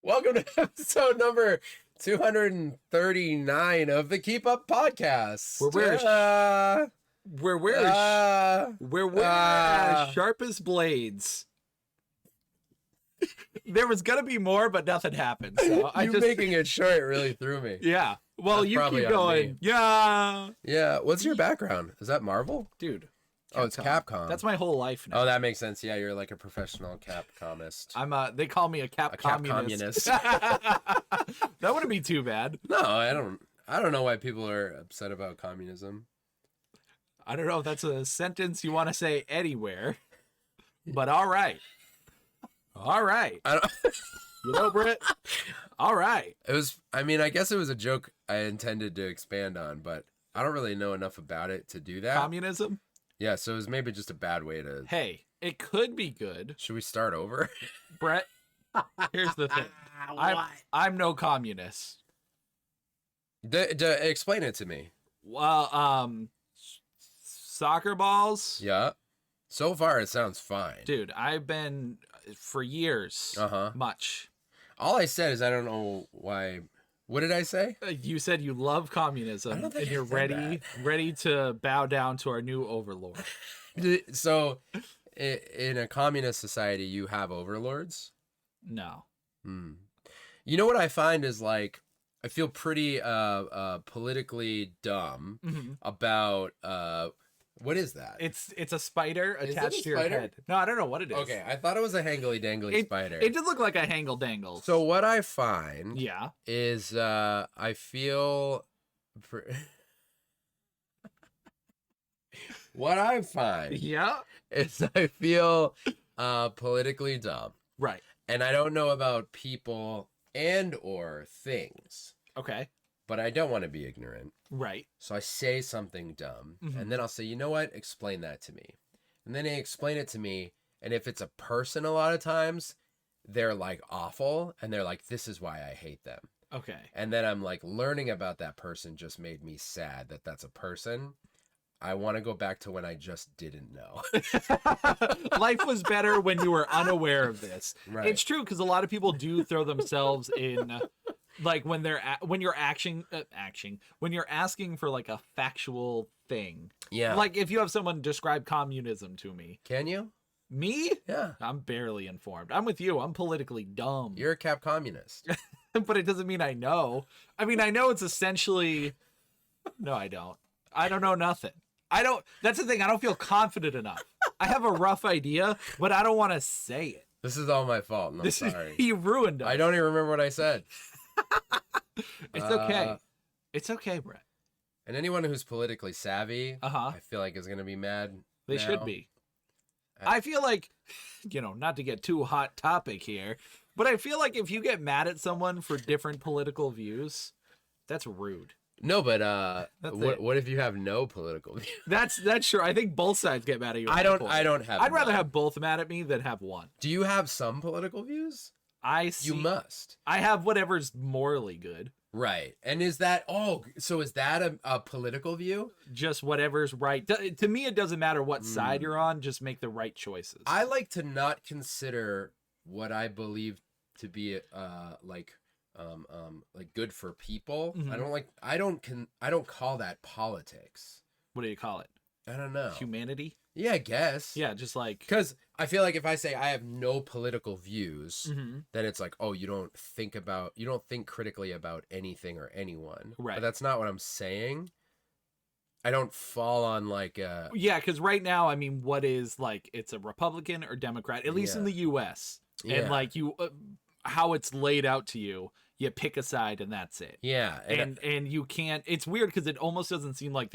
Welcome to episode number 239 of the Keep Up Podcast. We're as sharp as blades. There was gonna be more, but nothing happened. So making it short really threw me. Yeah. Well, That's you probably keep on going. me. Yeah. Yeah. What's your background? Is that Marvel? Dude. Oh, it's Capcom. That's my whole life now. Oh, that makes sense. Yeah, you're like a professional Capcomist. They call me a communist. That wouldn't be too bad. No, I don't know why people are upset about communism. I don't know if that's a sentence you want to say anywhere, but all right. All right. You know, Britt? All right. I guess it was a joke I intended to expand on, but I don't really know enough about it to do that. Communism? Yeah, so it was maybe just a bad way to... Hey, it could be good. Should we start over? Brett, here's the thing. I'm no communist. Explain it to me. Well, soccer balls? Yeah. So far, it sounds fine. Dude, I've been, for years, much. All I said is I don't know why... What did I say? You said you love communism, and you're ready to bow down to our new overlord. So, in a communist society, you have overlords? No. You know what I find is like, I feel pretty politically dumb about what is that? It's a spider attached to your head. No, I don't know what it is. Okay, I thought it was a hangly dangly spider. It did look like a hangle dangle. So what I find yeah is I feel what I find is I feel politically dumb. Right. And I don't know about people and or things. Okay. But I don't want to be ignorant. Right. So I say something dumb, and then I'll say, you know what? Explain that to me. And then they explain it to me, and if it's a person a lot of times, they're like awful, and they're like, this is why I hate them. Okay. And then I'm like, learning about that person just made me sad that that's a person. I want to go back to when I just didn't know. Life was better when you were unaware of this. Right. It's true, because a lot of people do throw themselves in... Like when you're asking for like a factual thing. Yeah. Like if you have someone describe communism to me. Can you? Me? Yeah. I'm barely informed. I'm with you. I'm politically dumb. You're a Cap communist. But it doesn't mean I know. I mean, I know it's essentially... No, I don't. I don't know nothing. That's the thing. I don't feel confident enough. I have a rough idea, but I don't want to say it. This is all my fault, and I'm sorry. You ruined it. I don't even remember what I said. It's okay. It's okay, Brett. And anyone who's politically savvy, I feel like is going to be mad. They should be. I feel like, not to get too hot topic here, but I feel like if you get mad at someone for different political views, that's rude. No, but what if you have no political views? That's true. I think both sides get mad at you. I don't have. I'd rather have both mad at me than have one. Do you have some political views? You must. I have whatever's morally good. Right. And is that a political view? Just whatever's right. To me, it doesn't matter what side you're on. Just make the right choices. I like to not consider what I believe to be like good for people. I don't call that politics. What do you call it? I don't know. Humanity? Yeah, I guess. Yeah, just like... Because I feel like if I say I have no political views, then it's like, oh, you don't think critically about anything or anyone. Right. But that's not what I'm saying. I don't fall on like a... Yeah, because right now, I mean, what is like, it's a Republican or Democrat, at least in the U.S. Yeah. And like how it's laid out to you, you pick a side and that's it. Yeah. And you can't... It's weird because it almost doesn't seem like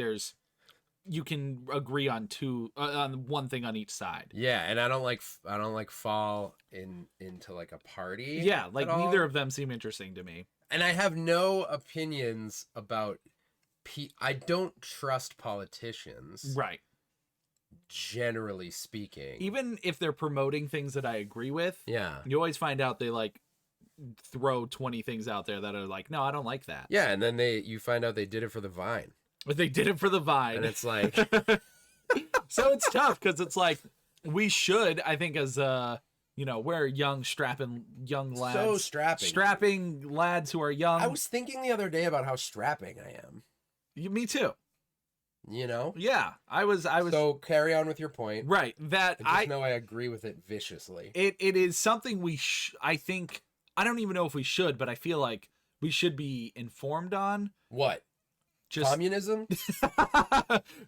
you can agree on one thing on each side. Yeah, and I don't like fall into like a party. Yeah, like neither of them seem interesting to me. And I have no opinions about I don't trust politicians. Right. Generally speaking. Even if they're promoting things that I agree with. Yeah. You always find out they like throw 20 things out there that are like, no, I don't like that. Yeah, and then you find out they did it for the Vine. But they did it for the Vine. And it's like... So it's tough because it's like, we should, I think, as You know, we're young young lads. So strapping. Strapping lads who are young. I was thinking the other day about how strapping I am. Me too. You know? Yeah, I was. So carry on with your point. Right. That And just know I agree with it viciously. It is something I think, I don't even know if we should, but I feel like we should be informed on. What? Just communism?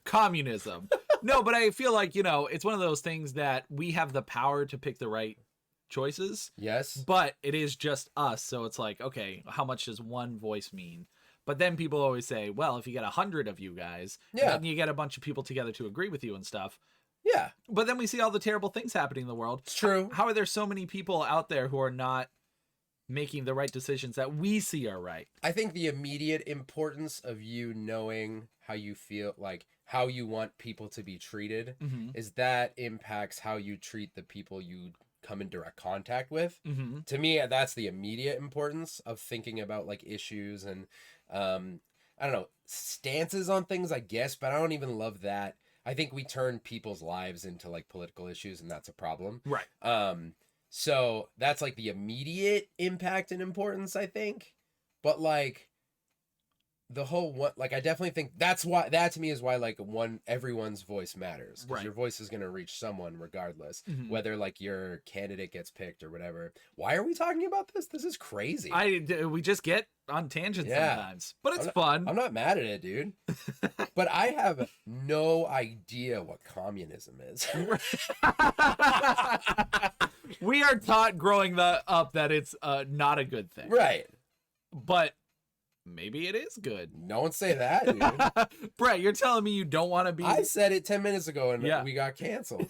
Communism. No, but I feel like, you know, it's one of those things that we have the power to pick the right choices. Yes. But it is just us. So it's like, okay, how much does one voice mean? But then people always say, well, if you get 100 of you guys, yeah, and you get a bunch of people together to agree with you and stuff. Yeah. But then we see all the terrible things happening in the world. It's true. How are there so many people out there who are not making the right decisions that we see are right? I think the immediate importance of you knowing how you feel, like how you want people to be treated, is that impacts how you treat the people you come in direct contact with. To me, that's the immediate importance of thinking about like issues and I don't know, stances on things, I guess, but I don't even love that. I think we turn people's lives into like political issues, and that's a problem. Right. So that's like the immediate impact and importance, I think. But like the whole one, like I definitely think that to me is why like everyone's voice matters, because your voice is going to reach someone regardless, whether like your candidate gets picked or whatever. Why are we talking about this? This is crazy. We just get on tangents sometimes, but it's fun. I'm not mad at it, dude. But I have no idea what communism is. We are taught growing up that it's not a good thing. Right. But maybe it is good. Don't say that, dude. Brett, you're telling me you don't want to be... I said it 10 minutes ago and we got canceled.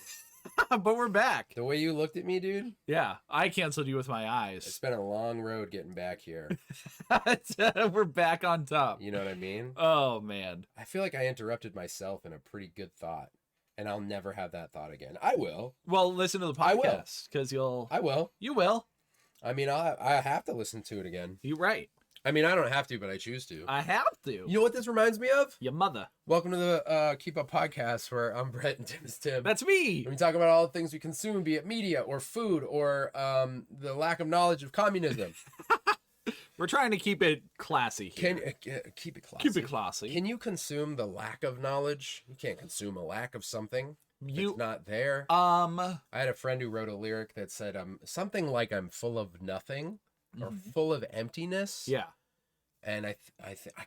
But we're back. The way you looked at me, dude. Yeah, I canceled you with my eyes. It's been a long road getting back here. We're back on top. You know what I mean? Oh, man. I feel like I interrupted myself in a pretty good thought. And I'll never have that thought again. I will. Well, listen to the podcast. Because I will. You will. I mean, I have to listen to it again. You're right. I mean, I don't have to, but I choose to. I have to. You know what this reminds me of? Your mother. Welcome to the Keep Up Podcast, where I'm Brett and Tim is Tim. That's me. And we talk about all the things we consume, be it media or food or the lack of knowledge of communism. We're trying to keep it classy here. Keep it classy. Keep it classy. Can you consume the lack of knowledge? You can't consume a lack of something. It's not there. I had a friend who wrote a lyric that said something like I'm full of nothing or full of emptiness. Yeah. And I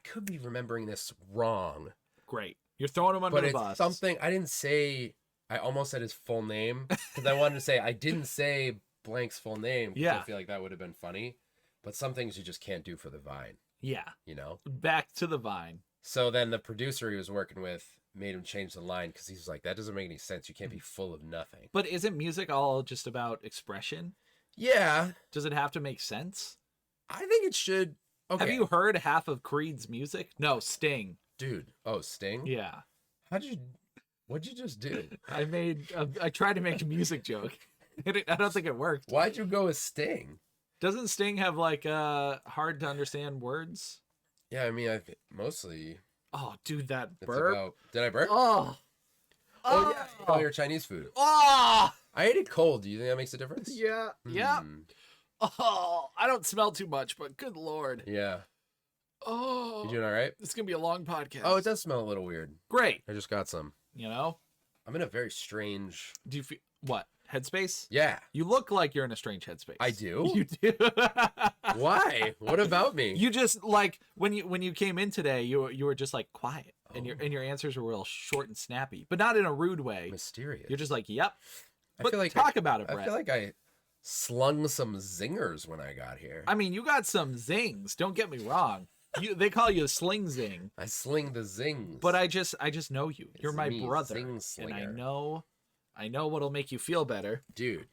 could be remembering this wrong. Great. You're throwing him under the bus. But it's something I didn't say. I almost said his full name because I wanted to say I didn't say blank's full name. Yeah. I feel like that would have been funny. But some things you just can't do for the Vine. Yeah. You know? Back to the Vine. So then the producer he was working with made him change the line because he's like, that doesn't make any sense. You can't be full of nothing. But isn't music all just about expression? Yeah. Does it have to make sense? I think it should. Okay. Have you heard half of Creed's music? No, Sting. Dude. Oh, Sting? Yeah. What'd you just do? I tried to make a music joke. I don't think it worked. Why'd you go with Sting? Doesn't Sting have like hard to understand words? Yeah, I mean, mostly. Oh, dude, that burp. Did I burp? Oh. Oh, yeah. All your Chinese food. Oh. I ate it cold. Do you think that makes a difference? Yeah. Yeah. Oh, I don't smell too much, but good Lord. Yeah. Oh. You doing all right? It's going to be a long podcast. Oh, it does smell a little weird. Great. I just got some. You know? I'm in a very strange... Do you feel... What? Headspace? Yeah. You look like you're in a strange headspace. I do? You do. Why? What about me? You just like when you came in today, you were just like quiet, and your answers were real short and snappy, but not in a rude way. Mysterious. You're just like, yep. I But feel like talk about it, Brett. I feel like I slung some zingers when I got here. I mean, you got some zings. Don't get me wrong. They call you a sling zing. I sling the zings. But I just know you. You're my me, brother, zing and slinger. I know what'll make you feel better. Dude.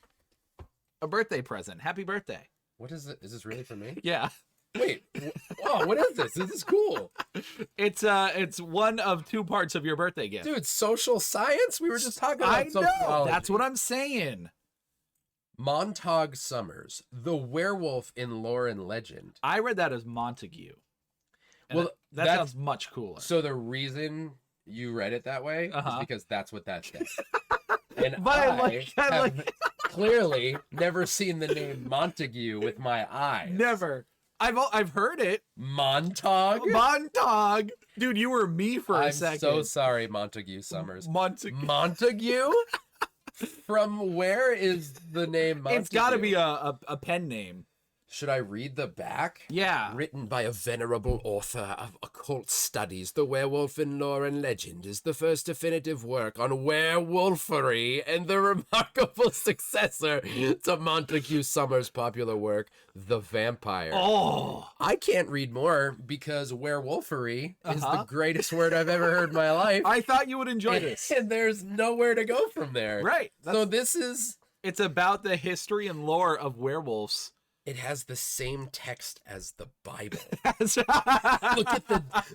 A birthday present. Happy birthday. What is it? Is this really for me? Yeah. Wait. Whoa, what is this? This is cool. It's one of two parts of your birthday gift. Dude, social science? We were just talking about I know. sociology. That's what I'm saying. Montague Summers, the werewolf in lore and legend. I read that as Montague. And Well, that that's- sounds much cooler. So the reason you read it that way is because that's what that said. And But I have like clearly never seen the name Montague with my eyes. Never. I've heard it. Montag? Montag. Dude, you were me for a I'm second. so sorry, Montague Summers. Montague. Montague? From where is the name Montague? It's got to be a pen name. Should I read the back? Yeah. Written by a venerable author of occult studies, The Werewolf in Lore and Legend is the first definitive work on werewolfery and the remarkable successor to Montague Summers' popular work, The Vampire. Oh. I can't read more because werewolfery is the greatest word I've ever heard in my life. I thought you would enjoy this. And there's nowhere to go from there. Right. So this is... It's about the history and lore of werewolves. It has the same text as the Bible. Oh, Look at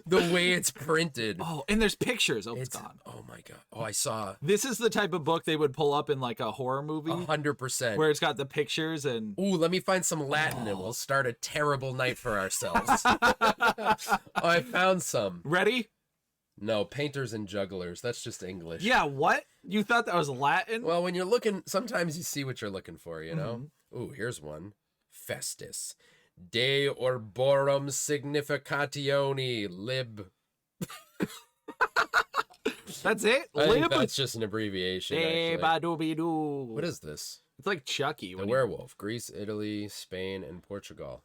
the way it's printed. and there's pictures. Oh, it's gone. Oh my god. Oh, I saw. This is the type of book they would pull up in like a horror movie 100%. where it's got the pictures and... Ooh, let me find some Latin and we'll start a terrible night for ourselves. Oh, I found some. Ready? No, painters and jugglers. That's just English. Yeah, what? You thought that was Latin? Well, when you're looking, sometimes you see what you're looking for, you know? Ooh, here's one. Festus. De orborum significatione lib. That's it? I think Lib? that's just an abbreviation. Actually. What What is this? It's like Chucky. The werewolf. Greece, Italy, Spain, and Portugal.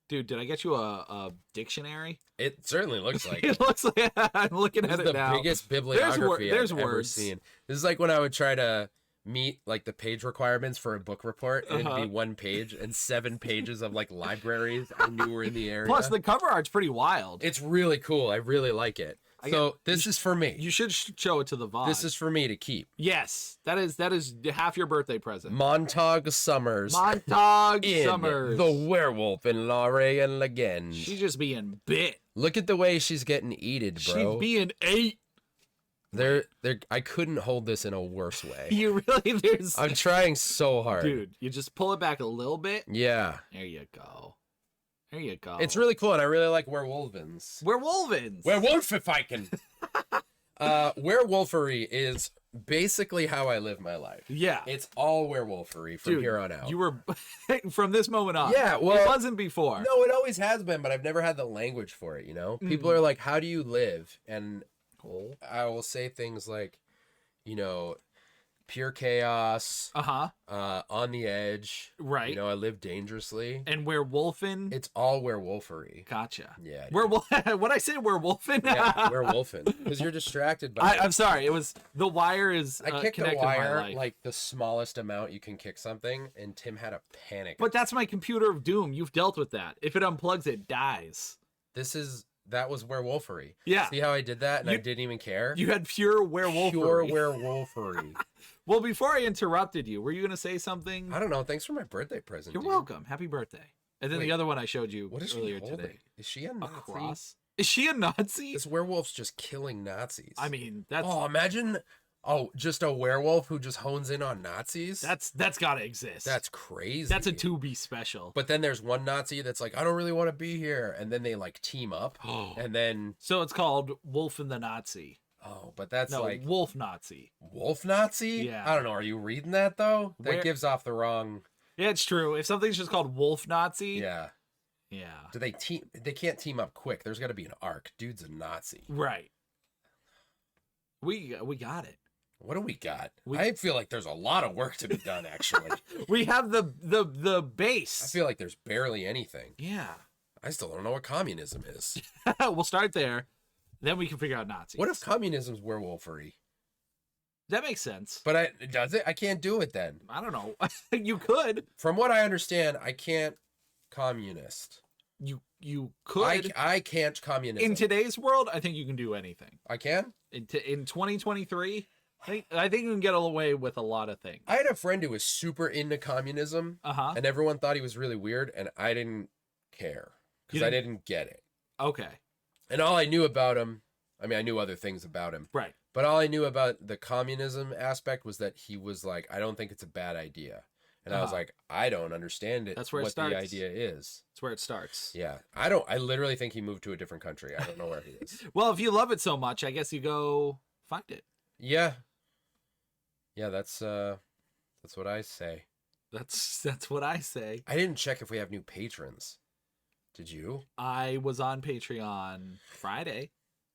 Dude, did I get you a dictionary? It certainly looks like It looks like I'm looking This at is it the now. biggest bibliography there's I've ever words. seen. This is like when I would try to meet like the page requirements for a book report, and it'd be 1 page and 7 pages of like libraries I knew were in the area. Plus, the cover art's pretty wild. It's really cool. I really like it. So this is for me. You should show it to the VOD. This is for me to keep. Yes, that is half your birthday present. Montag Summers. Montag in Summers. The Werewolf in Lore and Legend. She's just being bit. Look at the way she's getting eated, bro. She's being ate. I couldn't hold this in a worse way. You really, I'm trying so hard. Dude, you just pull it back a little bit. Yeah. There you go. There you go. It's really cool, and I really like werewolvins. Werewolvins. Werewolf if I can. Werewolfery is basically how I live my life. Yeah. It's all werewolfery from here on out. You were from this moment on. Yeah, well, it wasn't before. No, it always has been, but I've never had the language for it, you know? People are like, how do you live? And I will say things like, you know, pure chaos. On the edge. Right. You know, I live dangerously. And werewolfin. It's all werewolfery. Gotcha. Yeah. Werewolf. What I say, werewolfin? Yeah, werewolfing. Because you're distracted by I'm sorry. It was the wire is. I kicked the connected to my wire life. like the smallest amount you can kick something, and Tim had a panic. But that's my computer of doom. You've dealt with that. If it unplugs, it dies. That was werewolfery. Yeah. See how I did that, and I didn't even care. You had pure werewolfery. Pure werewolfery. Well, before I interrupted you, were you going to say something? I don't know. Thanks for my birthday present. You're dude. welcome. Happy birthday. And then Wait, the other one I showed you What is earlier she holding? today. Is she a A Nazi? cross. Is she a Nazi? This werewolf's just killing Nazis. I mean, that's Oh, imagine. Oh, just a werewolf who just hones in on Nazis. that's got to exist. That's crazy. That's a 2B special. But then there's one Nazi that's like, I don't really want to be here, and then they like team up, and then So it's called Wolf and the Nazi. but that's No, like Wolf Nazi. Wolf Nazi. Yeah. I don't know. Are you reading that though? That Where- gives off the wrong. Yeah, it's true. If something's just called Wolf Nazi, Yeah. yeah. Do they team? They can't team up quick. There's got to be an arc. Dude's a Nazi. Right. We got it. What do we got? We- I feel like there's a lot of work to be done. Actually, We have the base. I feel like there's barely anything. Yeah. I still don't know what communism is. We'll start there. Then we can figure out Nazis. What if communism's werewolfery? That makes sense. But does it? I can't do it then. I don't know. You could. From what I understand, I can't communist. You could. I can't communism. In today's world, I think you can do anything. I can? In 2023, I think you can get away with a lot of things. I had a friend who was super into communism, and everyone thought he was really weird, and I didn't care because I didn't get it. Okay. And all I knew about him, I mean, I knew other things about him, Right. but all I knew about the communism aspect was that he was like, I don't think it's a bad idea. And I was like, I don't understand it. That's where it what starts. the idea is. That's where it starts. Yeah. I literally think he moved to a different country. I don't know where he is. Well, if you love it so much, I guess you go find it. Yeah. Yeah, that's what I say. That's what I say. I didn't check if we have new patrons. Did you? I was on Patreon Friday.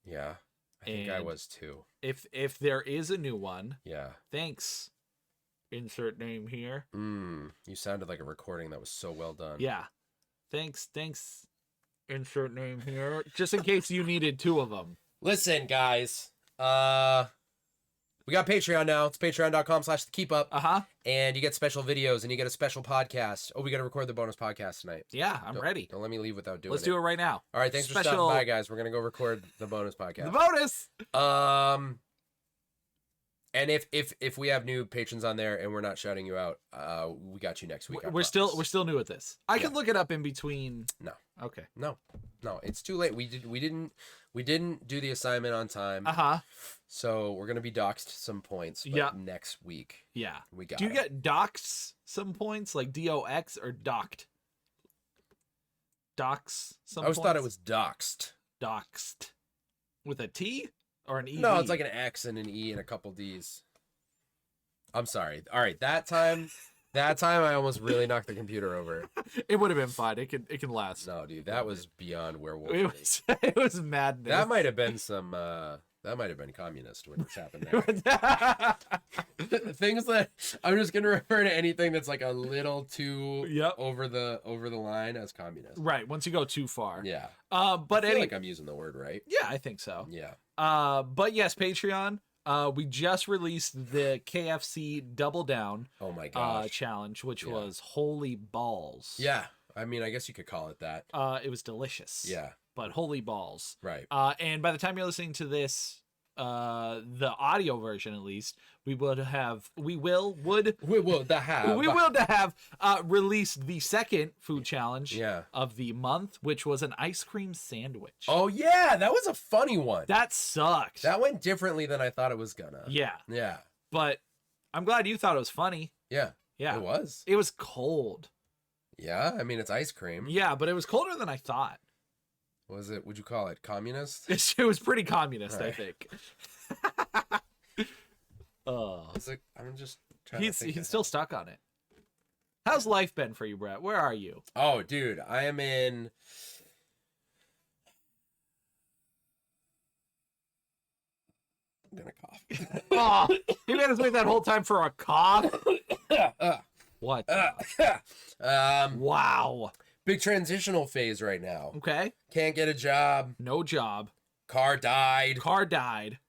Yeah. I think I And was too. If there is a new one, Yeah. thanks. Insert name here. You sounded like a recording that was so well done. Yeah. Thanks. Insert name here. Just in case you needed 2 of them. Listen, guys. We got Patreon now. It's patreon.com/thekeepup. Uh-huh. And you get special videos and you get a special podcast. Oh, we got to record the bonus podcast tonight. Yeah, I'm ready. Don't let me leave without doing Let's it. do it right now. All right, thanks for stopping by, guys. We're going to go record the bonus podcast. The bonus! And if we have new patrons on there and we're not shouting you out, we got you next week. We're still new at this. I can look it up in between. No. Okay. No, it's too late. We didn't do the assignment on time. Uh-huh. So we're gonna be doxed some points. But next week. Yeah. We got. Do you get doxed some points, like DOX, or docked? Dox some I always points? thought it was doxed. Doxed. With a T or an E? No, it's like an X and an E and a couple D's. I'm sorry. All right, that time I almost really knocked the computer over. It would have been fine. It can last. No, dude, that was beyond werewolf. It was madness. That might have been some. That might have been communist when this happened there. Things that I'm just gonna refer to anything that's like a little too over the line as communist. Right. Once you go too far. Yeah. But I feel like I'm using the word right. Yeah, I think so. Yeah. But yes, Patreon. We just released the KFC Double Down. Oh my gosh. Challenge, which was holy balls. Yeah. I mean, I guess you could call it that. It was delicious. Yeah. But holy balls. Right. And by the time you're listening to this, the audio version at least, we will have released the second food challenge of the month, which was an ice cream sandwich. Oh yeah, that was a funny one. That sucked. That went differently than I thought it was gonna. Yeah. Yeah. But I'm glad you thought it was funny. Yeah. Yeah. It was. It was cold. Yeah, I mean it's ice cream. Yeah, but it was colder than I thought. Was it? Would you call it communist? It was pretty communist, right. I think. I'm just trying to think. He's still stuck on it. How's life been for you, Brett? Where are you? Oh, dude, I am in. I'm gonna cough. Oh, you made us wait that whole time for a cough. What? Wow. Big transitional phase right now. Okay. Can't get a job. No job. Car died. Car died.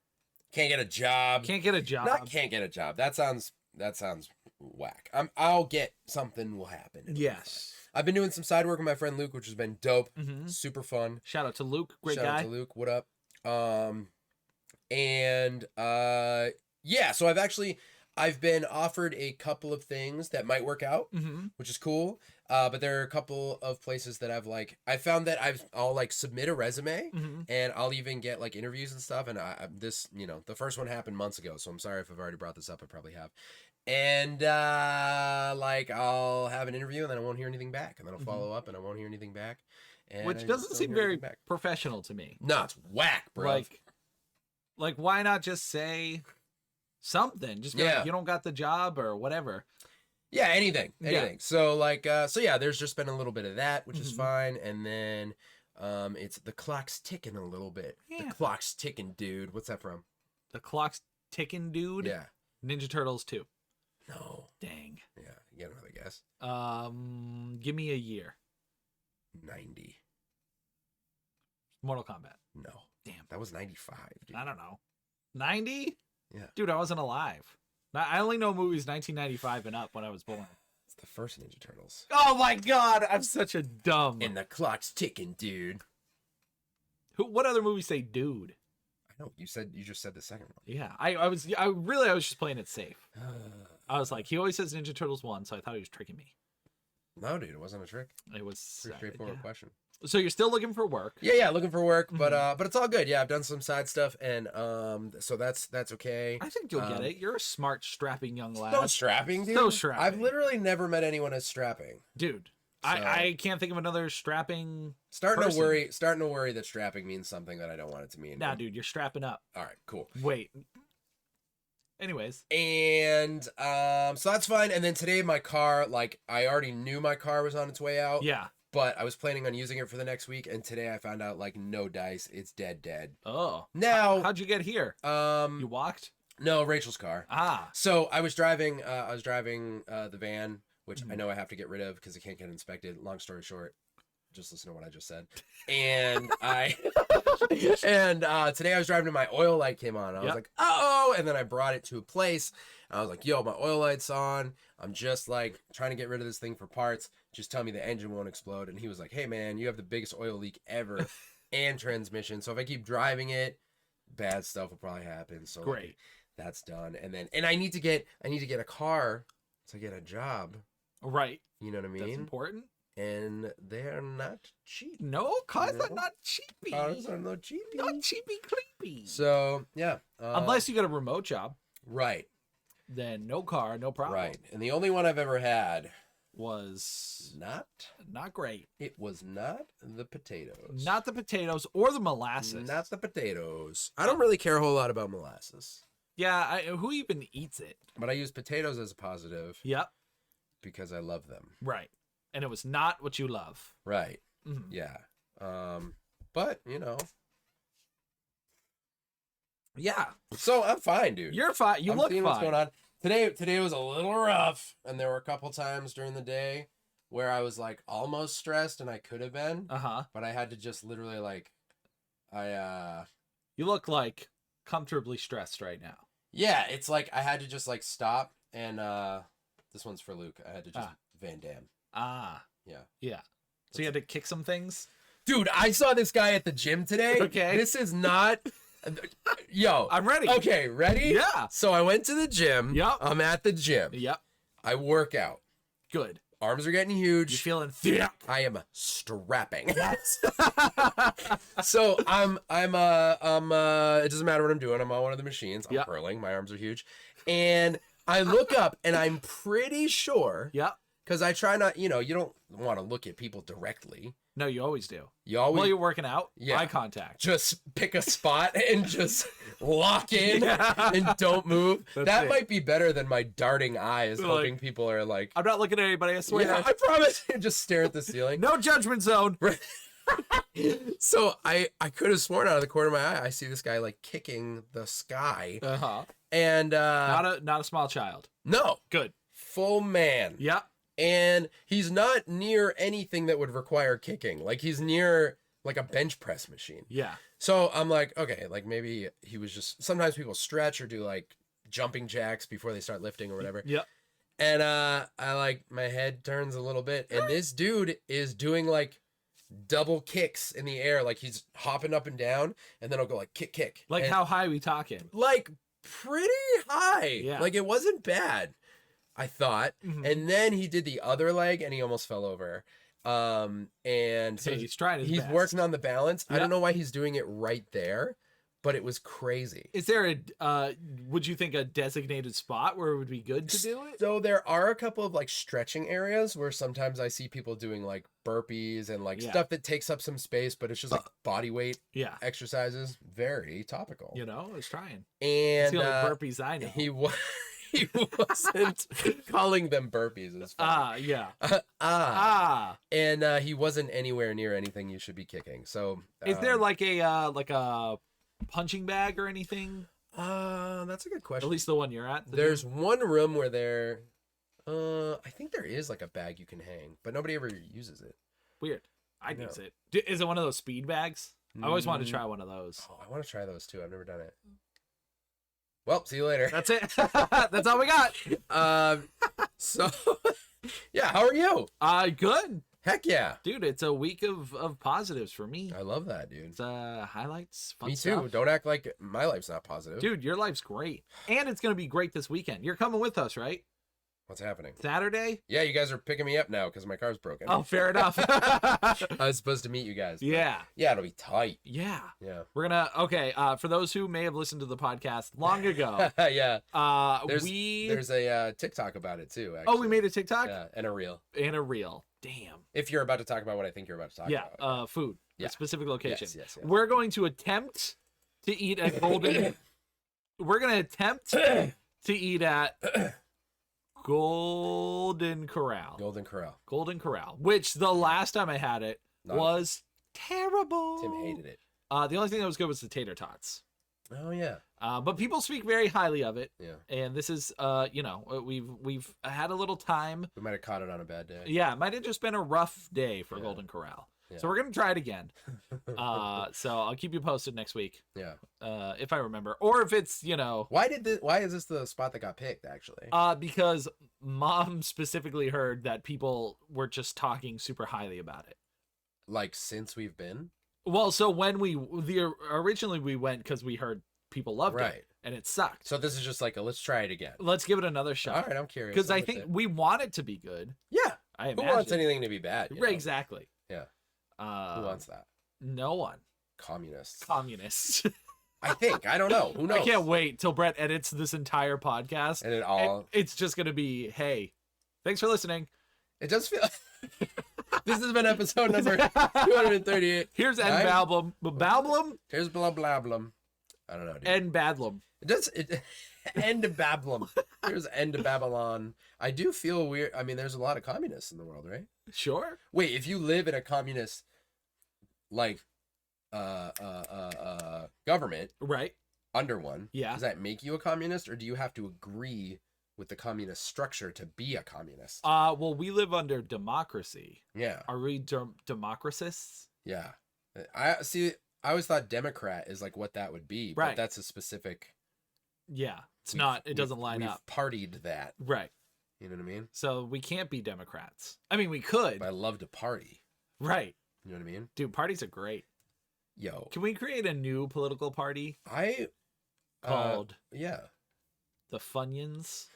Can't get a job. Can't get a job. Not can't get a job. That sounds whack. I'll get something will happen. Yes. I've been doing some side work with my friend Luke, which has been dope. Mm-hmm. Super fun. Shout out to Luke. Great guy. Shout out to Luke. What up? Yeah, so I've been offered a couple of things that might work out, which is cool. But there are a couple of places that I found that I'll submit a resume and I'll even get interviews and stuff. And the first one happened months ago, so I'm sorry if I've already brought this up. I probably have. And I'll have an interview and then I won't hear anything back, and then I'll follow up and I won't hear anything back. And which doesn't seem very professional to me. No, it's whack, bro. Like why not just say something? Just be like, you don't got the job or whatever. Yeah, anything. Yeah. So there's just been a little bit of that, which is fine. And then it's the clock's ticking a little bit. Yeah. The clock's ticking, dude. What's that from? The clock's ticking, dude. Yeah. Ninja Turtles 2. No. Dang. Yeah, you got another guess. Give me a year. 90. Mortal Kombat. No. Damn. That was 95, dude. I don't know. 90? Yeah. Dude, I wasn't alive. I only know movies 1995 and up when I was born. It's the first Ninja Turtles. Oh my god, I'm such a dumb. And the clock's ticking, dude. What other movies say dude? I know, you just said the second one. Yeah, I was just playing it safe. I was like, he always says Ninja Turtles 1, so I thought he was tricking me. No, dude, it wasn't a trick. It was pretty straightforward question. So you're still looking for work? Yeah, looking for work, but it's all good. Yeah, I've done some side stuff, and so that's okay. I think you'll get it. You're a smart, strapping young lad. So strapping, dude. So strapping. I've literally never met anyone as strapping, dude. So, I can't think of another strapping. Starting to worry that strapping means something that I don't want it to mean. Nah, dude, you're strapping up. All right, cool. Wait. Anyways. And so that's fine. And then today my car, like I already knew my car was on its way out. Yeah. But I was planning on using it for the next week, and today I found out like no dice, it's dead. Oh. Now How'd you get here? You walked? No, Rachel's car. Ah. So I was driving the van, which I know I have to get rid of because it can't get inspected. Long story short, just listen to what I just said. And today I was driving and my oil light came on. I was like, oh, and then I brought it to a place. I was like, yo, my oil light's on. I'm just like trying to get rid of this thing for parts. Just tell me the engine won't explode. And he was like, hey man, you have the biggest oil leak ever and transmission. So if I keep driving it, bad stuff will probably happen. So great. Like, that's done. And I need to get a car to get a job. Right. You know what I mean? That's important. And they're not cheap. No, cars are not cheapy. Cars are not cheapy. Not cheapy creepy. So yeah. Unless you got a remote job. Right. Then no car, no problem. Right. And the only one I've ever had was not great. It was not the potatoes. Not the potatoes or the molasses. Not the potatoes. I don't really care a whole lot about molasses. Yeah, who even eats it? But I use potatoes as a positive. Yep. Because I love them. Right. And it was not what you love. Right. Mm-hmm. Yeah. But, you know. Yeah. So I'm fine, dude. You're fine. You look fine. What's going on. Today was a little rough, and there were a couple times during the day where I was like almost stressed, and I could have been. But I had to just literally like, You look like comfortably stressed right now. Yeah, it's like I had to just like stop, and this one's for Luke. I had to just Van Damme. Yeah. Yeah. So you had to kick some things? Dude, I saw this guy at the gym today. Okay. This is not... Yo. I'm ready. Okay, ready? Yeah. So I went to the gym. Yep. I'm at the gym. Yep. I work out. Good. Arms are getting huge. You're feeling thick. I am strapping. Yes. So I'm it doesn't matter what I'm doing. I'm on one of the machines. I'm curling. My arms are huge. And I look up and I'm pretty sure. Yep. Because I try not, you don't want to look at people directly. No, you always do. You always. While you're working out, eye contact. Just pick a spot and just lock in and don't move. That might be better than my darting eyes, hoping people are like, I'm not looking at anybody, I swear. Yeah, I promise. Just stare at the ceiling. No judgment zone. So I could have sworn out of the corner of my eye, I see this guy like kicking the sky. And not a small child. No. Good. Full man. Yeah. And he's not near anything that would require kicking. Like he's near like a bench press machine. Yeah. So I'm like, okay, like maybe he was just, sometimes people stretch or do like jumping jacks before they start lifting or whatever. Yeah. And I like, my head turns a little bit and this dude is doing like double kicks in the air. Like he's hopping up and down and then he'll go like kick. Like and, how high we talking? Like pretty high. Yeah. Like it wasn't bad, I thought. And then he did the other leg and he almost fell over. And so he's trying his best. Working on the balance. I don't know why he's doing it right there, but it was crazy. Is there would you think a designated spot where it would be good to do it? So there are a couple of like stretching areas where sometimes I see people doing like burpees and like stuff that takes up some space, but it's just like body weight exercises. Very topical. I was trying. And it's the only burpees I know. He wasn't calling them burpees. It's funny. And he wasn't anywhere near anything you should be kicking. So is there like a punching bag or anything? That's a good question. At least the one you're at. There's one room where there, I think there is like a bag you can hang, but nobody ever uses it. Weird. I'd use it. Is it one of those speed bags? I always wanted to try one of those. Oh, I want to try those too. I've never done it. Well, see you later. That's it. That's all we got. So, yeah, how are you? Good. Heck yeah. Dude, it's a week of positives for me. I love that, dude. It's highlights, fun Me too. stuff. Don't act like my life's not positive. Dude, your life's great. And it's going to be great this weekend. You're coming with us, right? What's happening? Saturday? Yeah, you guys are picking me up now because my car's broken. Oh, fair enough. I was supposed to meet you guys. Yeah. Yeah, it'll be tight. Yeah. Yeah. We're going to, for those who may have listened to the podcast long ago. Yeah. There's a TikTok about it too, actually. Oh, we made a TikTok? Yeah, and a reel. Damn. If you're about to talk about what I think you're about to talk about. Yeah, food. Yeah. A specific location. Yes. We're going to attempt to eat a golden... We're going to attempt to eat at Golden Corral. Golden Corral. Which the last time I had it Not was terrible. Tim hated it. The only thing that was good was the tater tots. Oh yeah. But people speak very highly of it. Yeah. And this is, we've had a little time. We might have caught it on a bad day. Yeah, it might have just been a rough day for Golden Corral. Yeah. So we're gonna try it again. So I'll keep you posted next week. Yeah. If I remember, or if it's Why is this the spot that got picked actually? Because Mom specifically heard that people were just talking super highly about it. Like since we've been. Well, so when originally we went because we heard people loved it and it sucked. So this is just like let's try it again. Let's give it another shot. All right, I'm curious because I think we want it to be good. Yeah. I imagine. imagine. Who wants anything to be bad? Right, exactly. Yeah. Who wants that? No one. Communists. I think. I don't know. Who knows? I can't wait till Brett edits this entire podcast. And it's just going to be, hey, thanks for listening. It does feel... This has been episode number 238. Here's End Bablum. Bablum? Here's blah blah blum. I don't know, dude. End Badlum. End of Babylon. Here's End of Babylon. I do feel weird. I mean, there's a lot of communists in the world, right? Sure. Wait, if you live in a communist, like, government, right, under one, yeah, does that make you a communist, or do you have to agree with the communist structure to be a communist? Well, we live under democracy. Yeah. Are we democracists? Yeah. I always thought Democrat is like what that would be, right? But that's a specific. Yeah, it's not. It doesn't line up. Partied that, right? You know what I mean? So we can't be Democrats. I mean, we could. But I love to party. Right. You know what I mean? Dude, parties are great. Yo. Can we create a new political party? Called the Funyuns.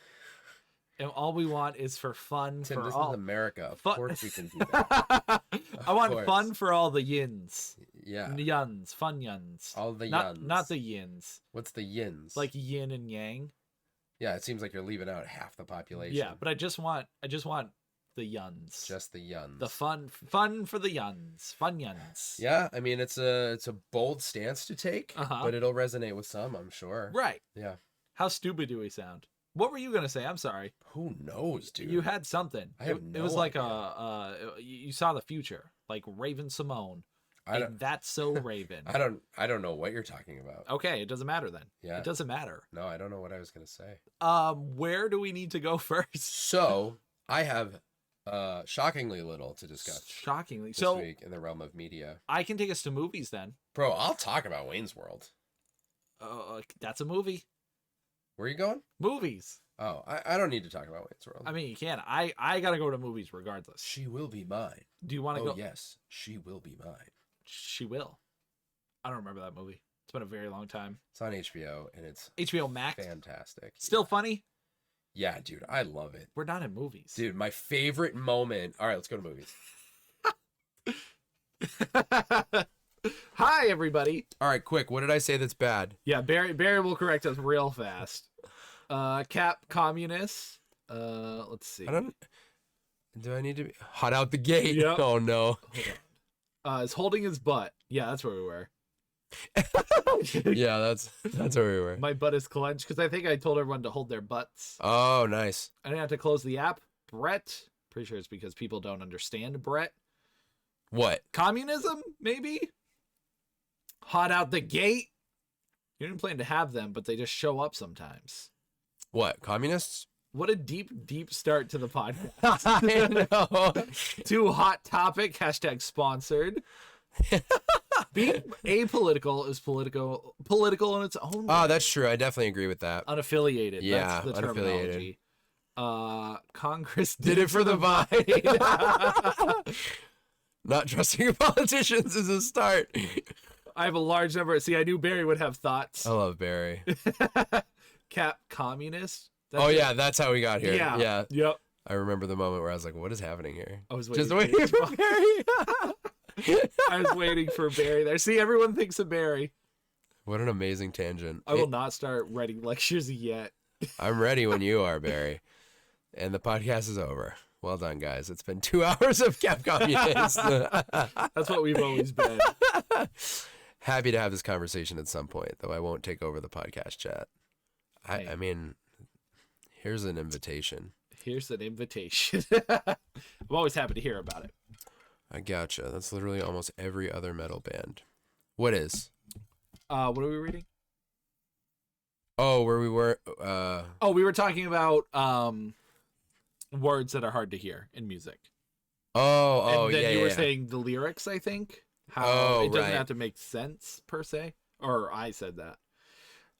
And all we want is for fun. Tim, for this all... is America. Of course we can do that. I want fun for all the yins. Yeah. Yuns. Fun yuns. All the yuns. Not the yins. What's the yins? Like yin and yang. Yeah, it seems like you're leaving out half the population. Yeah, but I just want the yuns. Just the yuns. The fun for the yuns. Fun yuns. Yeah, I mean it's a bold stance to take, but it'll resonate with some, I'm sure. Right. Yeah. How stupid do we sound? What were you gonna say? I'm sorry. Who knows, dude? You had something. It was like you saw the future, like Raven Simone. That's so Raven. I don't know what you're talking about. Okay, it doesn't matter then. Yeah. It doesn't matter. No, I don't know what I was gonna say. Where do we need to go first? So I have shockingly little to discuss. Shockingly. This week in the realm of media. I can take us to movies then. Bro, I'll talk about Wayne's World. That's a movie. Where are you going? Movies. Oh, I don't need to talk about Wayne's World. I mean, you can. I gotta go to movies regardless. She will be mine. Do you want to go? Oh, yes. She will be mine. She will. I don't remember that movie. It's been a very long time. It's on HBO, and it's HBO Max. Fantastic. Still funny? Yeah, dude. I love it. We're not in movies. Dude, my favorite moment. All right, let's go to movies. Hi, everybody. All right, quick. What did I say that's bad? Yeah, Barry will correct us real fast. Cap communists. Let's see. Do I need to be hot out the gate? Yep. Oh no. Is holding his butt. Yeah, that's where we were. Yeah, that's where we were. My butt is clenched because I think I told everyone to hold their butts. Oh, nice. I didn't have to close the app. Brett. Pretty sure it's because people don't understand Brett. What? Communism, maybe? Hot out the gate? You didn't plan to have them, but they just show up sometimes. What? Communists? What a deep start to the podcast. I know. Too hot topic. # sponsored. Being apolitical is political in its own way. Oh, that's true. I definitely agree with that. Unaffiliated. Yeah, that's the unaffiliated. Terminology. Congress did it for the vine. Not trusting your politicians is a start. I have a large number. See, I knew Barry would have thoughts. I love Barry. Cap communist. Yeah, that's how we got here. Yeah. Yep. I remember the moment where I was like, what is happening here? I was waiting just waiting for Barry. I was waiting for Barry there. See, everyone thinks of Barry. What an amazing tangent. I will not start writing lectures yet. I'm ready when you are, Barry. And the podcast is over. Well done, guys. It's been 2 hours of Cap Communist. That's what we've always been. Happy to have this conversation at some point, though I won't take over the podcast chat. I mean, Here's an invitation. Here's an invitation. I'm always happy to hear about it. I gotcha. That's literally almost every other metal band. What is? What are we reading? Oh, where we were. We were talking about words that are hard to hear in music. And then you were yeah. saying the lyrics, I think. How it doesn't right. have to make sense, per se. Or I said that.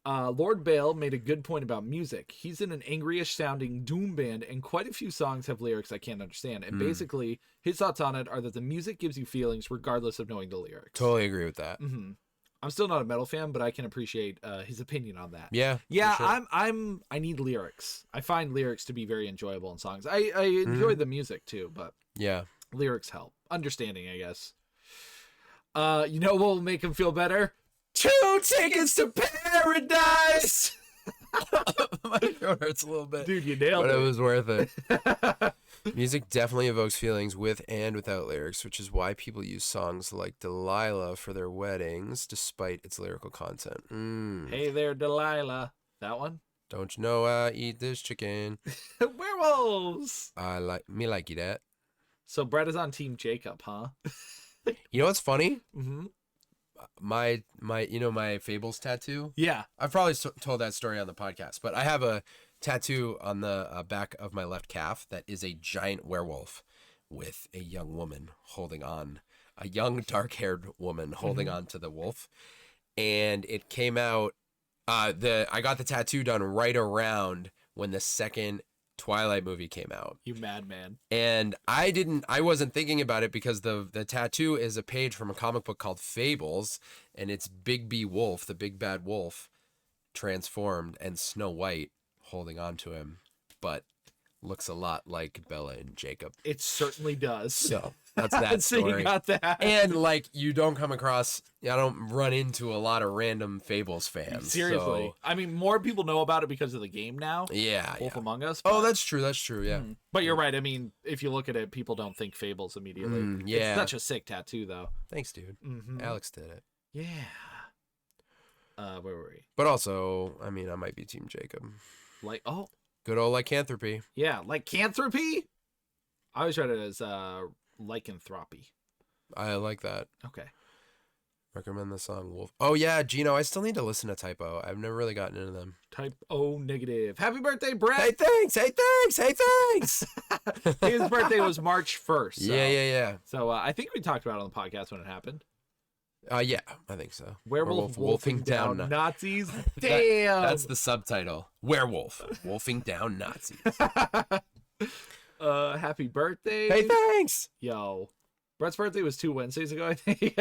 Lord Bale made a good point about music. He's in an angryish sounding doom band, and quite a few songs have lyrics I can't understand. And basically, his thoughts on it are that the music gives you feelings regardless of knowing the lyrics. Totally agree with that. Mm-hmm. I'm still not a metal fan, but I can appreciate his opinion on that. Yeah. Sure. I need lyrics. I find lyrics to be very enjoyable in songs. I enjoy the music too, but yeah, lyrics help. Understanding, I guess. You know what will make him feel better? 2 tickets to paradise. My throat hurts a little bit. Dude, you nailed but it. It was worth it. Music definitely evokes feelings with and without lyrics, which is why people use songs like Delilah for their weddings, despite its lyrical content. Hey there, Delilah. That one? Don't you know I eat this chicken? Werewolves. I like that. So Brett is on Team Jacob, huh? You know what's funny? Mm-hmm. My my Fables tattoo. Yeah. I've probably told that story on the podcast, but I have a tattoo on the back of my left calf that is a giant werewolf with a young woman holding on, a young dark-haired woman holding on to the wolf. And it came out, I got the tattoo done right around when the second Twilight movie came out. You madman. And I wasn't thinking about it because the tattoo is a page from a comic book called Fables, and it's Big B Wolf, the big bad wolf, transformed, and Snow White holding on to him, but looks a lot like Bella and Jacob. It certainly does. So that's that So story. you got that. And like, you don't come across, I don't run into a lot of random Fables fans. Seriously. So, I mean, more people know about it because of the game now. yeah. Wolf Among Us. Oh, that's true. That's true. Yeah. But you're right. I mean, if you look at it, people don't think Fables immediately. Yeah. It's such a sick tattoo, though. Thanks, dude. Mm-hmm. Alex did it. Yeah. Where were we? But also, I mean, I might be Team Jacob. Like, oh. Good old lycanthropy. Yeah, lycanthropy? I always read it as lycanthropy. I like that. Okay. Recommend the song Wolf. Oh, yeah, Gino, I still need to listen to Typo. I've never really gotten into them. Type O negative. Happy birthday, Brett! Hey, thanks! Hey, thanks! Hey, thanks! His birthday was March 1st. So. Yeah. So I think we talked about it on the podcast when it happened. Yeah, I think so. Werewolf wolfing down Nazis. That- Damn! that's the subtitle. Werewolf wolfing down Nazis. Happy birthday. Hey, thanks! Yo. Brett's birthday was 2 Wednesdays ago, I think.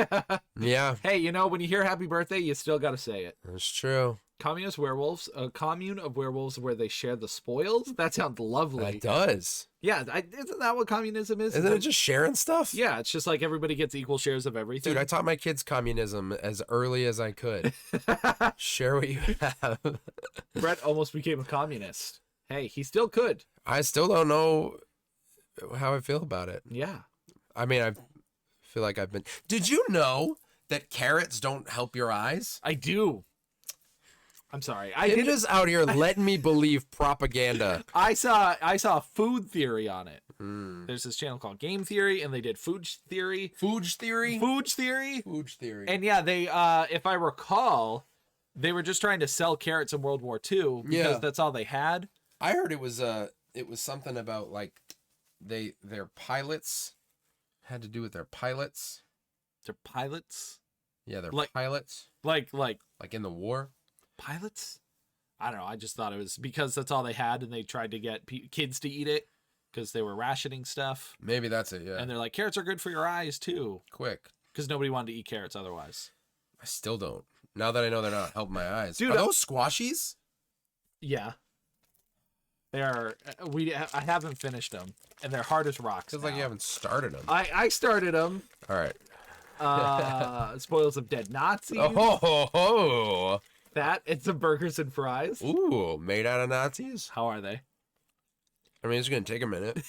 Yeah, Hey, you know, when you hear happy birthday, you still got to say it. that's true. Communist werewolves, a commune of werewolves where they share the spoils. That sounds lovely. That does. Yeah, isn't that what communism is? Isn't it just sharing stuff? Yeah, it's just like everybody gets equal shares of everything. Dude, I taught my kids communism as early as I could. Share what you have. Brett almost became a communist. Hey, he still could. I still don't know how I feel about it. Yeah. I mean, I feel like I've been. Did you know that carrots don't help your eyes? I do. I'm sorry. I'm just out here letting me believe propaganda. I saw food theory on it. There's this channel called Game Theory, and they did food theory. Fooge theory? Fooge theory. Fooge theory. And yeah, they if I recall, they were just trying to sell carrots in World War II because that's all they had. I heard it was something about like their pilots had to do with their pilots. They're pilots. Yeah, they're Like- pilots. Like Like in the war. pilots. I don't know. I just thought it was because that's all they had, and they tried to get kids to eat it because they were rationing stuff. Maybe that's it. Yeah. And they're like, carrots are good for your eyes too, Quick. because nobody wanted to eat carrots otherwise. I still don't. Now that I know they're not helping my eyes. Dude, Are those squashies? Yeah, they are. I haven't finished them, and they're hard as rocks. Feels like you now. haven't started them. I started them. All right. Spoils of dead Nazis. Oh, ho, ho. That and some burgers and fries. Ooh, made out of Nazis? How are they? I mean, it's going to take a minute.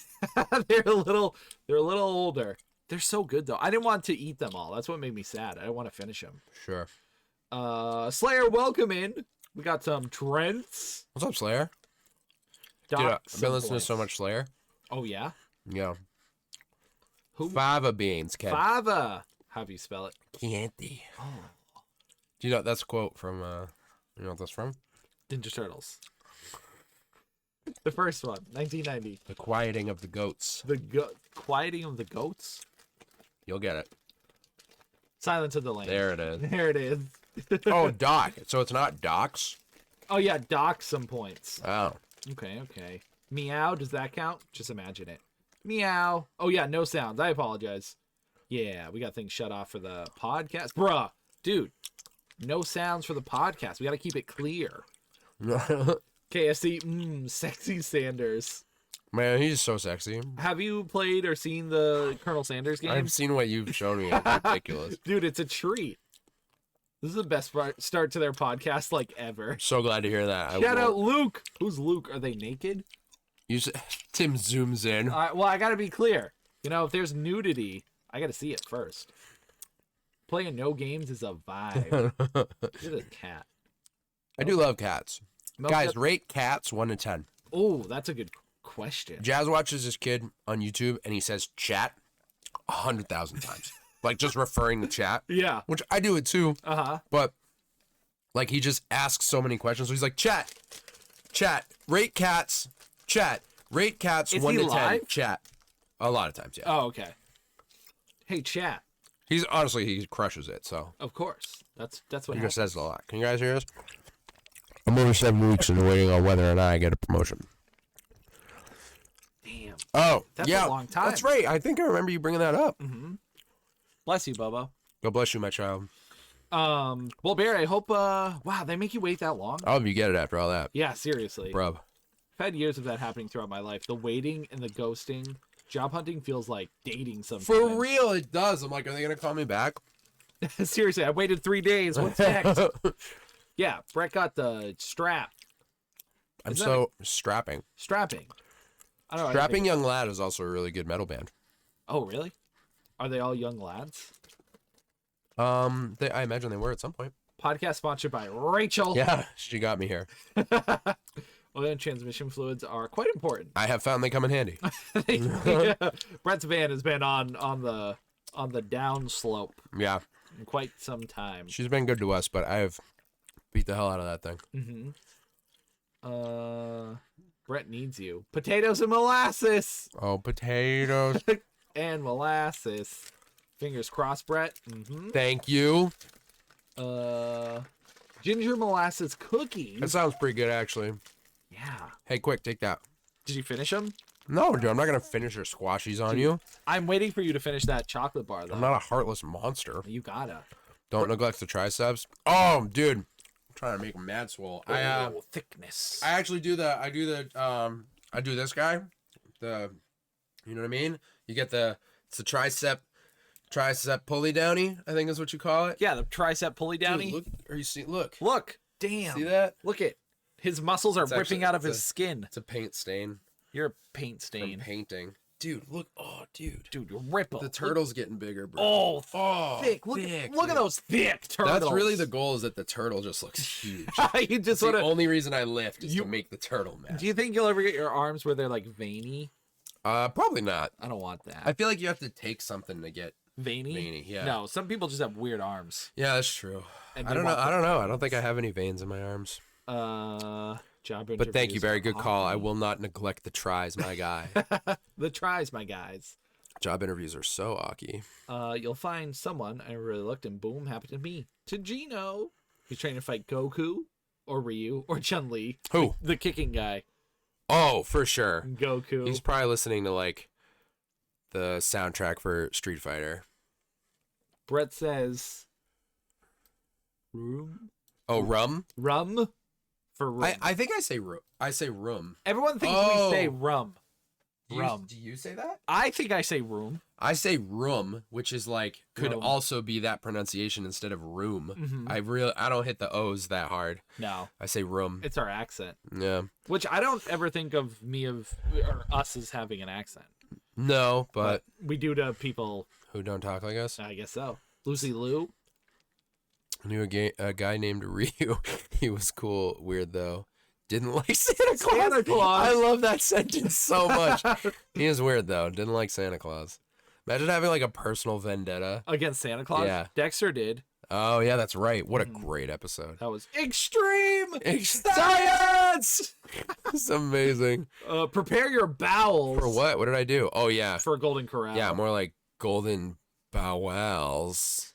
They're a little older. They're so good though. I didn't want to eat them all. That's what made me sad. I didn't want to finish them. Sure. Slayer, welcome in. We got some Trents. What's up, Slayer? Dude, Dock I've been listening to points. so much Slayer. Oh yeah. Yeah. Who? Fava beans, kid. Fava. How do you spell it? Candy. Oh. Do you know that's a quote from, you know what that's from? Ninja Turtles. The first one, 1990. The Quieting of the Goats. Quieting of the Goats? You'll get it. Silence of the Lambs. There it is. There it is. Oh, Doc. So it's not Docs? Oh yeah, dock some points. Oh. Okay. Meow, does that count? Just imagine it. Meow. Oh yeah, no sounds. I apologize. Yeah, we got things shut off for the podcast. Bruh, dude, no sounds for the podcast. We got to keep it clear. KFC, sexy Sanders. Man, he's so sexy. Have you played or seen the Colonel Sanders game? I've seen what you've shown me. It's ridiculous. Dude, it's a treat. This is the best start to their podcast like ever. So glad to hear that. Shout out Luke. Who's Luke? Are they naked? Tim zooms in. Well, I got to be clear. You know, if there's nudity, I got to see it first. Playing no games is a vibe. Look at this cat. I do love cats. Milk Guys, it- rate cats 1 to 10. Oh, that's a good question. Jazz watches this kid on YouTube and he says chat 100,000 times. Like just referring to chat, Yeah. which I do it too. Uh-huh. But like he just asks so many questions. So he's like, chat, rate cats, rate cats Is 1 he to 10, live? chat. A lot of times, yeah. Oh, okay. Hey, chat. He's honestly, he crushes it. So Of course. That's what he just happens. says a lot. Can you guys hear this? I'm over 7 weeks and waiting on whether or not I get a promotion. Damn. Oh, That's yeah, a long time. that's right. I think I remember you bringing that up. Mm-hmm. Bless you, Bobo. God bless you, my child. Well, Barry, I hope, wow, they make you wait that long? I hope you get it after all that, Yeah, seriously. bruv. I've had years of that happening throughout my life. The waiting and the ghosting. Job hunting feels like dating sometimes. For real, it does. I'm like, are they gonna call me back? Seriously, I waited 3 days. What's next? Yeah, Brett got the strap. I'm Isn't so strapping. Strapping. I don't know. Strapping Young Lad is also a really good metal band. Oh, really? Are they all young lads? I imagine they were at some point. Podcast sponsored by Rachel. Yeah, she got me here. Oil and transmission fluids are quite important. I have found they come in handy. Brett's van has been on the down slope Yeah, in quite some time. she's been good to us, but I have beat the hell out of that thing. Mm-hmm. Brett needs you. Potatoes and molasses. Oh, potatoes. And molasses. Fingers crossed, Brett. Mm-hmm. Thank you. Ginger molasses cookies. That sounds pretty good, actually. Yeah. Hey, quick, take that. Did you finish them? No, dude, I'm not gonna finish your squashies on you. I'm waiting for you to finish that chocolate bar, though. I'm not a heartless monster. You gotta. Don't neglect the triceps. Oh, dude, I'm trying to make them mad swole. Thickness. I actually do I do this guy. You know what I mean? You get it's the tricep pulley downy, I think is what you call it. Yeah, the tricep pulley downy. Dude, look, are you see? Look. Damn. See that? Look it. His muscles are It's ripping actually- out of it's his skin. It's a paint stain You're a paint from stain. painting. Dude, look. Oh, dude. Dude, you're ripple. The turtle's getting bigger, bro. Oh, thick. Look at dude. those thick turtles. That's really the goal, is that the turtle just looks huge. You That's just the want to. only reason I lift is to make the turtle mad. Do you think you'll ever get your arms where they're like veiny? Probably not. I don't want that. I feel like you have to take something to get Veiny? veiny. Yeah. No, some people just have weird arms. Yeah, that's true. And I they don't know. want I don't know. I don't think I have any veins in my arms. Job But thank you, interviews very are good call. I awesome. will not neglect the tries, my guy. The tries, my guys. Job interviews are so awky. You'll find someone, I really looked, and boom, happened to me. To Gino. He's trying to fight Goku, or Ryu, or Chun-Li. Who? The kicking guy. Oh, for sure. Goku. He's probably listening to like the soundtrack for Street Fighter. Brett says, room? Oh, rum? Rum? For room. I think I say room. I say room. Everyone thinks Oh. we say rum. Rum. Do you say that? I think I say room. I say room, which is like could Room. also be that pronunciation instead of room. Mhm. I don't hit the O's that hard. No, I say room. it's our accent. Yeah. Which I don't ever think of or us as having an accent. No, but We do to people, who don't talk like us? I guess so. Lucy Liu. I knew a guy named Ryu. He was cool, weird though. didn't like Santa Claus. Santa Claus. I love that sentence so much. He is weird though. Didn't like Santa Claus. Imagine having like a personal vendetta Against Santa Claus? Yeah. Dexter did. Oh yeah, that's right. What a great episode. That was extreme Science. It's amazing. Prepare your bowels. For what? What did I do? Oh yeah. For Golden Corral. Yeah, more like golden bowels.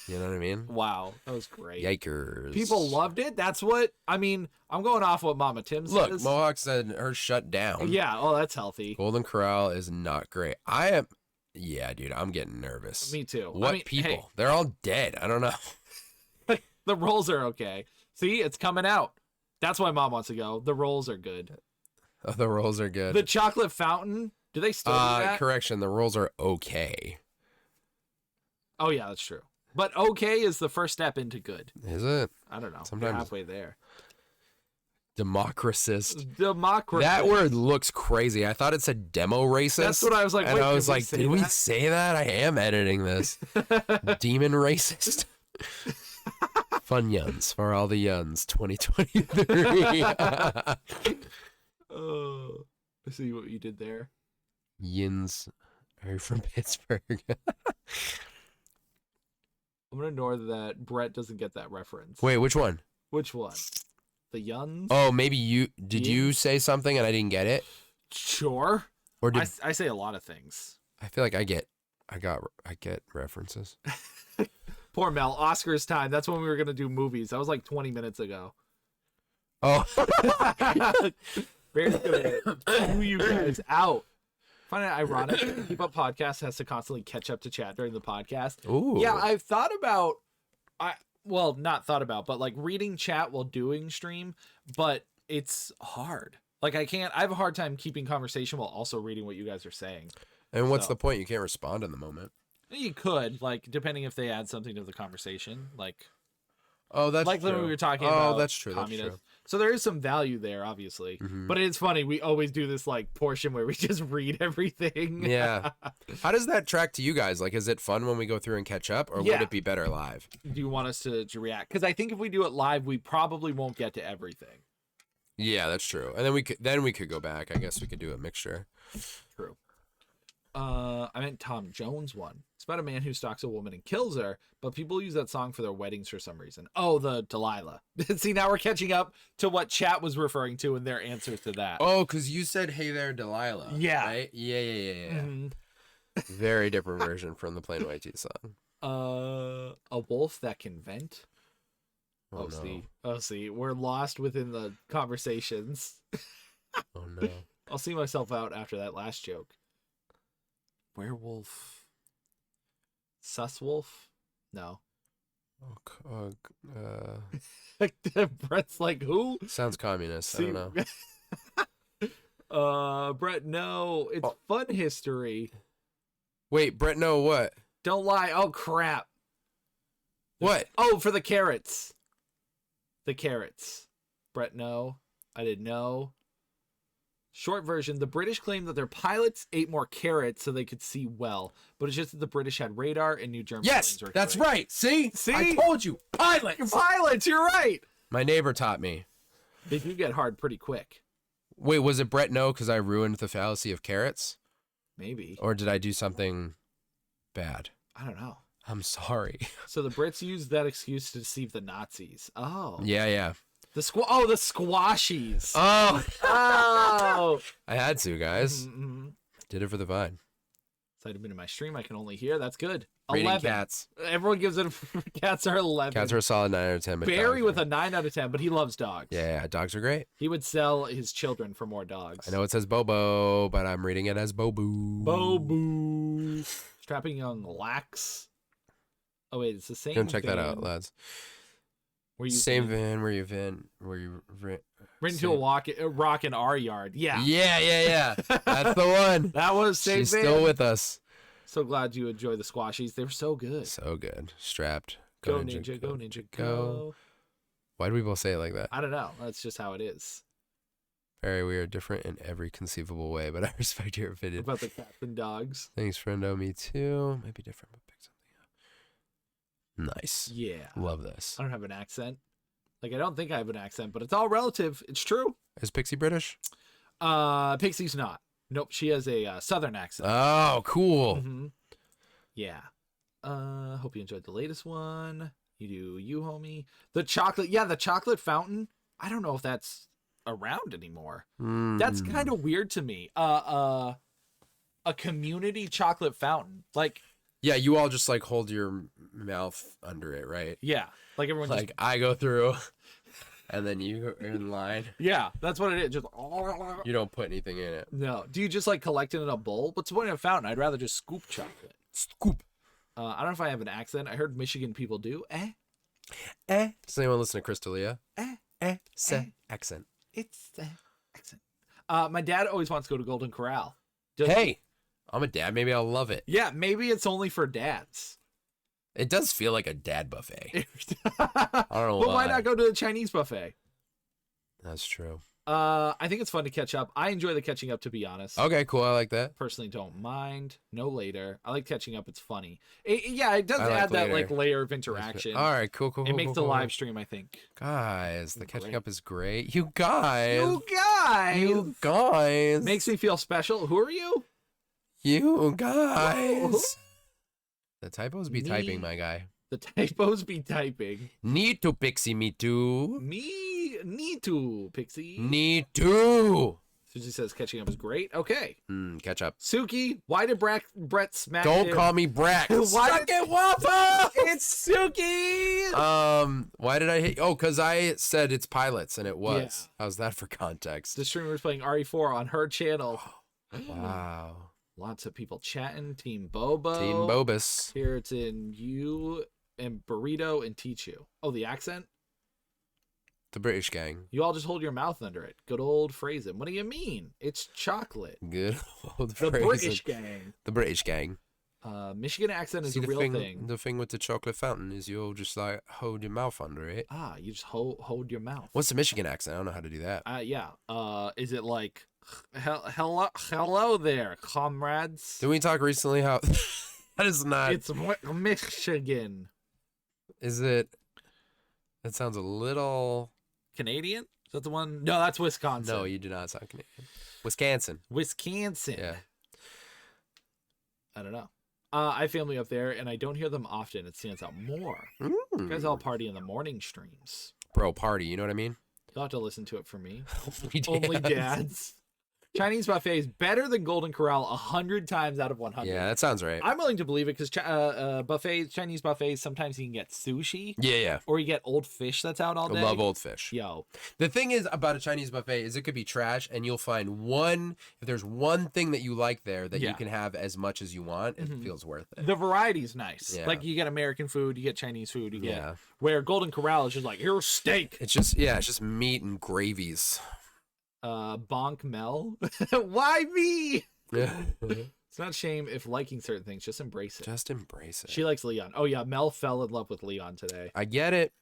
You know what I mean? Wow, that was great. Yikers. People loved it. That's what I mean. I'm going off what Mama Tim says. Look, Mohawk said her shut down. Yeah. Oh, that's healthy. Golden Corral is not great. I am. Yeah, dude, I'm getting nervous. Me too. What people? Hey, They're all dead. I don't know. the rolls are okay. See, it's coming out. That's why Mom wants to go. The rolls are good. Oh, the rolls are good. The chocolate fountain. Do they still do that? Correction. The rolls are okay. Oh yeah, that's true. But okay is the first step into good. Is it? I don't know. Sometimes We're halfway there. Democracist. Democracy. That word looks crazy. I thought it said demo racist. That's what I was like. And wait, I was like, did we that? say that? I am editing this. Demon racist. Fun yuns for all the yuns 2023. Oh, I see what you did there. Yins are from Pittsburgh. I'm gonna ignore that Brett doesn't get that reference. Wait, which one? Which one? The Yuns? Oh, maybe you did. You say something and I didn't get it, Sure. or did I say a lot of things. I feel like I get references. Poor Mel. Oscars time. That's when we were gonna do movies. That was like 20 minutes ago. Oh, Very good. Chew you guys out. Find it ironic. Keep Up Podcast has to constantly catch up to chat during the podcast. ooh. Yeah, I've thought about. Not thought about, but like reading chat while doing stream, but it's hard. Like I have a hard time keeping conversation while also reading what you guys are saying. And what's So. the point? You can't respond in the moment. You could, like, depending if they add something to the conversation, like Oh, that's like true. when we were talking about. Oh, that's true. That's communism. true. So there is some value there, obviously. Mhm. But it's funny. We always do this like portion where we just read everything. Yeah. How does that track to you guys? Like, is it fun when we go through and catch up, or Yeah. would it be better live? Do you want us to react? Because I think if we do it live, we probably won't get to everything. Yeah, that's true. And then we could go back. I guess we could do a mixture. True. I meant Tom Jones one. It's about a man who stalks a woman and kills her, but people use that song for their weddings for some reason. Oh, the Delilah. See, now we're catching up to what chat was referring to and their answers to that. Oh, because you said, "Hey there, Delilah." Yeah. Right? Yeah. Mhm. Very different version from the Plain White Tee song. A wolf that can vent. Oh, no. See, we're lost within the conversations. Oh no. I'll see myself out after that last joke. Werewolf. Suswolf? No. Brett's like, who? Sounds communist. I don't know. Brett, no. It's fun history. Wait, Brett, no, what? Don't lie. Oh, crap. What? Oh, for the carrots. The carrots. Brett, no. I didn't know. Short version, the British claimed that their pilots ate more carrots so they could see well, but it's just that the British had radar and New German Yes, planes were that's correct. right. See? See? I told you. Pilots. Pilots, you're right. My neighbor taught me. They do get hard pretty quick. Wait, was it Brett no because I ruined the fallacy of carrots? Maybe. Or did I do something bad? I don't know. I'm sorry. So the Brits used that excuse to deceive the Nazis. Oh. Yeah. The squashies. Oh. Oh. I had to, guys. Mm-hmm. Did it for the vine. Cited in my stream. I can only hear. That's good. Rating 11. cats. Everyone gives it. Cats are 11. Cats are a solid 9 out of 10. But Barry dogs with are- a 9 out of 10, but he loves dogs. Yeah, dogs are great. He would sell his children for more dogs. I know it says Bobo, but I'm reading it as Bobu. Bobo. Strapping young lax. Oh wait, it's the same. Come check that van. out, lads. Where you Same van where you ran into a rock in our yard. Yeah. Yeah. That's the one. That was same She's van. still with us. So glad you enjoy the squashies. They were so good. So good. Strapped. Go ninja, go ninja, go. Why do we both say it like that? I don't know. That's just how it is. Very weird, different in every conceivable way, but I respect your opinion. About the cats and dogs. Thanks, friendo. Me too. Maybe different, but pick something up. Nice. Yeah. Love this. I don't have an accent. Like, I don't think I have an accent, but it's all relative. It's true. Is Pixie British? Pixie's not. Nope, she has a southern accent. Oh, cool. Mm-hmm. Yeah. Hope you enjoyed the latest one. You homie. The chocolate fountain. I don't know if that's around anymore. That's kind of weird to me. A community chocolate fountain. Like, yeah, you all just like hold your mouth under it, right? yeah. Like everyone Like just, I go through and then you are in line. yeah, that's what it is. Just You don't put anything in it. no. Do you just like collect it in a bowl? What's the point of a fountain? I'd rather just scoop chocolate. Scoop. I don't know if I have an accent. I heard Michigan people do. Does anyone listen to Chris D'Elia? Say Accent. it's the accent. My dad always wants to go to Golden Corral. Hey, I'm a dad. Maybe I'll love it. Yeah, maybe it's only for dads. It does feel like a dad buffet. I don't know But why. why not go to the Chinese buffet? That's true. I think it's fun to catch up. I enjoy the catching up, to be honest. Okay, cool. I like that. Personally, don't mind. No later. I like catching up. It's funny. It does I like add that later. like layer of interaction. All right, cool. It makes the cool. live stream, I think. Guys, the catching Great. up is great. You guys. You guys. makes me feel special. Who are you? You guys. Whoa. The typos be Me. typing, my guy. The typos be typing. Need to pixie me too. Me need to, Pixie. Need to. Susie says catching up is great. Okay. Catch up. Suki, why did Brett smack Don't you? call me Brack. Why Suck did- it, Waffle. It's Suki! Why did I hit? Oh, because I said it's pilots and it was. Yeah. How's that for context? The streamer was playing RE4 on her channel. Wow. Lots of people chatting. Team Bobo. Team Bobus. Here it's in you and Burrito and Tichu. Oh, the accent? The British gang. You all just hold your mouth under it. Good old phrasing. What do you mean? It's chocolate. Good old The phrase. British gang. The British gang. Michigan accent is See, a the real thing. The thing with the chocolate fountain is you'll just like hold your mouth under it. You just hold your mouth. What's the Michigan accent? I don't know how to do that. Yeah. Is it like hello there, comrades? Did we talk recently how that is not? It's Michigan. Is it? That sounds a little. Canadian? Is that the one? No, that's Wisconsin. No, you do not sound Canadian. Wisconsin. Wisconsin. Yeah. I don't know. I have family up there, and I don't hear them often. It stands out more. You guys all party in the morning streams. Bro, party. You know what I mean? You'll have to listen to it from me. Only Only dads. Chinese buffet is better than Golden Corral 100 times out of 100. Yeah, that sounds right. I'm willing to believe it because Chinese buffets, sometimes you can get sushi Yeah. or you get old fish that's out all I day. love old fish. Yo, The thing is about a Chinese buffet is it could be trash and you'll find if there's one thing that you like there that you Yeah. can have as much as you want, it Mhm. feels worth it. the variety's nice. Yeah. Like you get American food, you get Chinese food, you get Yeah. where Golden Corral is just like, here's steak. It's just meat and gravies. Bonk Mel. Why me? Yeah. It's not shame if liking certain things, just embrace it. Just embrace it. She likes Leon. Oh yeah, Mel fell in love with Leon today. I get it.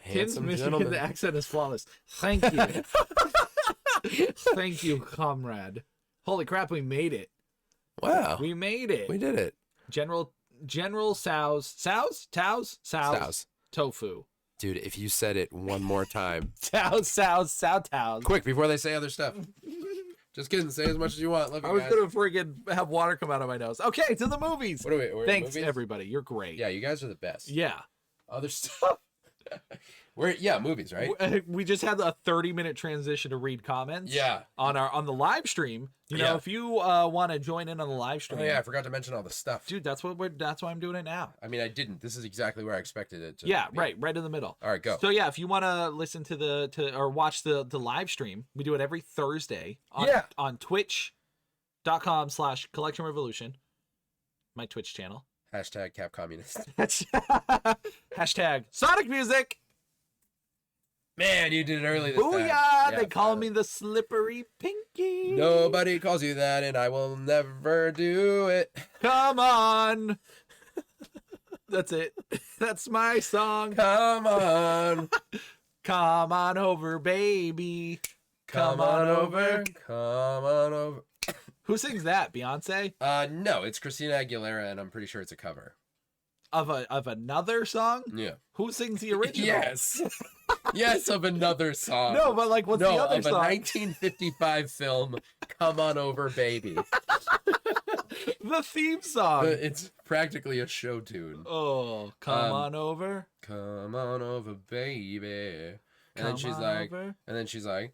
Tim's Handsome Michigan gentleman. accent is flawless. Thank you. Thank you, comrade. Holy crap, we made it. Wow. We made it. We did it. General Sows tofu. Dude, if you said it one more time. Sows. Quick, before they say other stuff. Just kidding. Say as much as you want. Love you I was guys. gonna friggin' have water come out of my nose. Okay, to the movies. What are we? We're in Thanks, movies? everybody. You're great. Yeah, you guys are the best. Yeah. Other stuff. Movies, right? We just had a 30-minute transition to read comments. Yeah. On the live stream. You know, Yeah. if you want to join in on the live stream. Oh yeah, I forgot to mention all the stuff. Dude, that's why I'm doing it now. I mean, I didn't. This is exactly where I expected it to Yeah, be. right in the middle. All right, go. So yeah, if you want to listen to or watch the live stream, we do it every Thursday on twitch.com/Collection Revolution, my Twitch channel. Hashtag Cap Communist. Hashtag Sonic Music. Man, you did it early this time. Booyah! Yeah, They call finally. me the Slippery Pinky. Nobody calls you that, and I will never do it. Come on. That's it. That's my song. Come on. Come on over, baby. Come on over. Come on over. Who sings that? Beyonce? No, it's Christina Aguilera, and I'm pretty sure it's a cover. Of another song? Yeah. Who sings the original? Yes. Yes, of another song. No, but like, what's the other of a song? 1955 film, Come On Over Baby. The theme song. It's practically a show tune. Oh, come on over. Come on over, baby. And Come then she's on like, over. and then she's like,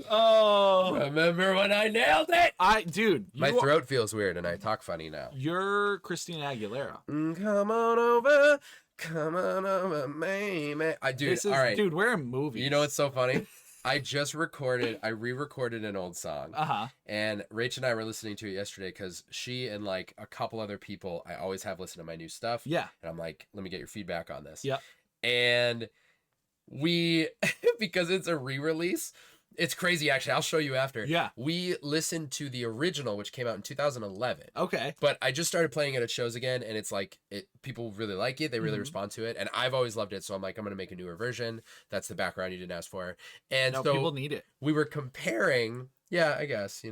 Oh, remember when I nailed it? Dude, My throat feels weird and I talk funny now. You're Christina Aguilera. Come on over, come on over, baby. All right. Dude, we're in movies. You know what's so funny? I re-recorded an old song. Uh-huh. And Rach and I were listening to it yesterday because she and like a couple other people, I always have listened to my new stuff. Yeah. And I'm like, let me get your feedback on this. Yep. And we, because it's a re-release, it's crazy actually. I'll show you after. Yeah. We listened to the original, which came out in 2011. Okay. But I just started playing it at shows again, and it's like people really like it. They really Mhm. respond to it, and I've always loved it. So I'm like, I'm gonna make a newer version. That's the background you didn't ask for. And No, so people need it. we were comparing. Yeah, I guess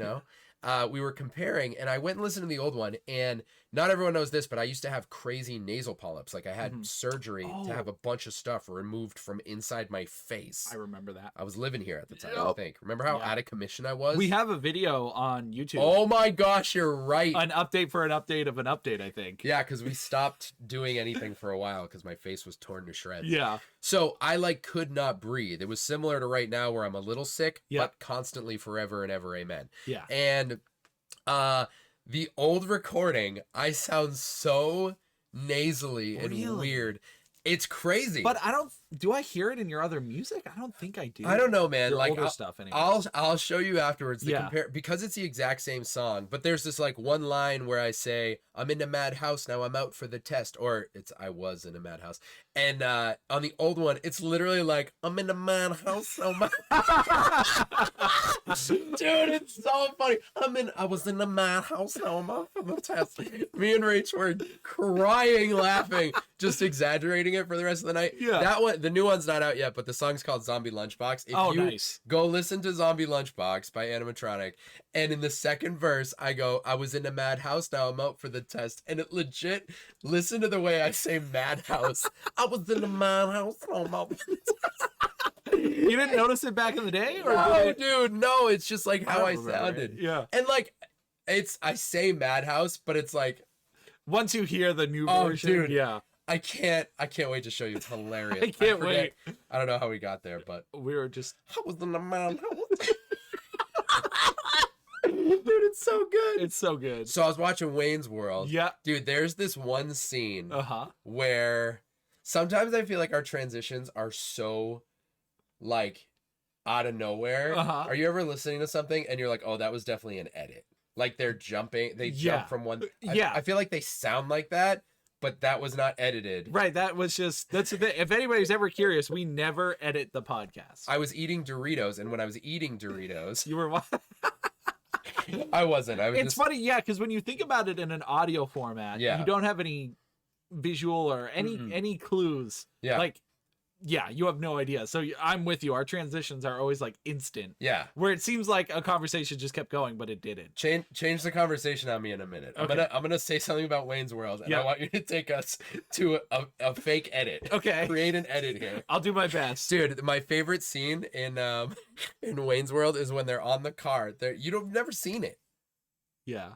we were comparing, and I went and listened to the old one. And not everyone knows this, but I used to have crazy nasal polyps. Like I had surgery to have a bunch of stuff removed from inside my face. I remember that. I was living here at the time. Yep. I think. Remember how out of commission I was? We have a video on YouTube. Oh my gosh, you're right. An update for an update of an update, I think. Yeah, because we stopped doing anything for a while because my face was torn to shreds. Yeah. So I like could not breathe. It was similar to right now where I'm a little sick, Yep. but constantly forever and ever, amen. Yeah. And the old recording, I sound so nasally and Really? weird. It's crazy. But do I hear it in your other music? I don't think I do. I don't know, man. Your Like older stuff anyway. I'll show you afterwards. Yeah. Because it's the exact same song. But there's this like one line where I say, "I'm in a madhouse now. I'm out for the test," or I was in a madhouse. And on the old one, it's literally like, "I'm in a madhouse." Oh my, dude, it's so funny. I was in a madhouse now. I'm out for the test. Me and Rach were crying, laughing, just exaggerating it for the rest of the night. Yeah. That one, the new one's not out yet, but the song's called Zombie Lunchbox. If you nice. go listen to Zombie Lunchbox by Animatronic, and in the second verse, I go, "I was in a madhouse, now I'm out for the test." And it legit, listen to the way I say madhouse. I was in a madhouse, now I'm out for the test. You didn't notice it back in the day? Or No, dude, no, it's just like how I don't remember sounded. it. Yeah. And like, I say madhouse, but it's like, Once you hear the new Oh, version, dude. yeah. I can't wait to show you. It's hilarious. I can't forget- I don't know how we got there, but We were just I was in a madhouse. Dude, it's so good. it's so good. So I was watching Wayne's World. Yeah. Dude, there's this one scene Uh-huh. where sometimes I feel like our transitions are so like out of nowhere. Uh-huh. Are you ever listening to something and you're like, "Oh, that was definitely an edit." Like they Yeah. jump from one. Yeah. I feel like they sound like that, but that was not edited. Right, that's the thing. If anybody's ever curious, we never edit the podcast. I was eating Doritos, and when I was eating Doritos, You were I wasn't. I was It's just funny, yeah, because when you think about it in an audio format, Yeah. you don't have any visual or any clues. Yeah. Like, yeah, you have no idea. So I'm with you. Our transitions are always like instant. yeah. Where it seems like a conversation just kept going, but it didn't. Change the conversation on me in a minute. Okay. I'm gonna say something about Wayne's World, and Yeah. I want you to take us to a fake edit. Okay. Create an edit here. I'll do my best. Dude, my favorite scene in in Wayne's World is when they're on the car. You've never seen it. Yeah.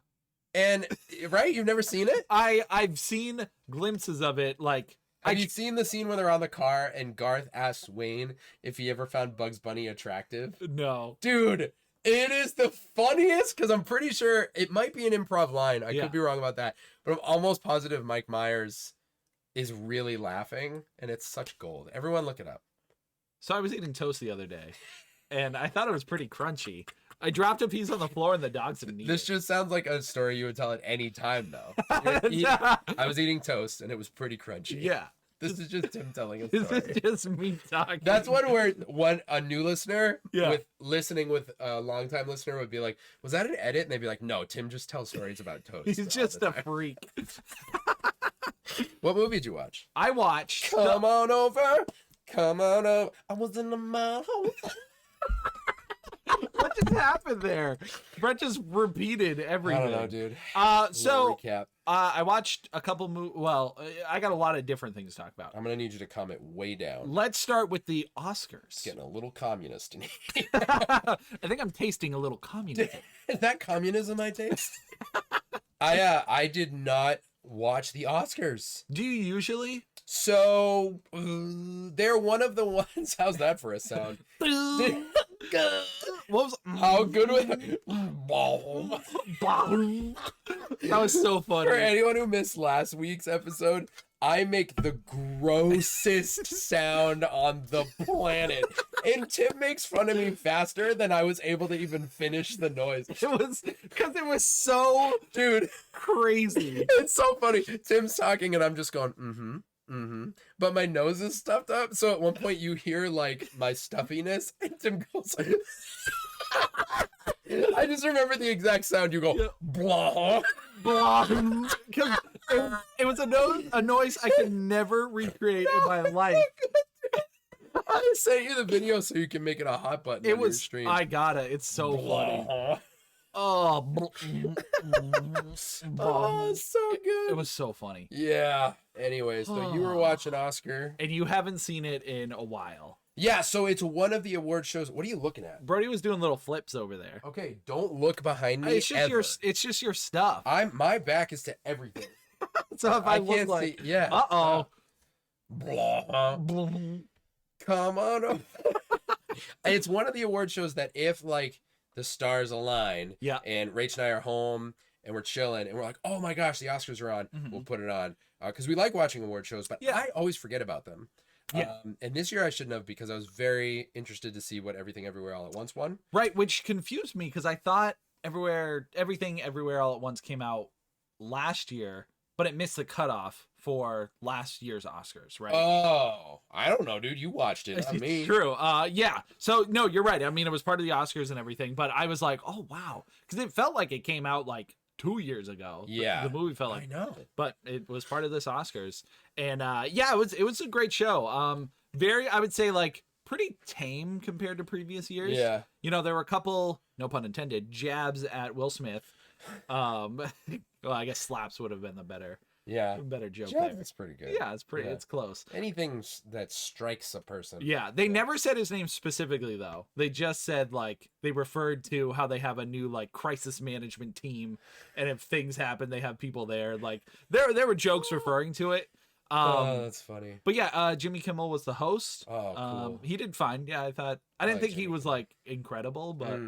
And right? You've never seen it? I've seen glimpses of it, like Have you seen the scene where they're on the car and Garth asks Wayne if he ever found Bugs Bunny attractive? no. Dude, it is the funniest because I'm pretty sure it might be an improv line. I Yeah. could be wrong about that, but I'm almost positive Mike Myers is really laughing, and it's such gold. Everyone look it up. So I was eating toast the other day, and I thought it was pretty crunchy. I dropped a piece on the floor, and the dogs didn't eat This it. just sounds like a story you would tell at any time, though. I was eating toast, and it was pretty crunchy. Yeah. This is just Tim telling a This story. is just me talking. That's when a new listener Yeah. with a longtime listener would be like, "Was that an edit?" And they'd be like, "No, Tim just tells stories about toast." He's all just the a time." freak. What movie did you watch? I watched. Come on over. Come on over. I was in the madhouse. What just happened there? Brett just repeated I everything. don't know, dude. So Recap. I watched a couple well, I got a lot of different things to talk about. I'm gonna need you to comment way down. Let's start with the Oscars. Getting a little communist in here. I think I'm tasting a little communism. Is that communism I taste? I did not watch the Oscars. Do you usually? So they're one of the ones. How's that for a sound? What was How good was it? That was so funny. For anyone who missed last week's episode, I make the grossest sound on the planet. And Tim makes fun of me faster than I was able to even finish the noise. It was because it was so Dude, crazy. it's so funny. Tim's talking and I'm just going, but my nose is stuffed up. So at one point you hear like my stuffiness and Tim goes, I just remember the exact sound. You go, blah. Because it was a noise I could never recreate in my life. I sent you the video so you can make it a hot button on your stream. I got it. It's so funny. Oh, oh, so good. It was so funny. Yeah. Anyway, so you were watching Oscar. And you haven't seen it in a while. Yeah, so it's one of the award shows. What are you looking at? Brody was doing little flips over there. Okay, don't look behind me. It's just your stuff. My back is to everything. So if I look can't like, see. Yeah. uh-oh. Blah. Come on. It's one of the award shows that if like the stars align, yeah, and Rach and I are home and we're chilling and we're like, oh my gosh, the Oscars are on. We'll put it on because we like watching award shows, but I always forget about them. Yeah. And this year I shouldn't have because I was very interested to see what Everything Everywhere All at Once won. Right, which confused me because I thought Everything Everywhere All at Once came out last year, but it missed the cutoff for last year's Oscars, right? Oh, I don't know, dude. You watched it. Not me. True. Yeah. So no, you're right. I mean, it was part of the Oscars and everything, but I was like, oh wow, because it felt like it came out like 2 years ago. Yeah, the movie felt like. I know, but it was part of this Oscars, and yeah, it was a great show. Very, I would say, like pretty tame compared to previous years. Yeah. You know, there were a couple, no pun intended, jabs at Will Smith. Well, I guess slaps would have been the better joke there. That's pretty good. Yeah, it's close. Anything that strikes a person. Yeah, they never said his name specifically though. They just said like they referred to how they have a new like crisis management team, and if things happen, they have people there. Like there were jokes referring to it. Oh, that's funny. But yeah, Jimmy Kimmel was the host. Oh, cool. He did fine. Yeah, I didn't think he was like incredible, but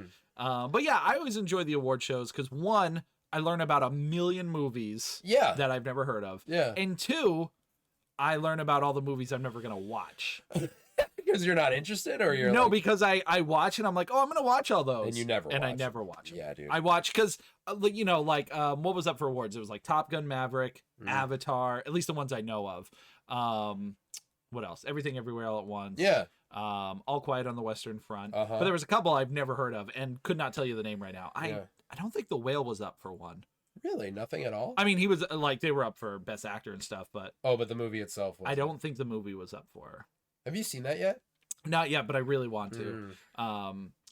yeah, I always enjoy the award shows because one, I learn about a million movies that I've never heard of. Yeah. And two, I learn about all the movies I'm never gonna watch. Because you're not interested, or you're because I watch and I'm like, oh, I'm gonna watch all those, and you never I never watch them. Yeah, dude. I watch because what was up for awards? It was like Top Gun, Maverick, Avatar, at least the ones I know of. What else? Everything Everywhere All at Once. Yeah. All Quiet on the Western Front. Uh-huh. But there was a couple I've never heard of and could not tell you the name right now. I don't think The Whale was up for one. Really? Nothing at all? I mean, he was like, they were up for Best Actor and stuff, but but the movie itself was. I don't think the movie was up for her. Have you seen that yet? Not yet, but I really want to.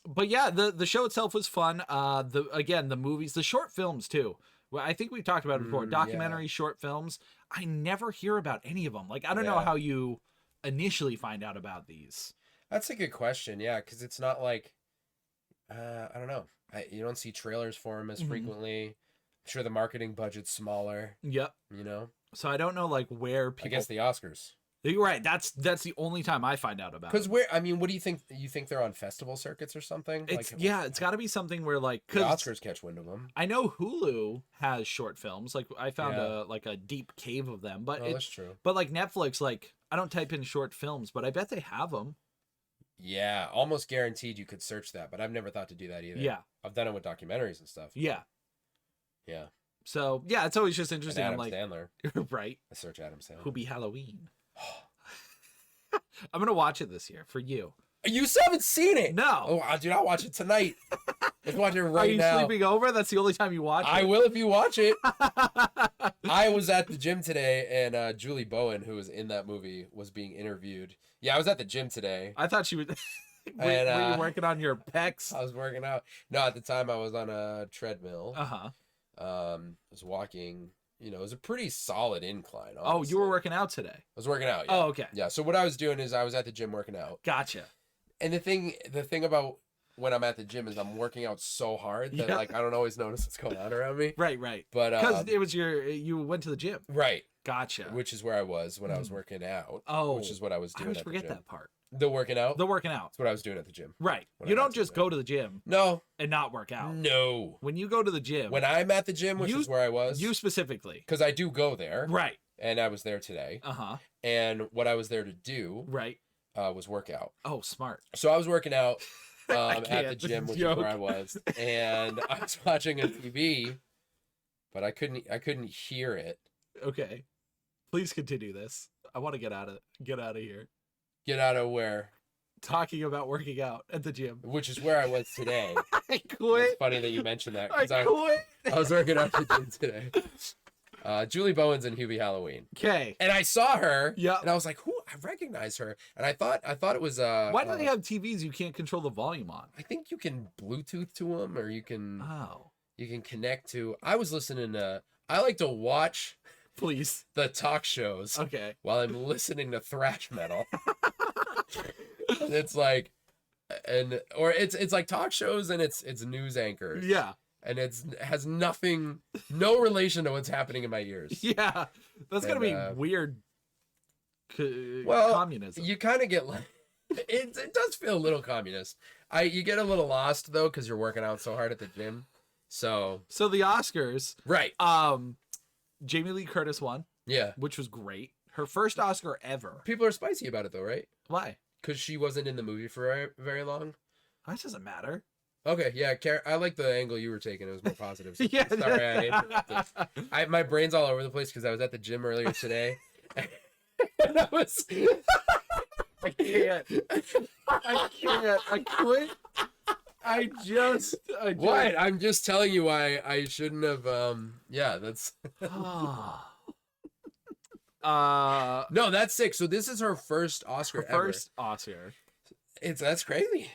But yeah, the show itself was fun. The movies, the short films too. Well, I think we've talked about it before. Documentary short films. I never hear about any of them. Like, I don't know how you initially find out about these. That's a good question. Yeah, because it's not like I don't know. You don't see trailers for them as frequently. I'm sure the marketing budget's smaller. Yep. You know. So I don't know like where people. I guess the Oscars. You're right. That's the only time I find out about. Because what do you think? You think they're on festival circuits or something? It's it's got to be something where like the Oscars catch wind of them. I know Hulu has short films. Like I found a deep cave of them, but that's true. But like Netflix, like I don't type in short films, but I bet they have them. Yeah, almost guaranteed you could search that, but I've never thought to do that either. Yeah, I've done it with documentaries and stuff. Yeah. So yeah, it's always just interesting. And Adam I'm like, Sandler. Right. I search Adam Sandler. Who be Halloween? I'm gonna watch it this year for you. You still haven't seen it? No. Oh, dude, I'll watch it tonight. Let's watch it right now. Are you sleeping over? That's the only time you watch it. I will if you watch it. I was at the gym today, and Julie Bowen, who was in that movie, was being interviewed. Yeah, I was at the gym today. I thought she was. Were you working on your pecs? I was working out. No, at the time I was on a treadmill. I was was walking you know, it was a pretty solid incline. Honestly. Oh, you were working out today. I was working out. Yeah. Oh, okay. Yeah. So what I was doing is I was at the gym working out. Gotcha. And the thing about when I'm at the gym is I'm working out so hard that like I don't always notice what's going on around me. Right. But because it was you went to the gym. Right. Gotcha. Which is where I was when I was working out. Oh, which is what I was doing. I always at forget the gym. that part. The working out. That's what I was doing at the gym. Right. You don't just go to the gym. No. And not work out. No. When you go to the gym. When I'm at the gym, which is where I was. You specifically. Because I do go there. Right. And I was there today. Uh-huh. And what I was there to do. Right. Was work out. Oh, smart. So I was working out at the gym, which is where I was, and I was watching a TV, but I couldn't hear it. Okay. Please continue this. I want to get out of here. Get out of where? Talking about working out at the gym. Which is where I was today. I quit. It's funny that you mentioned that. I quit. I was working out at the gym today. Julie Bowen's in Hubie Halloween. Okay. And I saw her. Yeah. And I was like, "Who? I recognize her." And I thought it was. Why do they have TVs you can't control the volume on? I think you can Bluetooth to them, or you can. Oh. You can connect to. I was listening to. I like to watch. Please. The talk shows. Okay. While I'm listening to thrash metal. It's like, it's like talk shows and it's news anchors. Yeah. And has no relation to what's happening in my ears. Yeah, that's gonna be weird. Well, communism. You kind of get like it does feel a little communist. You get a little lost though because you're working out so hard at the gym. So the Oscars, right? Jamie Lee Curtis won. Yeah, which was great. Her first Oscar ever. People are spicy about it though, right? Why? Because she wasn't in the movie for very long. That doesn't matter. Okay, yeah, I like the angle you were taking. It was more positive. So yeah, sorry, my brain's all over the place because I was at the gym earlier today, and I was. I can't. I quit. I just. What? I'm just telling you why I shouldn't have. Yeah, that's. No, that's sick. So this is her first Oscar ever. First Oscar. That's crazy.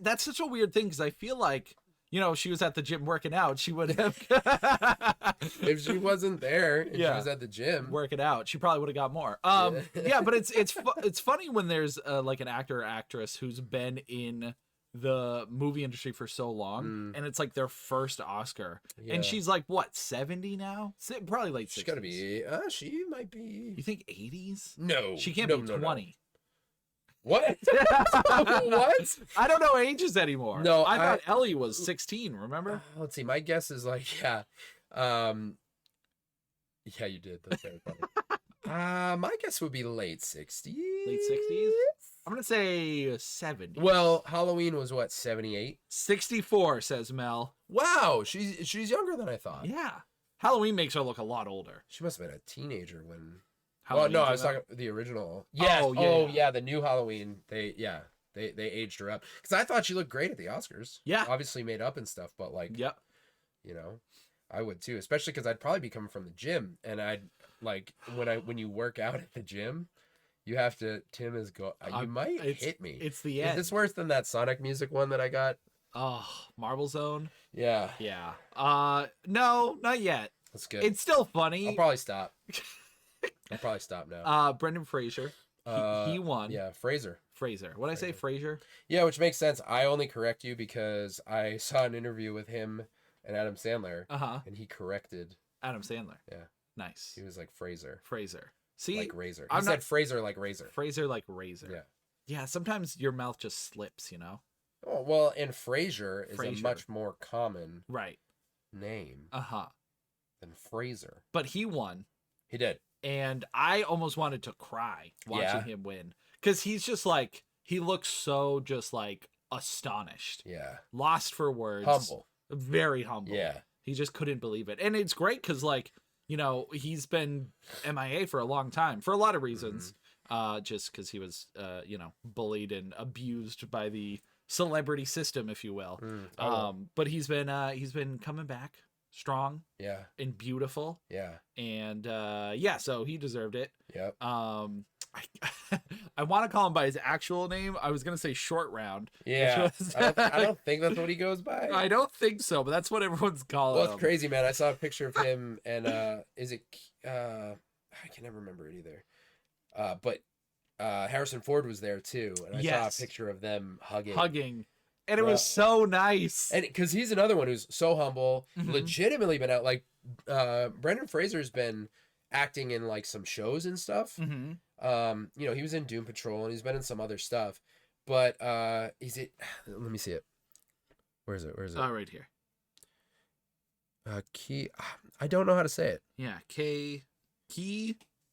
That's such a weird thing because I feel like, you know, she was at the gym working out. She would have. If she wasn't there and she was at the gym working out, she probably would have got more. Yeah, but it's funny when there's like an actor or actress who's been in the movie industry for so long and it's like their first Oscar and she's like what 70 now, probably late 60s. She's gotta be she might be. You think 80s? No, she can't be 20. No. What? What? I don't know ages anymore. No, I thought Ellie was 16. Remember? Let's see. My guess is like yeah, you did. That's very funny. My guess would be late 60s. Late 60s. I'm gonna say 70. Well, Halloween was what 78. 64 says Mel. Wow, she's younger than I thought. Yeah, Halloween makes her look a lot older. She must have been a teenager when. Halloween no, I was talking the original. Yes. Yeah, the new Halloween. They aged her up because I thought she looked great at the Oscars. Yeah, obviously made up and stuff, but like, yep, you know, I would too, especially because I'd probably be coming from the gym, and I'd like when you work out at the gym, you have to. Tim is you might hit me. It's the end. Is this worse than that Sonic music one that I got? Oh, Marble Zone. Yeah. No, not yet. That's good. It's still funny. I'll probably stop. now. Brendan Fraser. He won. Yeah, Fraser. What I say, Fraser? Yeah, which makes sense. I only correct you because I saw an interview with him and Adam Sandler. And he corrected Adam Sandler. Yeah. Nice. He was like Fraser. See, like razor. He said Fraser like razor. Fraser like razor. Yeah. Yeah. Sometimes your mouth just slips, you know. Oh well, and Fraser is a much more common name. Than Fraser. But he won. He did. And I almost wanted to cry watching him win. Because he's just like, he looks so just like astonished. Yeah. Lost for words. Humble. Very humble. Yeah. He just couldn't believe it. And it's great because, like, you know, he's been MIA for a long time for a lot of reasons. Just because he was, you know, bullied and abused by the celebrity system, if you will. But he's been coming back. strong Yeah. and beautiful. Yeah. And yeah, so he deserved it. Yep. I want to call him by his actual name. I was gonna say Short Round. Yeah. I don't think that's what he goes by. I don't think so, but that's what everyone's calling Well, it's him. crazy, man. I saw a picture of him, and is it? I can never remember it either. But Harrison Ford was there too, and I saw a picture of them hugging, and it was so nice. And because he's another one who's so humble, Mhm. legitimately been out. Like Brendan Fraser's been acting in like some shows and stuff. Mm-hmm. You know, he was in Doom Patrol and he's been in some other stuff. But is it? Let me see it. Where is it? Where is it? Right here. Key. I don't know how to say it. Yeah, Key.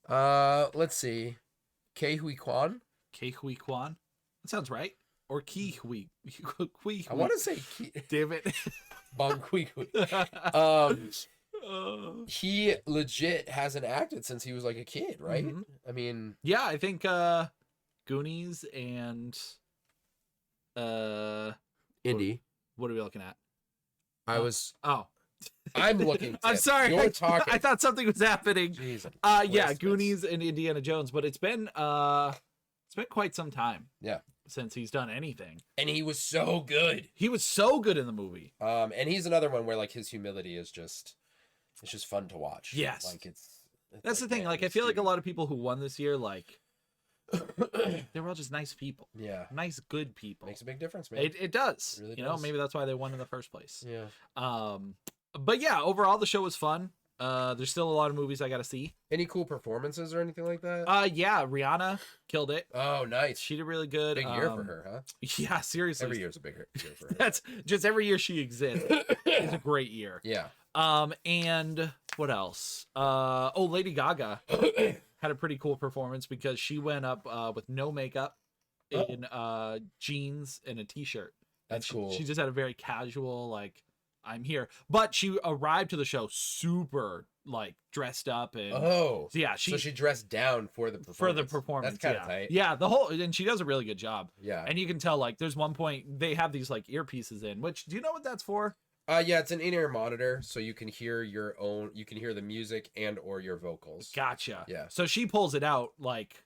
Let's see. Ke Huy Quan. Ke Huy Quan. That sounds right. Or Ki Hui. I want to say Ki. Damn it. Bong Hui Hui. He legit hasn't acted since he was like a kid, right? Mhm. I mean, Yeah, I think Goonies and Indy. what are we looking at? I'm looking. I'm Tim. sorry. You're talking. I thought something was happening. Jesus. Yeah, Christmas. Goonies and Indiana Jones, but it's been quite some time. Yeah. Since he's done anything. And he was so good. He was so good in the movie. And he's another one where like his humility is just, it's just fun to watch. Yes. Like That's like, the thing. man, Like, I it's feel like a cute. lot of people who won this year, like, they were all just nice people. Yeah. Nice, good people. Makes a big difference, man. It does. It really you know, does. maybe that's why they won in the first place. Yeah. But yeah, overall the show was fun. There's still a lot of movies I gotta see. Any cool performances or anything like that? Yeah, Rihanna killed it. Oh, nice. She did really good. Big year for her, huh? Yeah, seriously. Every year's a big year for her. That's just every year she exists. It's a great year. Yeah. And what else? Lady Gaga had a pretty cool performance because she went up with no makeup in jeans and a t-shirt. That's And cool. She just had a very casual, like, I'm here. But she arrived to the show super, like, dressed up. And Oh. yeah, So she dressed down for the performance. That's kind of tight. Yeah, and she does a really good job. Yeah. And you can tell, like, there's one point they have these, like, earpieces in, which, do you know what that's for? Yeah, it's an in-ear monitor, so you can hear you can hear the music and or your vocals. Gotcha. Yeah. So she pulls it out, like,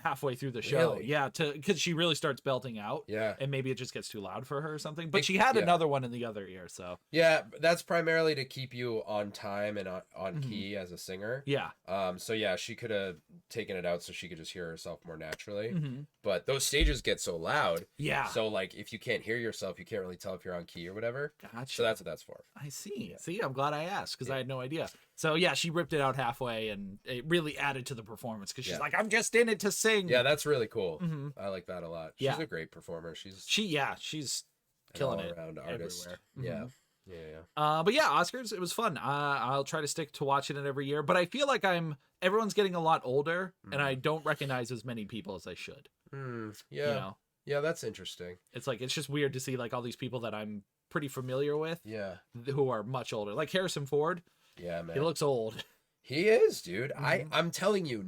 halfway through the show. Really? Yeah, because she really starts belting out. Yeah. And maybe it just gets too loud for her or something. But It- she had yeah. another one in the other ear, so. Yeah, that's primarily to keep you on time and on Mhm. key as a singer. Yeah. So yeah, she could have taken it out so she could just hear herself more naturally. Mm-hmm. But those stages get so loud. Yeah. So like if you can't hear yourself, you can't really tell if you're on key or whatever. Gotcha. So that's what that's for. I see. Yeah. See, I'm glad I asked because Yeah. I had no idea. So yeah, she ripped it out halfway, and it really added to the performance because she's Yeah. like, "I'm just in it to sing." Yeah, that's really cool. Mhm. I like that a lot. She's Yeah. a great performer. She's She's an killing it all-around artist. everywhere. Yeah. Mhm. Yeah. But yeah, Oscars, it was fun. I'll try to stick to watching it every year, but I feel like everyone's getting a lot older, and I don't recognize as many people as I should. Yeah. You know, Yeah, that's interesting. it's like it's just weird to see like all these people that I'm pretty familiar with Yeah. who are much older, like Harrison Ford. Yeah, man. He looks old. He is, dude. Mhm. I'm telling you,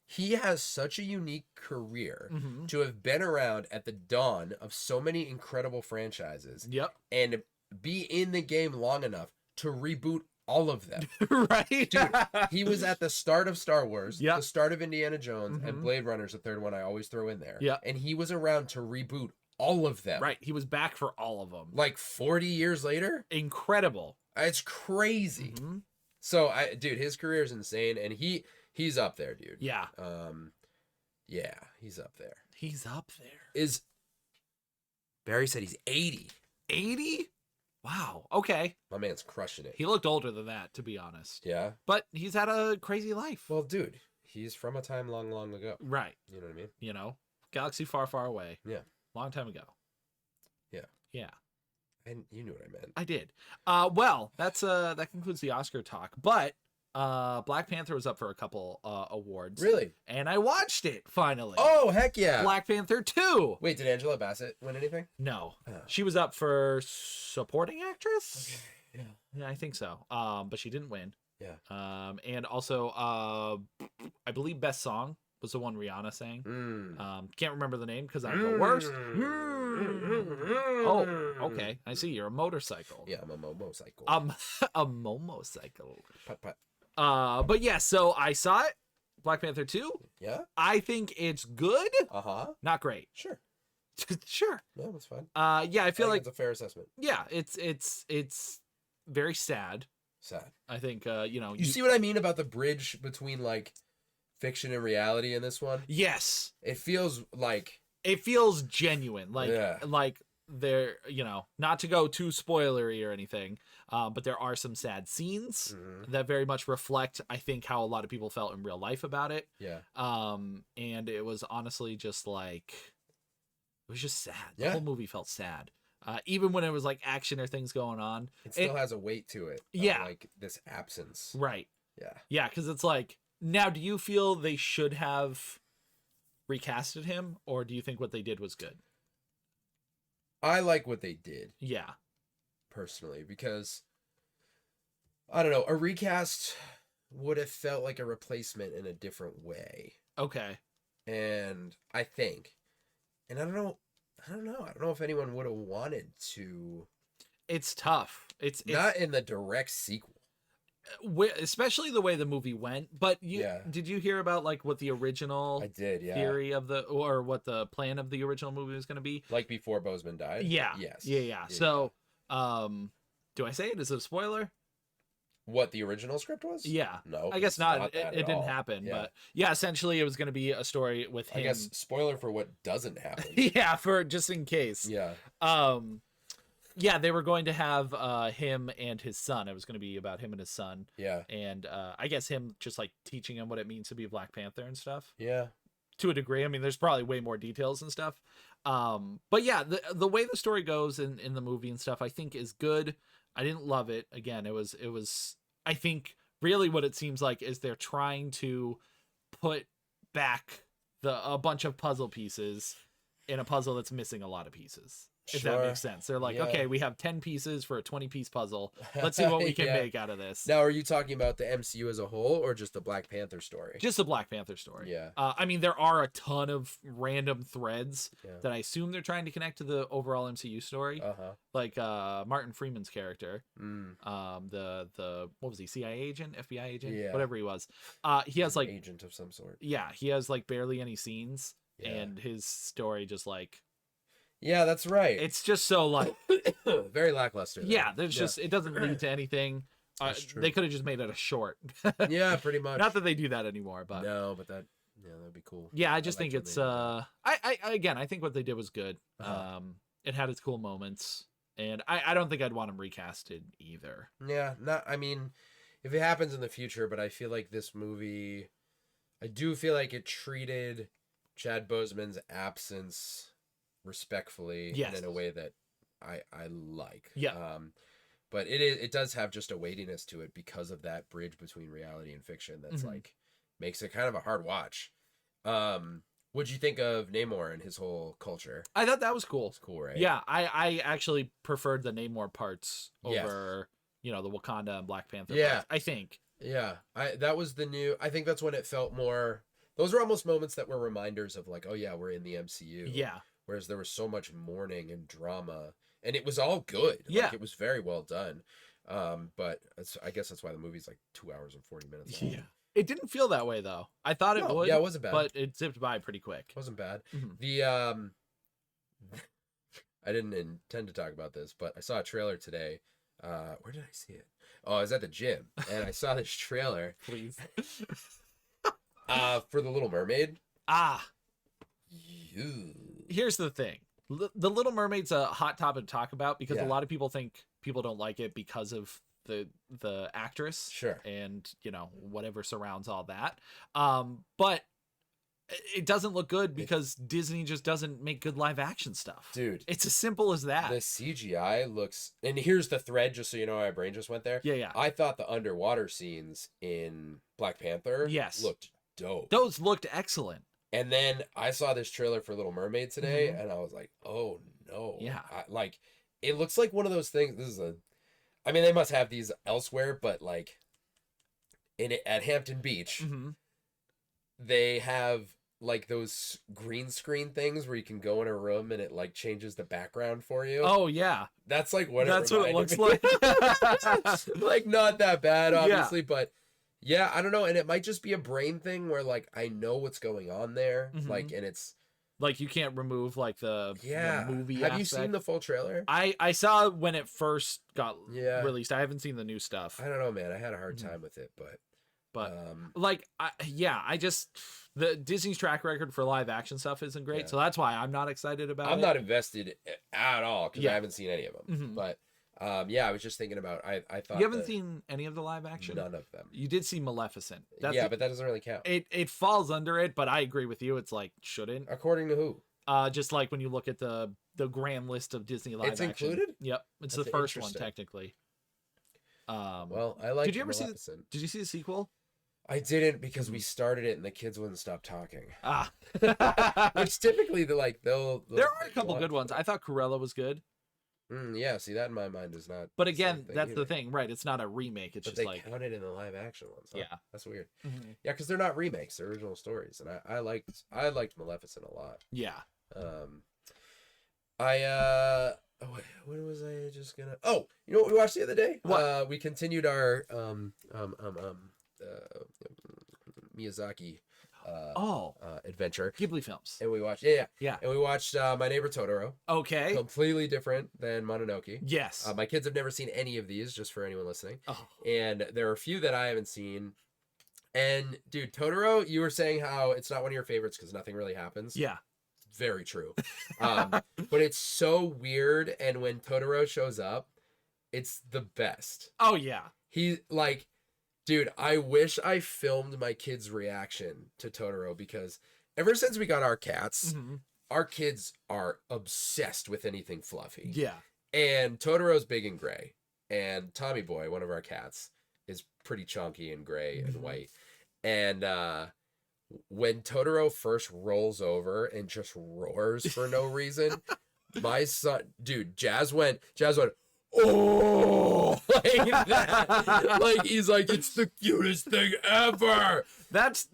he has such a unique career Mhm. to have been around at the dawn of so many incredible franchises Yep. and be in the game long enough to reboot all of them. Right. Dude, he was at the start of Star Wars, Yep. the start of Indiana Jones, Mhm. and Blade Runner's the third one I always throw in there. Yep. And he was around to reboot all of them. Right. He was back for all of them. Like 40 years later? Incredible. It's crazy. Mhm. So dude, his career is insane and he's up there, dude. Yeah. Yeah, he's up there. He's up there. Is Barry said he's 80. 80? Wow. Okay. My man's crushing it. He looked older than that, to be honest. Yeah. But he's had a crazy life. Well, dude, he's from a time long, long ago. Right. You know what I mean? You know, galaxy far, far away. Yeah. Long time ago. Yeah. Yeah. And you knew what I meant. I did. Well, that concludes the Oscar talk. But Black Panther was up for a couple awards. Really? And I watched it finally. Oh, heck yeah. Black Panther 2. Wait, did Angela Bassett win anything? No. Oh. She was up for supporting actress? Yeah. Yeah, I think so. But she didn't win. Yeah. And also I believe Best Song was the one Rihanna sang. Can't remember the name because I'm the worst. Oh, okay. I see. You're a motorcycle. Yeah, I'm a motorcycle. A momocycle. Putt, putt. But yeah, so I saw it. Black Panther 2. Yeah? I think it's good. Uh-huh. Not great. Sure. Sure. No, that's fine. Yeah, I feel think like it's a fair assessment. yeah, it's very sad. Sad. I think You see what I mean about the bridge between like fiction and reality in this one? yes. It feels like It feels genuine. Like Yeah. like there, not to go too spoilery or anything, but there are some sad scenes that very much reflect, I think, how a lot of people felt in real life about it. yeah. And it was honestly just like it was just sad. The Yeah. whole movie felt sad. Even when it was like action or things going on. It still has a weight to it. Yeah. Like this absence. Right. Yeah. Yeah, because it's like, now do you feel they should have recasted him, or do you think what they did was good? I like what they did Yeah. personally because I don't know, a recast would have felt like a replacement in a different way. Okay. And I think, and I don't know if anyone would have wanted to. It's tough. It's Not in the direct sequel. especially the way the movie went. But Yeah. did you hear about like what the original I did, yeah. theory of or what the plan of the original movie was going to be? Like before Boseman died? Yeah. Yes. Yeah. So, do I say it? Is it a spoiler? What the original script was? Yeah. No. I guess it's not. that It at didn't all. happen. Yeah. But yeah, essentially it was going to be a story with him. I guess spoiler for what doesn't happen. Yeah, for just in case. Yeah. Yeah, they were going to have him and his son. It was going to be about him and his son. Yeah. And I guess him just like teaching him what it means to be a Black Panther and stuff. Yeah. To a degree. I mean, there's probably way more details and stuff. But yeah, the way the story goes in the movie and stuff, I think is good. I didn't love it. Again, it was I think really what it seems like is they're trying to put back a bunch of puzzle pieces in a puzzle that's missing a lot of pieces. If that Sure. makes sense. They're like, Yeah. okay, we have 10 pieces for a 20-piece puzzle. Let's see what we can Yeah. make out of this. Now, are you talking about the MCU as a whole or just the Black Panther story? Just a Black Panther story. Yeah. I mean, there are a ton of random threads Yeah. that I assume they're trying to connect to the overall MCU story. Uh-huh. Like Martin Freeman's character. Mm. The what was he, CIA agent, FBI agent, Yeah. whatever he was. He has like agent of some sort. yeah, he has like barely any scenes, Yeah. and his story just like Yeah, that's right. it's just so like Very lackluster. though. yeah, there's just it doesn't lead to anything. That's true. They could have just made it a short. Yeah, pretty much. Not that they do that anymore, but No, but that'd be cool. yeah, I just think liked it's when they did again, I think what they did was good. Uh-huh. It had its cool moments, and I don't think I'd want him recasted either. Yeah, I mean, if it happens in the future, but I feel like this movie, I do feel like it treated Chad Boseman's absence respectfully Yes. and in a way that I like. Yeah. But it does have just a weightiness to it because of that bridge between reality and fiction that's Mhm. like makes it kind of a hard watch. What'd you think of Namor and his whole culture? I thought that was cool. It's cool, right? Yeah, I actually preferred the Namor parts Yes. over, the Wakanda and Black Panther Yeah. parts, I think. Yeah, that was the new. I think that's when it felt more. Those were almost moments that were reminders of like, oh yeah, we're in the MCU. Yeah. Whereas there was so much mourning and drama, and it was all good. Yeah. Like, it was very well done. But I guess that's why the movie's like 2 hours and 40 minutes long. Yeah. It didn't feel that way though. I thought it No, would. yeah, it wasn't bad. But it zipped by pretty quick. Wasn't bad. Mhm. The I didn't intend to talk about this, but I saw a trailer today. Where did I see it? Oh, I was at the gym, and I saw this trailer Please. for The Little Mermaid. Ah, You. here's the thing. The Little Mermaid's a hot topic to talk about because a Yeah. lot of people think people don't like it because of the actress. Sure. And, whatever surrounds all that. But it doesn't look good because Disney just doesn't make good live action stuff. Dude. It's as simple as that. The CGI looks, and here's the thread, just so you know, my brain just went there. Yeah. I thought the underwater scenes in Black Panther Yes. looked dope. Those looked excellent. And then I saw this trailer for Little Mermaid today, and I was like, oh no. Yeah. It looks like one of those things. I mean, they must have these elsewhere, but like at Hampton Beach, Mhm. they have like those green screen things where you can go in a room and it like changes the background for you. Oh yeah, That's like what that's what it looks me. like. Like not that bad, obviously, but yeah, I don't know. And it might just be a brain thing where like I know what's going on there, like, and it's like you can't remove like the movie. Have you aspect. seen the full trailer? I saw when it first got Yeah. released. I haven't seen the new stuff. I don't know, man. I had a hard time with it, but like I just the Disney's track record for live action stuff isn't great, so that's why I'm not excited about it. I'm not invested at all because Yeah. I haven't seen any of them. But yeah, I was just thinking about I thought You haven't seen any of the live action? none of them. You did see Maleficent. But that doesn't really count. It falls under it, but I agree with you. It's like shouldn't. According to who? Just like when you look at the grand list of Disney live It's action. included? Yep, it's That's the first one interesting. technically. Well, I like. Did you ever see? Maleficent. Did you see the sequel? I didn't because we started it and the kids wouldn't stop talking. Ah, Which typically they'll there are a couple good ones. I thought Cruella was good, yeah, see that in my mind is not. but again, that's the thing, right? It's not a remake. It's But just they like counted in the live action ones. Huh? Yeah. That's weird. Yeah, because they're not remakes; they're original stories, and I liked Maleficent a lot. yeah. What was I just gonna? Oh, you know what we watched the other day? What? We continued our Miyazaki adventure, Ghibli films. and we watched Yeah. and we watched My Neighbor Totoro. Okay. Completely different than Mononoke. Yes. My kids have never seen any of these, just for anyone listening. Oh. And there are a few that I haven't seen. And dude, Totoro, you were saying how it's not one of your favorites because nothing really happens. Yeah. Very true. But it's so weird, and when Totoro shows up, it's the best. Oh yeah. He like, dude, I wish I filmed my kids' reaction to Totoro because ever since we got our cats, our kids are obsessed with anything fluffy. Yeah. And Totoro's big and gray, and Tommy Boy, one of our cats, is pretty chunky and gray and white. And when Totoro first rolls over and just roars for no reason, my son, dude, Jazz went, oh, like that. Like he's like, it's the cutest thing ever. That's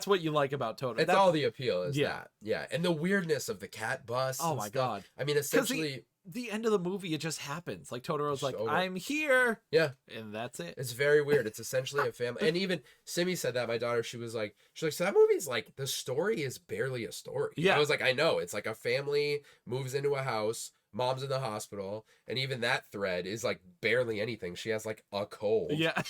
what you like about Totoro. It's all the appeal is Yeah. that. Yeah. And the weirdness of the cat bus. Oh and my stuff. God. I mean, essentially, the end of the movie, it just happens. Like Totoro's like, So- I'm here. yeah. And that's it. It's very weird. It's essentially a family. And even Simi said that, my daughter, she's like, so that movie's like, the story is barely a story. Yeah. I was like, I know. It's like a family moves into a house, mom's in the hospital, and even that thread is like barely anything. She has like a cold. Yeah.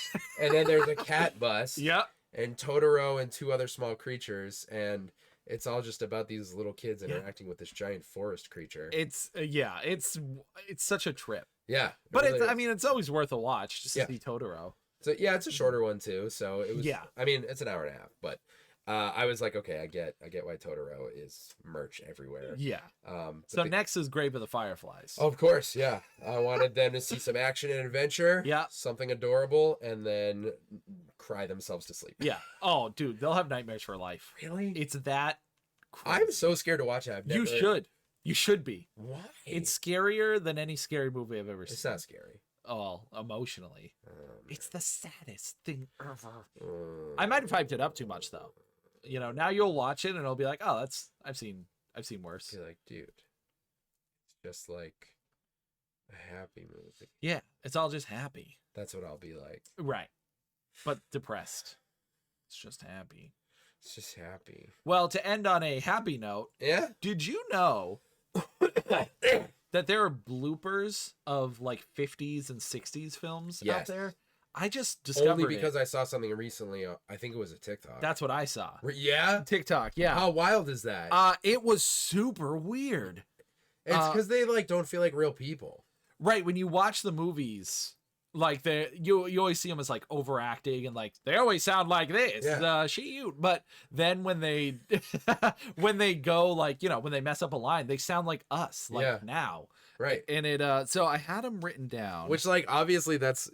And then there's a cat bus. Yep. And Totoro and two other small creatures. And it's all just about these little kids interacting with this giant forest creature. It's such a trip. Yeah. But really is. I mean, it's always worth a watch just to see Totoro. So yeah, it's a shorter one too. So it was. Yeah. I mean, it's an hour and a half, but I was like, okay, I get why Totoro is merch everywhere. Yeah. But So next is Grave of the Fireflies. of course, yeah. I wanted them to see some action and adventure. Yeah. Something adorable, and then cry themselves to sleep. Yeah. Oh, dude, they'll have nightmares for life. Really? It's that. Crazy. I'm so scared to watch it. You should. You should be. Why? It's scarier than any scary movie I've ever seen. It's not scary. Oh, emotionally. Um, It's the saddest thing ever. um, I might have hyped it up too much though. You know, now you'll watch it and it'll be like, oh, I've seen worse. You're like, dude, it's just like a happy movie. Yeah, it's all just happy. That's what I'll be like. Right. But depressed. It's just happy. It's just happy. Well, to end on a happy note, Yeah. did you know that there are bloopers of like 50s and 60s films out Yes. there? I just discovered Only because it. I saw something recently. I think it was a TikTok. That's what I saw. Yeah. TikTok, yeah. How wild is that? It was super weird. It's because they like don't feel like real people. Right, when you watch the movies, like you always see them as like overacting and like they always sound like this. Yeah. Shoot. But then when they when they go like, you know, when they mess up a line, they sound like us, like Yeah. now. Right. And it so I had them written down. Which like obviously that's,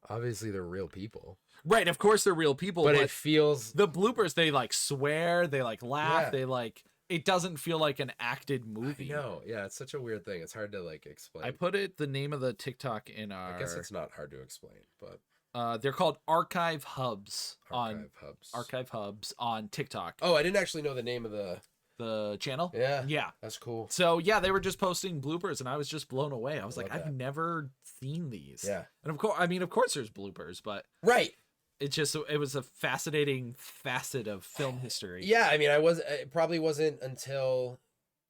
obviously they're real people. Right, of course they're real people, But but it feels the bloopers, they like swear, they like laugh, Yeah. they like it doesn't feel like an acted movie. No, yeah, it's such a weird thing. It's hard to like explain. I put the name of the TikTok in our I guess it's not hard to explain, but They're called Archive Hubs Archive Hubs on TikTok. Oh, I didn't actually know the name of The channel. Yeah. Yeah. That's cool. So yeah, they were just posting bloopers, and I was just blown away. I was like, love that. I've never seen these. Yeah. And of course, there's bloopers, but Right. it was a fascinating facet of film history. Yeah, I mean, it probably wasn't until,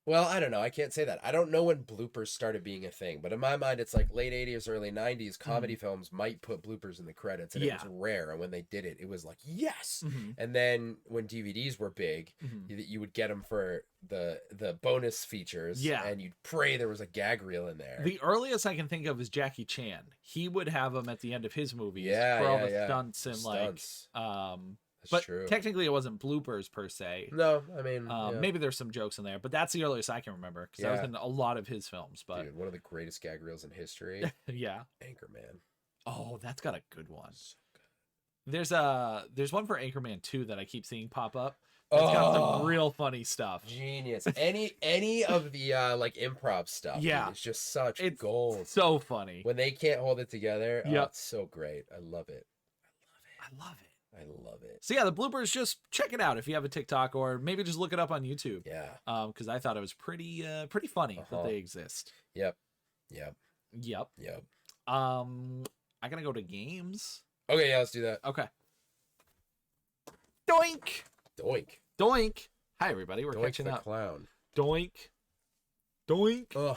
well, I don't know. I can't say that. I don't know when bloopers started being a thing, but in my mind, it's like late 80s, early 90s. Comedy films might put bloopers in the credits, and it was rare. And when they did it, it was like, yes. And then when DVDs were big, you would get them for the bonus features. Yeah. And you'd pray there was a gag reel in there. The earliest I can think of is Jackie Chan. He would have them at the end of his movies Yeah, for all yeah, the yeah. stunts and Stunts. That's but true. technically it wasn't bloopers per se. No, I mean, yeah. Maybe there's some jokes in there, but that's the earliest I can remember because I was in a lot of his films. But Dude, one of the greatest gag reels in history. yeah, Anchorman. oh, that's got a good one. There's one for Anchorman 2 that I keep seeing pop up. It's got some real funny stuff. Genius. Any of the like improv stuff. Yeah. Dude, it's just such It's gold. so funny. When they can't hold it together, Yep. it's so great. I love it. I love it. I love it. So yeah, the bloopers, just check it out if you have a TikTok, or maybe just look it up on YouTube. Yeah. Because I thought it was pretty funny that they exist. Yep. I gotta go to games. Okay, yeah, let's do that. Okay. Doink. Doink. Hi everybody, we're Doink catching the up. clown. Doink. Ugh.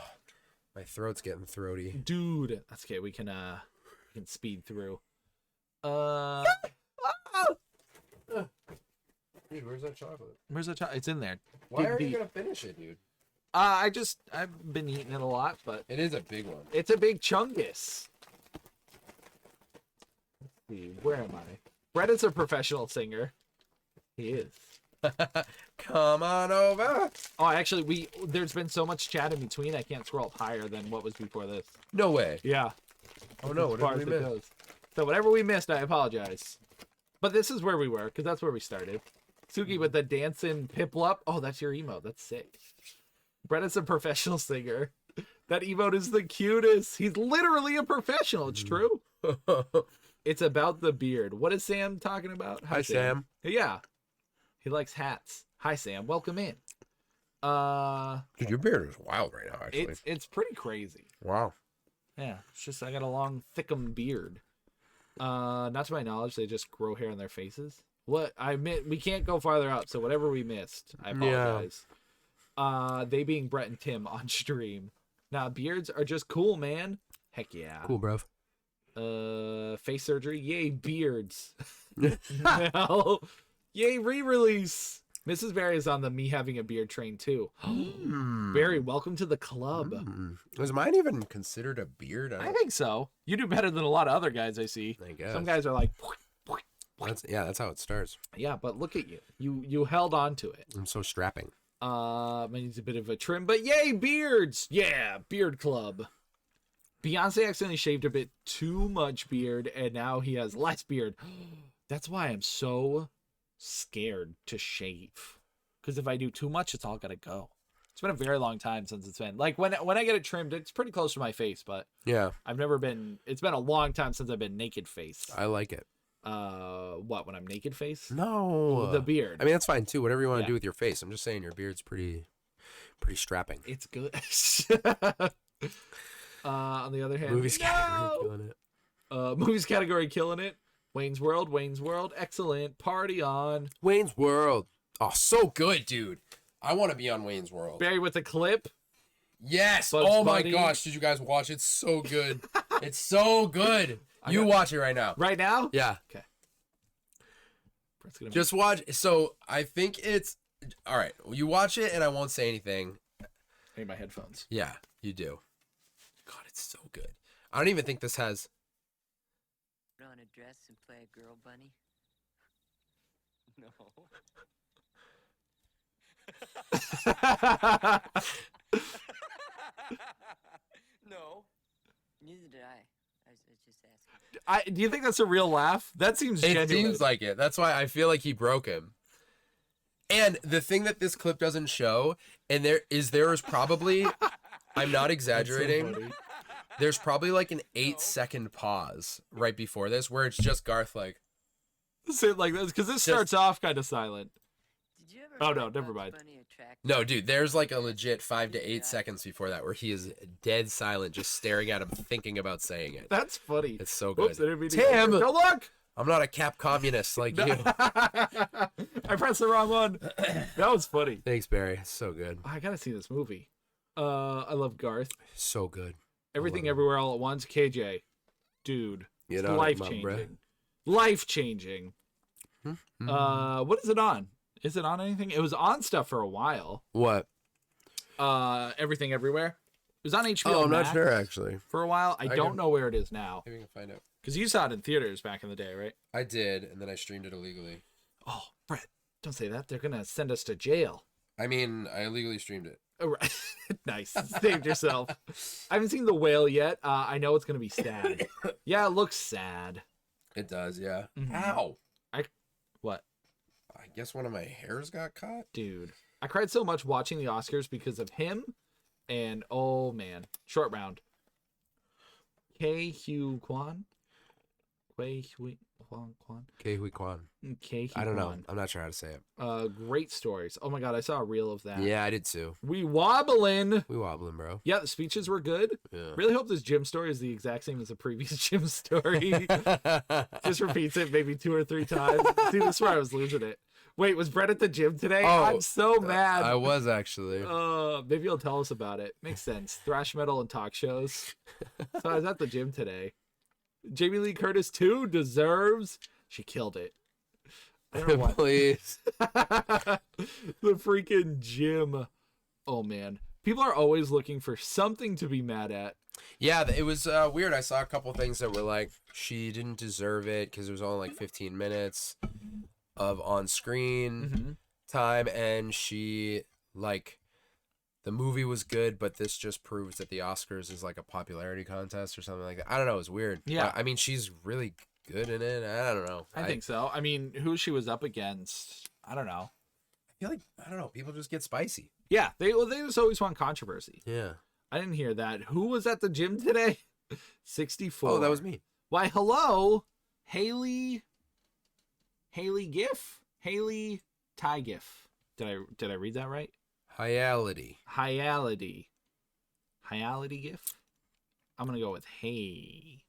My throat's getting throaty. Dude, that's okay. We can speed through. Dude, where's that chocolate? Where's the it's in there. Why Dig are you deep. gonna finish it, dude? I've been eating it a lot, but It is a big one. it's a big chungus. Let's see, where am I? Brett is a professional singer. He is. Come on over. Oh, actually, there's been so much chat in between, I can't scroll up higher than what was before this. No way. Yeah. Oh no, what As far did as we it miss? goes. So whatever we missed, I apologize. But this is where we were, because that's where we started. Suki with the dancing piplup. Oh, that's your emote. That's sick. Brett is a professional singer. That emote is the cutest. He's literally a professional. It's true. It's about the beard. What is Sam talking about? Hi, Sam. Yeah. He likes hats. Hi, Sam. Welcome in. Dude, your beard is wild right now, actually. It's pretty crazy. Wow. Yeah, it's just I got a long, thickum beard. Not to my knowledge, they just grow hair on their faces. We can't go farther up, so whatever we missed, I apologize. They being Brett and Tim on stream. Nah, beards are just cool, man. Heck yeah. Cool, bruv. Face surgery, yay, beards. No. Yay, re-release. Mrs. Barry is on the me having a beard train too. Barry, welcome to the club. Was mine even considered a beard? I think so. You do better than a lot of other guys I see. I guess. Some guys are like, That's how it starts. yeah, but look at you. You held on to it. I'm so strapping. Needs a bit of a trim, but yay, beards. Yeah, beard club. Beyonce accidentally shaved a bit too much beard, and now he has less beard. That's why I'm so scared to shave. Because if I do too much, it's all gotta go. It's been a very long time since it's been like when I get it trimmed, it's pretty close to my face, but Yeah. it's been a long time since I've been naked face. I like it. When I'm naked face? No. The beard. I mean, that's fine too. Whatever you want to Yeah. do with your face. I'm just saying your beard's pretty strapping. It's good. On the other hand, Movies category killing it. Movies category killing it. Wayne's World, excellent. Party on. Wayne's World. Oh, so good, dude. I want to be on Wayne's World. Barry with the clip. Yes. Bugs Oh my Bunny. gosh, did you guys watch it? It's so good. It's so good. You watch it right now. Right now? Yeah. Okay. Brett's gonna Just watch. So I think it's all right. You watch it, and I won't say anything. need my headphones. Yeah, you do. God, it's so good. I don't even think this has. Put on a dress and play a girl bunny? No. No. Neither did I. I was just asking. Do you think that's a real laugh? That seems It genuine. seems like it. That's why I feel like he broke him. And the thing that this clip doesn't show, and there is probably, I'm not That's so exaggerating. funny. there's probably like an 8-second pause right before this where it's just Garth like, Say it like this, because this starts off kind of silent. Did you ever Oh, no, find never Bugs mind. Bunny attractive? no, dude, there's like a legit 5 to 8 seconds before that where he is dead silent, just staring at him, thinking about saying it. That's funny. It's so good. Oops, I didn't mean to- Tim! Don't look! I'm not a cap communist like you. I pressed the wrong one. That was funny. Thanks, Barry. So good. I gotta see this movie. I love Garth. So good. Everything Everywhere All at Once. KJ. Dude. Get It's on it, life my bruh. changing. Life changing. What is it on? Is it on anything? It was on stuff for a while. What? Everything Everywhere. It was on HBO Oh, I'm Max not sure actually. for a while. I don't can- know where it is now. Maybe we can find out. Because you saw it in theaters back in the day, right? I did, and then I streamed it illegally. Oh, Brett, don't say that. They're gonna send us to jail. I mean, I illegally streamed it. Oh, right. Nice. Saved yourself. I haven't seen The Whale yet. I know it's gonna be sad. Yeah, it looks sad. It does, yeah. Mhm. Ow! What? I guess one of my hairs got caught. Dude. I cried so much watching the Oscars because of him and oh man. Short round. K. Hugh Kwan? Kwei Hui Kwan? Ke Huy Quan. K. I don't know. I'm not sure how to say it. Great stories. Oh my god, I saw a reel of that. Yeah, I did too. We wobbling. We wobbling, bro. Yeah, the speeches were good. Yeah. Really hope this gym story is the exact same as the previous gym story. Just repeats it maybe 2 or 3 times. See, this is where I was losing it. Wait, was Brett at the gym today? Oh, I'm so mad. I was actually. Maybe you'll tell us about it. Makes sense. Thrash metal and talk shows. So I was at the gym today. Jamie Lee Curtis too deserves. She killed it. I don't know why. Please. The freaking gym. Oh man, people are always looking for something to be mad at. Yeah, it was weird. I saw a couple things that were like, she didn't deserve it because it was only like 15 minutes of on-screen time, and she, like, the movie was good, but this just proves that the Oscars is like a popularity contest or something like that. I don't know. It was weird. Yeah. I mean, she's really good in it. I don't know. I think so. I mean, who she was up against, I don't know. I feel like, I don't know. People just get spicy. Yeah, they just always want controversy. Yeah. I didn't hear that. Who was at the gym today? 64. Oh, that was me. Why, hello, Haley Giff? Haley Ty Giff. Did I read that right? Hyality. Hyality Giff? I'm going to go with hey.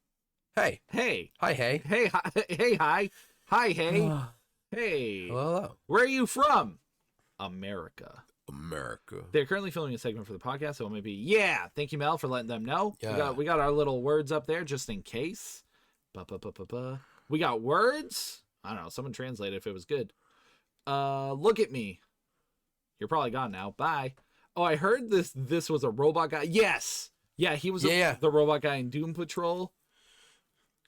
Hey. Hey. Hi, hey. Hey, hi. Hey, hi. Hi, hey. Hey. Hello, hello. Where are you from? America. America. They're currently filming a segment for the podcast, so maybe, yeah. Thank you, Mel, for letting them know. Yeah. We got our little words up there just in case. Ba-ba-ba-ba-ba. We got words. I don't know. Someone translate it if it was good. Look at me. You're probably gone now. Bye. Oh, I heard this was a robot guy. Yes. Yeah, he was the robot guy in Doom Patrol.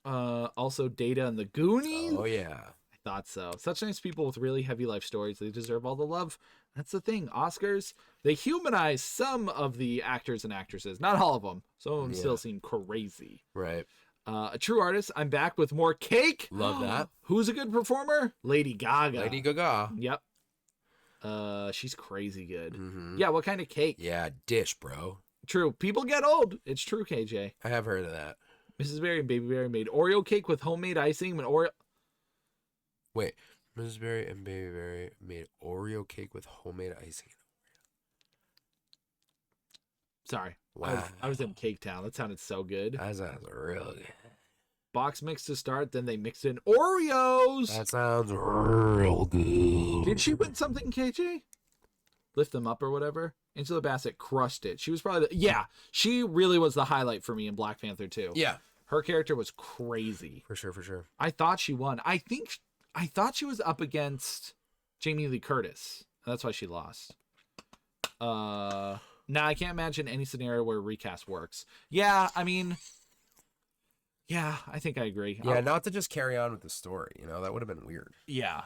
Also Data and the Goonies. Oh, yeah. I thought so. Such nice people with really heavy life stories. They deserve all the love. That's the thing. Oscars, they humanize some of the actors and actresses. Not all of them. Some of them still seem crazy. Right. A true artist. I'm back with more cake. Love that. Who's a good performer? Lady Gaga. Lady Gaga. Yep. She's crazy good. Mm-hmm. Yeah, what kind of cake? Yeah, dish, bro. True. People get old. It's true, KJ. I have heard of that. Mrs. Berry and Baby Berry made Oreo cake with homemade icing. When Oreo. Wait, Mrs. Berry and Baby Berry made Oreo cake with homemade icing. Sorry. Wow. I was in Cake Town. That sounded so good. That sounds real good. Box mix to start, then they mixed in Oreos. That sounds real good. Did she win something, KJ? Lift them up or whatever? Angela Bassett crushed it. She was probably she really was the highlight for me in Black Panther 2. Yeah. Her character was crazy. For sure. I thought she won. I thought she was up against Jamie Lee Curtis. That's why she lost. Now I can't imagine any scenario where recast works. Yeah, I mean, yeah, I think I agree. Yeah, not to just carry on with the story, that would have been weird. Yeah.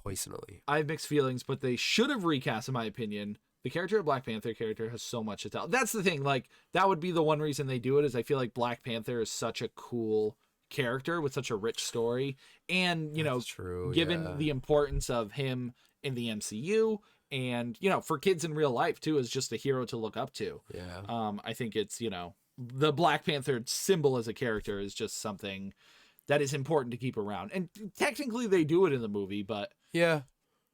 Poisonally. I have mixed feelings, but they should have recast, in my opinion. The character of Black Panther character has so much to tell. That's the thing. Like, that would be the one reason they do it, is I feel like Black Panther is such a cool character with such a rich story. And, That's true, given the importance of him in the MCU and, for kids in real life, too, as just a hero to look up to. Yeah. I think it's, the Black Panther symbol as a character is just something that is important to keep around. And technically they do it in the movie, but Yeah.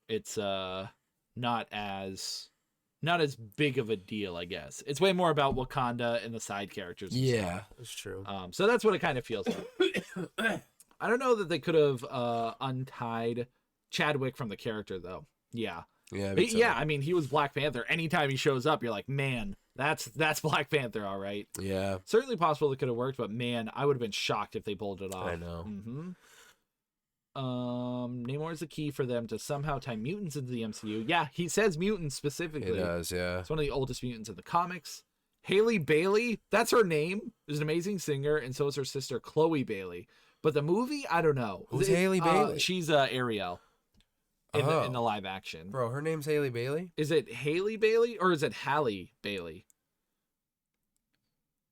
it's not as big of a deal, I guess. It's way more about Wakanda and the side characters. Yeah, that's true. So that's what it kind of feels like. I don't know that they could have untied Chadwick from the character though. Yeah. Yeah. Yeah, I mean, he was Black Panther. Anytime he shows up, you're like, man, that's Black Panther, all right. Yeah. Certainly possible it could have worked, but man, I would have been shocked if they pulled it off. I know. Namor is the key for them to somehow tie mutants into the MCU. Yeah, he says mutants specifically. It does, yeah. It's one of the oldest mutants in the comics. Haley Bailey, that's her name, is an amazing singer, and so is her sister Chloe Bailey. But the movie, I don't know. Who's Haley Bailey? She's Ariel in the live action. Bro, her name's Haley Bailey? Is it Haley Bailey or is it Halle Bailey?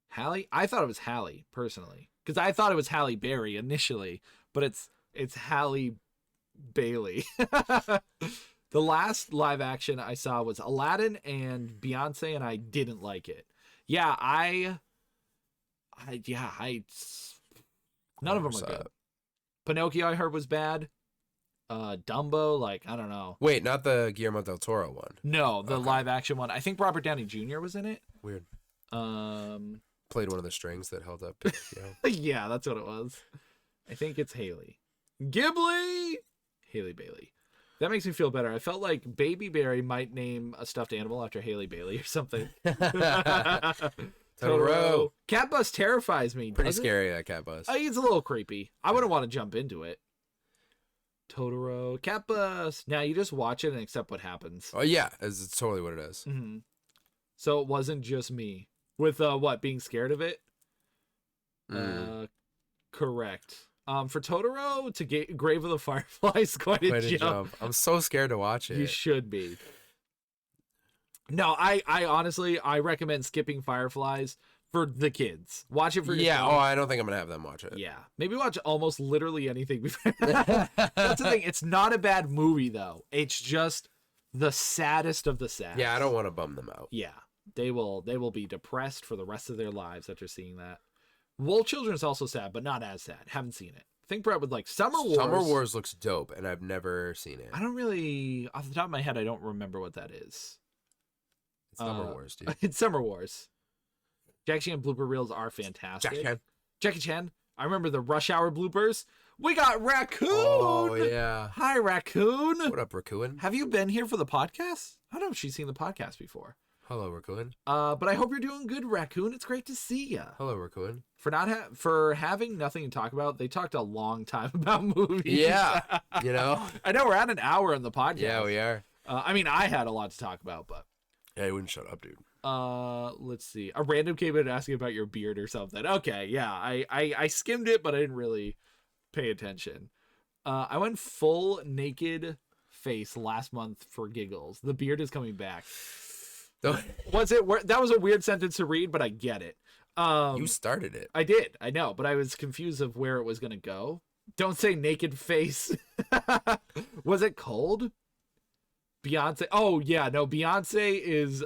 Halle? I thought it was Halle, personally. Because I thought it was Halle Berry initially, but it's Halle Bailey. The last live action I saw was Aladdin and Beyonce, and I didn't like it. Yeah, none of them are good. Pinocchio I heard was bad. Dumbo, like, I don't know. Wait, not the Guillermo del Toro one. No, the live action one. I think Robert Downey Jr. was in it. Weird. Um, Played one of the strings that held up Pinocchio. yeah, that's what it was. I think it's Haley. Ghibli! Haley Bailey. That makes me feel better. I felt like Baby Berry might name a stuffed animal after Haley Bailey or something. Totoro. Cat Bus terrifies me. Pretty scary, that cat bus. It's a little creepy. I wouldn't want to jump into it. Totoro. Cat Bus. Now you just watch it and accept what happens. Oh, yeah. It's totally what it is. Mm-hmm. So it wasn't just me. With, being scared of it? Correct. For Totoro, to Grave of the Fireflies, quite a jump. I'm so scared to watch it. You should be. No, I honestly, I recommend skipping Fireflies for the kids. Watch it for your Yeah, kids. I don't think I'm going to have them watch it. Yeah. Maybe watch almost literally anything before. That's the thing. It's not a bad movie, though. It's just the saddest of the sad. Yeah, I don't want to bum them out. Yeah. They will be depressed for the rest of their lives after seeing that. Wolf Children is also sad, but not as sad. Haven't seen it. I think Brett would like Summer Wars. Summer Wars looks dope, and I've never seen it. I don't really, off the top of my head, I don't remember what that is. It's Summer Wars, dude. It's Summer Wars. Jackie Chan blooper reels are fantastic. Jackie Chan. I remember the Rush Hour bloopers. We got Raccoon. Oh, yeah. Hi, Raccoon. What up, Raccoon? Have you been here for the podcast? I don't know if she's seen the podcast before. Hello, Raccoon. But I hope you're doing good, Raccoon. It's great to see you. Hello, Raccoon. For having nothing to talk about, they talked a long time about movies. Yeah, you know. I know we're at an hour in the podcast. Yeah, we are. I mean, I had a lot to talk about, but Yeah, you wouldn't shut up, dude. let's see. A random came in asking about your beard or something. Okay, yeah, I skimmed it, but I didn't really pay attention. I went full naked face last month for giggles. The beard is coming back. Was it? That was a weird sentence to read, but I get it. You started it. I did. I know, but I was confused of where it was gonna go. Don't say naked face. Was it cold? Beyonce. Oh yeah, no. Beyonce is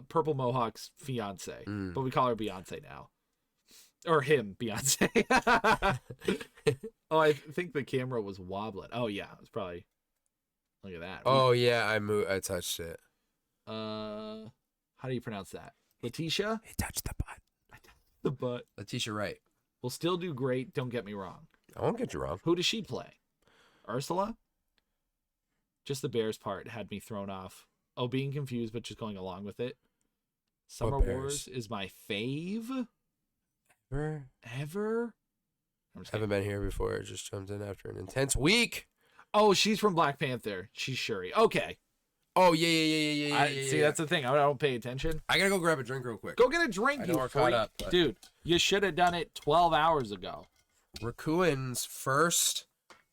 Purple Mohawk's fiance, but we call her Beyonce now, or him, Beyonce. Oh, I think the camera was wobbling. Oh yeah, it was probably. Look at that. Oh yeah, I touched it. How do you pronounce that? Letitia? He touched the butt. The butt. Letitia Wright. Will still do great. Don't get me wrong. I won't get you wrong. Who does she play? Ursula? Just the Bears part had me thrown off. Oh, being confused, but just going along with it. Summer Wars is my fave. Ever? Haven't been here before. I just jumped in after an intense week. Oh, she's from Black Panther. She's Shuri. Okay. Oh, yeah. See, that's the thing. I don't pay attention. I gotta go grab a drink real quick. Go get a drink, you freak. Dude, you should have done it 12 hours ago. Raccoon's first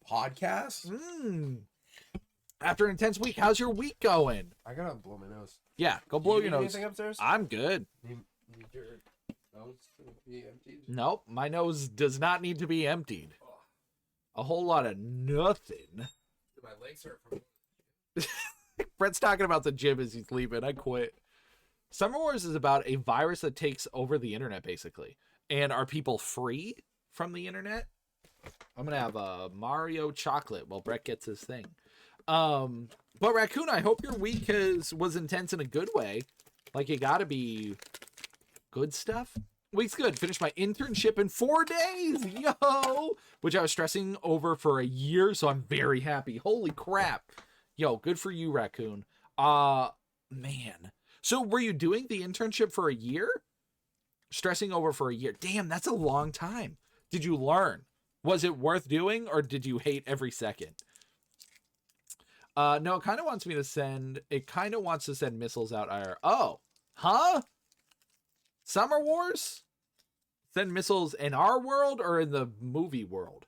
podcast? After an intense week, how's your week going? I gotta blow my nose. Yeah, go blow your nose. Anything upstairs? I'm good. Need your nose to be emptied? Nope, my nose does not need to be emptied. A whole lot of nothing. My legs hurt from... Brett's talking about the gym as he's leaving. I quit. Summer Wars is about a virus that takes over the internet, basically. And are people free from the internet? I'm gonna have a Mario chocolate while Brett gets his thing. But Raccoon, I hope your week was intense in a good way. Like, you gotta be good stuff. Week's good. Finished my internship in 4 days. Yo! Which I was stressing over for a year, so I'm very happy. Holy crap. Yo, good for you, Raccoon. Man. So were you doing the internship for a year? Stressing over for a year. Damn, that's a long time. Did you learn? Was it worth doing, or did you hate every second? No, it kind of wants to send missiles out. Oh, huh? Summer Wars? Send missiles in our world or in the movie world?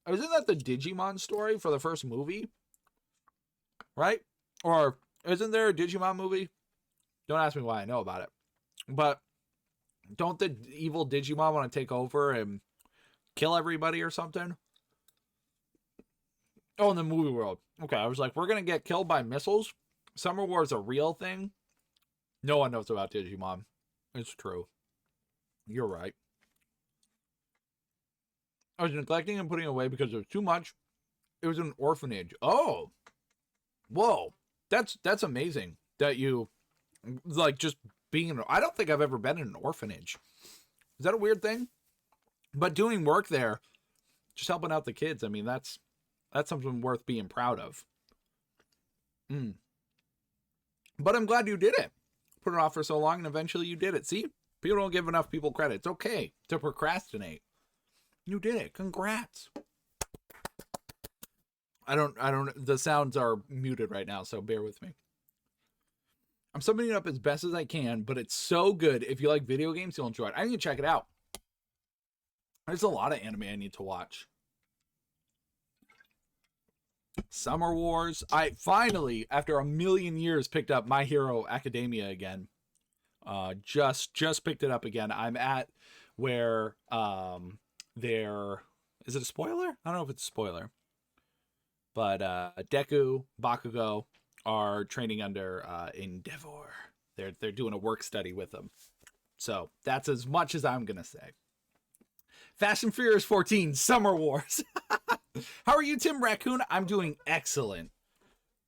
Isn't that the Digimon story for the first movie? Right? Or isn't there a Digimon movie? Don't ask me why I know about it. But don't the evil Digimon want to take over and kill everybody or something? Oh, in the movie world. Okay, I was like, we're going to get killed by missiles? Summer War is a real thing? No one knows about Digimon. It's true. You're right. I was neglecting and putting away because it was too much. It was an orphanage. Oh. Whoa. That's amazing that you, like, just being I don't think I've ever been in an orphanage. Is that a weird thing? But doing work there, just helping out the kids, I mean, that's something worth being proud of. But I'm glad you did it. Put it off for so long, and eventually you did it. See? People don't give enough people credit. It's okay to procrastinate. You did it. Congrats. The sounds are muted right now, so bear with me. I'm summing it up as best as I can, but it's so good. If you like video games, you'll enjoy it. I need to check it out. There's a lot of anime I need to watch. Summer Wars. I finally, after a million years, picked up My Hero Academia again. Just picked it up again. I'm at where there is it a spoiler? I don't know if it's a spoiler. But Deku, Bakugo are training under Endeavor. They're doing a work study with them. So that's as much as I'm gonna say. Fast and Furious 14, Summer Wars. How are you, Tim Raccoon? I'm doing excellent.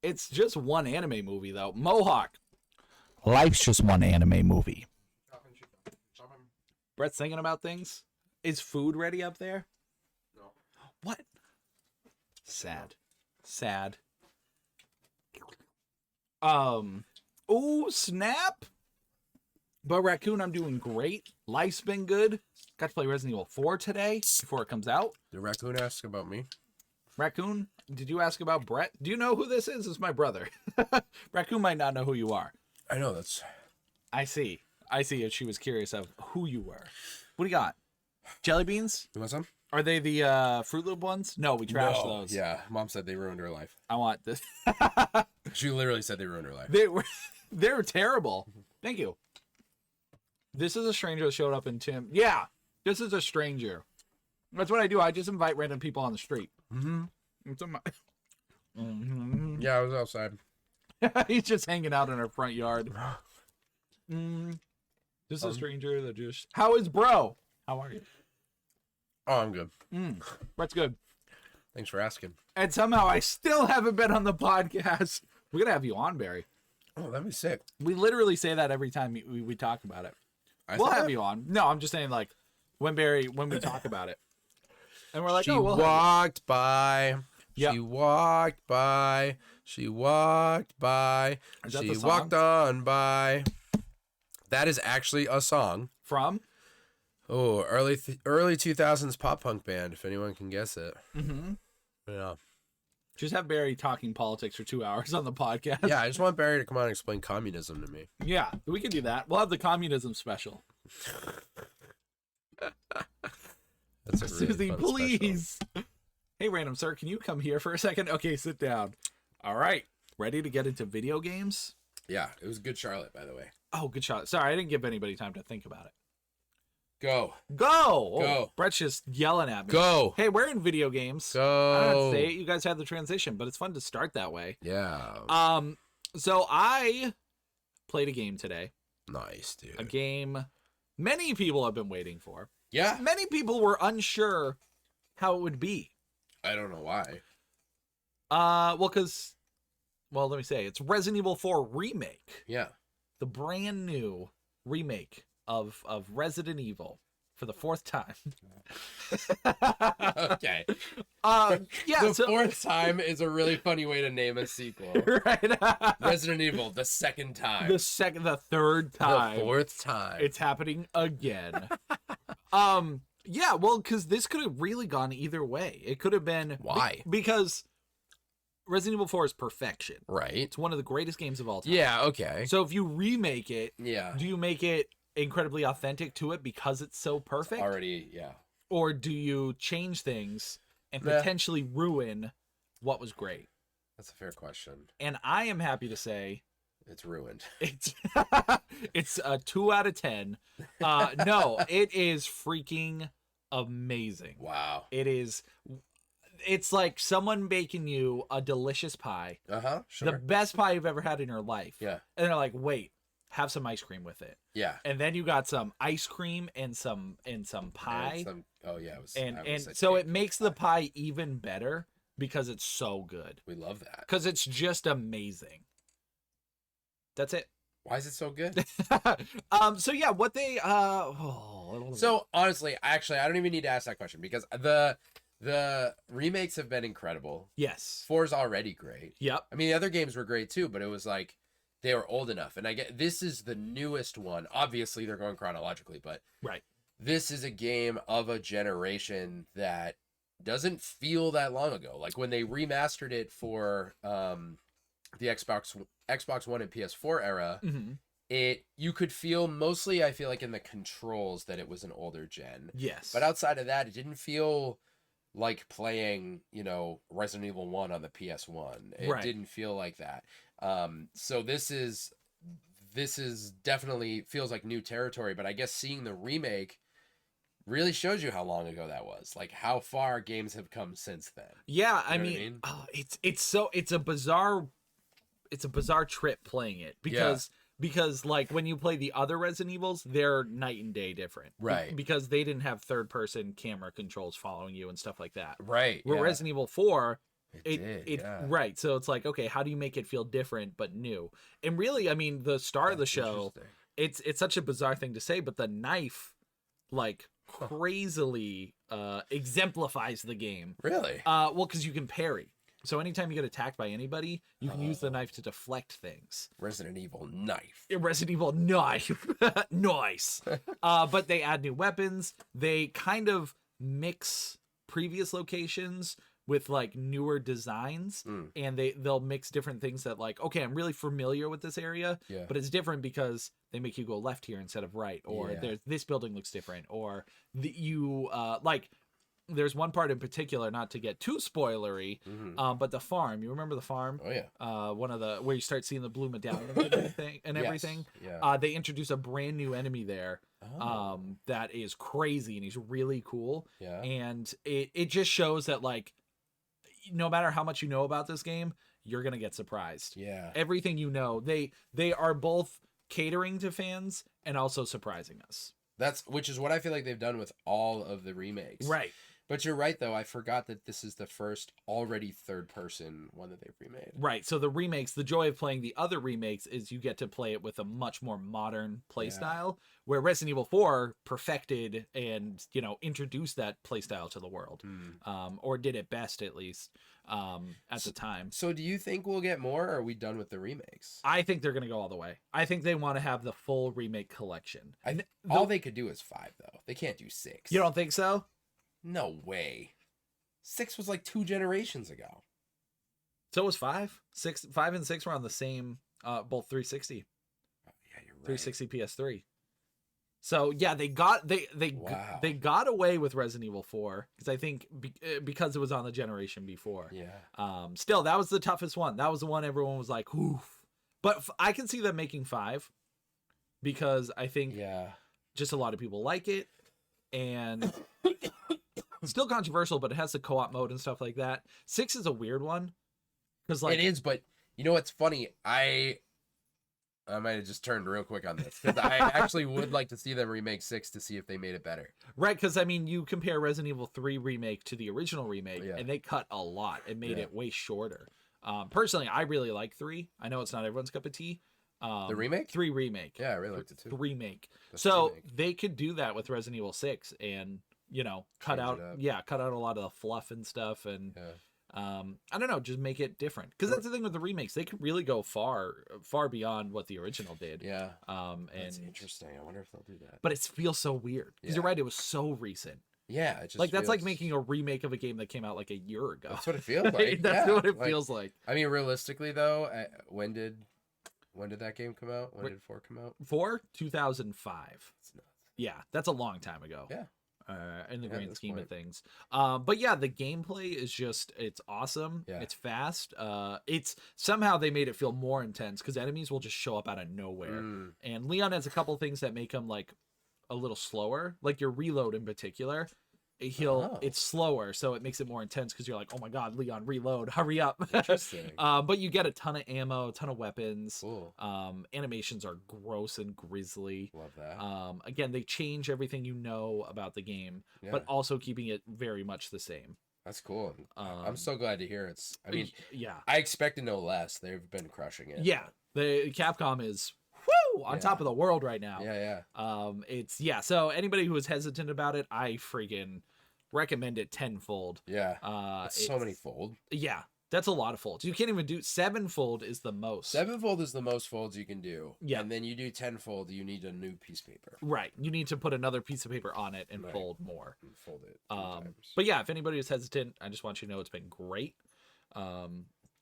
It's just one anime movie, though. Mohawk. Life's just one anime movie. Brett's thinking about things. Is food ready up there? No. What? Sad. Sad. Oh, snap. But Raccoon, I'm doing great. Life's been good. Got to play Resident Evil 4 today before it comes out. Did Raccoon ask about me? Raccoon, did you ask about Brett? Do you know who this is? It's my brother. Raccoon might not know who you are. I know that's. I see. If she was curious of who you were. What do you got? Jelly beans? You want some? Are they the Fruit Loop ones? No, we trashed those. Yeah, Mom said they ruined her life. I want this. She literally said they ruined her life. They were terrible. Thank you. This is a stranger that showed up in Tim. Yeah, this is a stranger. That's what I do. I just invite random people on the street. Mm-hmm. Mm-hmm. Yeah, I was outside. He's just hanging out in our front yard. This is a stranger that just... How is bro? How are you? Oh, I'm good. Brett's good. Thanks for asking. And somehow I still haven't been on the podcast. We're going to have you on, Barry. Oh, that'd be sick. We literally say that every time we talk about it. We'll have you on. No, I'm just saying, like, when we talk about it. And we're like, she walked by. Yep. She walked by. She walked by. Is that She the song? walked on by. That is actually a song. From? Oh, early 2000s pop punk band, if anyone can guess it. Mm-hmm. Yeah. Just have Barry talking politics for 2 hours on the podcast. Yeah, I just want Barry to come on and explain communism to me. Yeah, we can do that. We'll have the communism special. That's a really Susie, fun please. special. Hey, random sir, can you come here for a second? Okay, sit down. All right. Ready to get into video games? Yeah, it was good Charlotte, by the way. Oh, good shot. Sorry, I didn't give anybody time to think about it. Go. Go! Oh, Go. Brett's just yelling at me. Go. Hey, we're in video games. Go. I don't have to say it. You guys had the transition, but it's fun to start that way. Yeah. So I played a game today. Nice, dude. A game many people have been waiting for. Yeah. Many people were unsure how it would be. I don't know why. Let me say, it's Resident Evil 4 Remake. Yeah. The brand new remake of Resident Evil for the 4th time. Okay. Yeah. The 4th time is a really funny way to name a sequel. Right. Resident Evil, the 2nd time. The 3rd time. The 4th time. It's happening again. Yeah, well, because this could have really gone either way. It could have been... Why? Because Resident Evil 4 is perfection. Right. It's one of the greatest games of all time. Yeah, okay. So if you remake it, Yeah. do you make it incredibly authentic to it because it's so perfect? It's already, yeah. Or do you change things and Meh. potentially ruin what was great? That's a fair question. And I am happy to say It's ruined. it's a 2 out of 10. No, it is freaking amazing. Wow. It's like someone baking you a delicious pie, Sure. the best pie you've ever had in your life. Yeah. And they're like, wait, have some ice cream with it. Yeah. And then you got some ice cream and some pie. Oh yeah, it was. And so it makes the pie even better because it's so good. We love that. Because it's just amazing. That's it. Why is it so good? So yeah, what they So honestly, actually, I don't even need to ask that question because the remakes have been incredible. yes. 4's already great. Yep. I mean, the other games were great too, but it was like they were old enough. And I get this is the newest one. Obviously, they're going chronologically, but Right. this is a game of a generation that doesn't feel that long ago. Like when they remastered it for the Xbox One and PS4 era, Mm-hmm. you could feel mostly, I feel like in the controls that it was an older gen. Yes. But outside of that, it didn't feel like playing, Resident Evil 1 on the PS1. It Right. didn't feel like that. So this is definitely feels like new territory, but I guess seeing the remake really shows you how long ago that was. Like how far games have come since then. Yeah, I You know what I mean, mean? it's a bizarre trip playing it because like when you play the other Resident Evils, they're night and day different. Right. Because they didn't have third person camera controls following you and stuff like that. Right. Where yeah. Resident Evil 4 It did, yeah. right. So it's like, okay, how do you make it feel different but new? And really, I mean, the star of the That's show, interesting. it's such a bizarre thing to say, but the knife like crazily exemplifies the game. Really? Well, because you can parry. So anytime you get attacked by anybody, you can use the knife to deflect things. Resident Evil knife. Resident Evil knife. Nice. But they add new weapons. They kind of mix previous locations with like newer designs, and they'll mix different things that like, okay, I'm really familiar with this area, Yeah. but it's different because they make you go left here instead of right, or Yeah. there's this building looks different, or like there's one part in particular, not to get too spoilery, but the farm. You remember the farm? Oh yeah. One of the where you start seeing the blue medallion and everything. Yes. Yeah. They introduce a brand new enemy there. That is crazy, and he's really cool. Yeah. And it just shows that like, no matter how much you know about this game, you're gonna get surprised. Yeah. Everything you know, they are both catering to fans and also surprising us. Which is what I feel like they've done with all of the remakes. Right. But you're right, though. I forgot that this is the first already third-person one that they've remade. Right. So the remakes, the joy of playing the other remakes is you get to play it with a much more modern play style, where Resident Evil 4 perfected and, introduced that play style to the world, or did it best, at least, at the time. So do you think we'll get more, or are we done with the remakes? I think they're going to go all the way. I think they want to have the full remake collection. All they could do is 5, though. They can't do 6. You don't think so? No way. 6 was like 2 generations ago. So was 5. 5 and 6 were on the same, both 360. Oh, yeah, you're right. 360 PS3. So yeah, they got away with Resident Evil 4 because I think because it was on the generation before. Yeah. Still, that was the toughest one. That was the one everyone was like, "Oof." But I can see them making 5 because I think just a lot of people like it, and it's still controversial, but it has the co-op mode and stuff like that. 6 is a weird one because like it is, but you know what's funny? I might have just turned real quick on this because I actually would like to see them remake 6 to see if they made it better. Right, because I mean, you compare Resident Evil 3 remake to the original remake, Yeah. and they cut a lot and made Yeah. it way shorter. Personally, I really like 3. I know it's not everyone's cup of tea. The remake? 3 remake. Yeah, I really liked it too. Remake. The So remake. they could do that with Resident Evil 6 and, you know, cut Change out it up. cut out a lot of the fluff and stuff, and Yeah. I don't know, just make it different. Because that's the thing with the remakes, they can really go far beyond what the original did. Yeah. And That's interesting. I wonder if they'll do that. but it feels so weird because you're Yeah. right, it was so recent. Yeah, it just Like that's like feels- making a remake of a game that came out like a year ago. That's what it feels like. That's yeah. what it Like, feels like. I mean, realistically though, when did that game come out? When Wait. did 4 come out? For 2005. It's nuts. Yeah, that's a long time ago. Yeah. In the Yeah, at grand this scheme point. of things. But yeah, the gameplay is just, it's awesome. Yeah. It's fast. It's somehow they made it feel more intense because enemies will just show up out of nowhere. Mm. And Leon has a couple things that make him like a little slower, like your reload in particular. Oh. It's slower, so it makes it more intense because you're like, oh my god, Leon, reload, hurry up. Interesting. But you get a ton of ammo, a ton of weapons. Cool. Animations are gross and grisly. Love that. Again, they change everything you know about the game, Yeah. but also keeping it very much the same. That's cool. I'm Um, so glad to hear it's. I mean, yeah, I expected no less. They've been crushing it. yeah. The Capcom is on Yeah. top of the world right now. Yeah, yeah. It's So anybody who is hesitant about it, I freaking recommend it tenfold. Yeah. That's so many It's- fold. Yeah, that's a lot of folds. You can't even do 7-fold is the most. 7-fold is the most folds you can do. Yeah. And then you do 10-fold, you need a new piece of paper. Right. You need to put another piece of paper on it and Right. fold more. And fold it 3 times. But yeah, if anybody is hesitant, I just want you to know it's been great.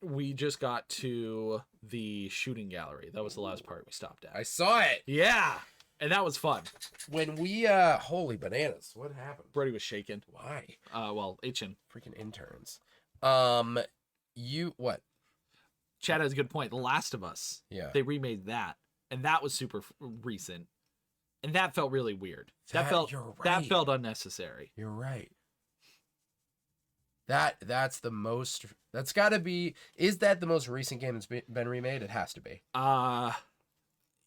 We just got to the shooting gallery. That was the last part we stopped at. I saw it. Yeah. And that was fun. When we holy bananas. What happened? Brody was shaking. Why? Well, itching. Freaking interns. You what? Chad has a good point. The Last of Us. Yeah. They remade that. And that was super recent. And that felt really weird. That You're right. that felt unnecessary. You're right. That's the most. That's got to be. Is that the most recent game that's been remade? It has to be.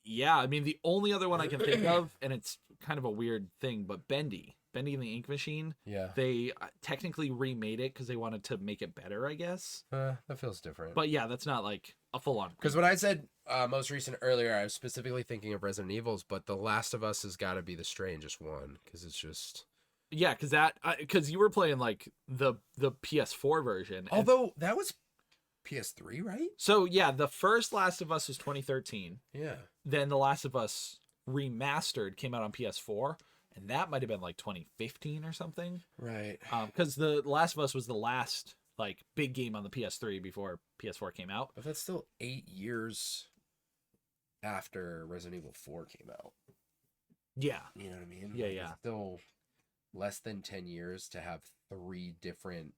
Yeah, I mean the only other one I can think of, and it's kind of a weird thing, but Bendy and the Ink Machine, Yeah. they technically remade it because they wanted to make it better, I guess. That feels different. But yeah, that's not like a full on. Because when I said most recent earlier, I was specifically thinking of Resident Evils, but The Last of Us has got to be the strangest one because it's just. Yeah, because you were playing like the PS4 version. and- Although that was PS3, right? so yeah, the first Last of Us was 2013. Yeah. Then The Last of Us Remastered came out on PS4, and that might have been like 2015 or something. Right. Because The Last of Us was the last like big game on the PS3 before PS4 came out. But that's still 8 years after Resident Evil 4 came out. Yeah, You know what I mean? Yeah, Like, yeah. It's still less than 10 years to have 3 different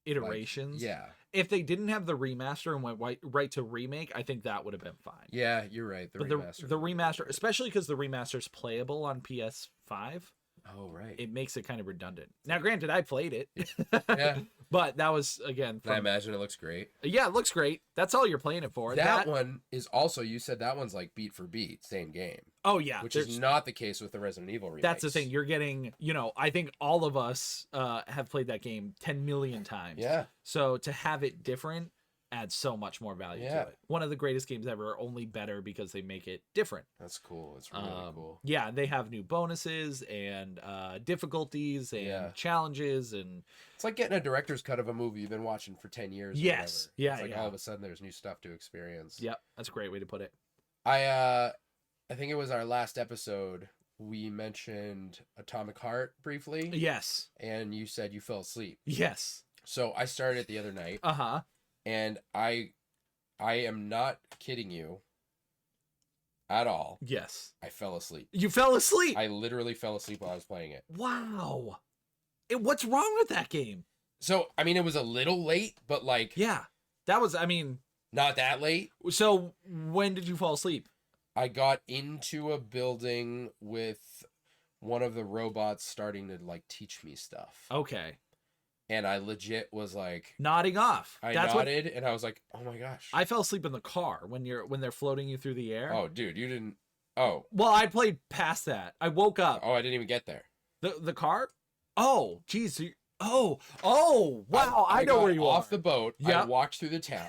like, iterations. yeah. If they didn't have the remaster and went right to remake, I think that would have been fine. Yeah, you're right. The But remaster. the remaster, especially because the remaster's playable on PS5, Oh, right. it makes it kind of redundant. Now, granted, I played it. Yeah. But that was again. I imagine it looks great. Yeah, it looks great. That's all you're playing it for. That one is also, you said that one's like beat for beat, same game. Oh yeah, Which is not the case with the Resident Evil remakes. that's the thing. You're getting, I think all of us have played that game 10 million times. Yeah. So to have it different adds so much more value Yeah. to it. One of the greatest games ever, only better because they make it different. That's cool. It's really cool. Yeah, they have new bonuses and difficulties and Yeah. challenges and It's like getting a director's cut of a movie you've been watching for 10 years. or Yes. whatever. Yeah, It's like yeah. all of a sudden there's new stuff to experience. yep, that's a great way to put it. I think it was our last episode. We mentioned Atomic Heart briefly, Yes. and you said you fell asleep. Yes. So I started it the other night, Uh-huh. and I am not kidding you at all. Yes. I fell asleep. You fell asleep. I literally fell asleep while I was playing it. Wow. What's wrong with that game? So, I mean, it was a little late, but like Yeah. That was, not that late. so when did you fall asleep? I got into a building with one of the robots starting to like teach me stuff. Okay. and I legit was like, Nodding off. I That's nodded, and I was like, oh my gosh. I fell asleep in the car when they're floating you through the air. Oh, dude, you didn't. Oh, Well, I played past that. I woke up. I didn't even get there. The car? Oh, geez. Oh, wow. I know got where you are. off the boat. Yeah. I walked through the town.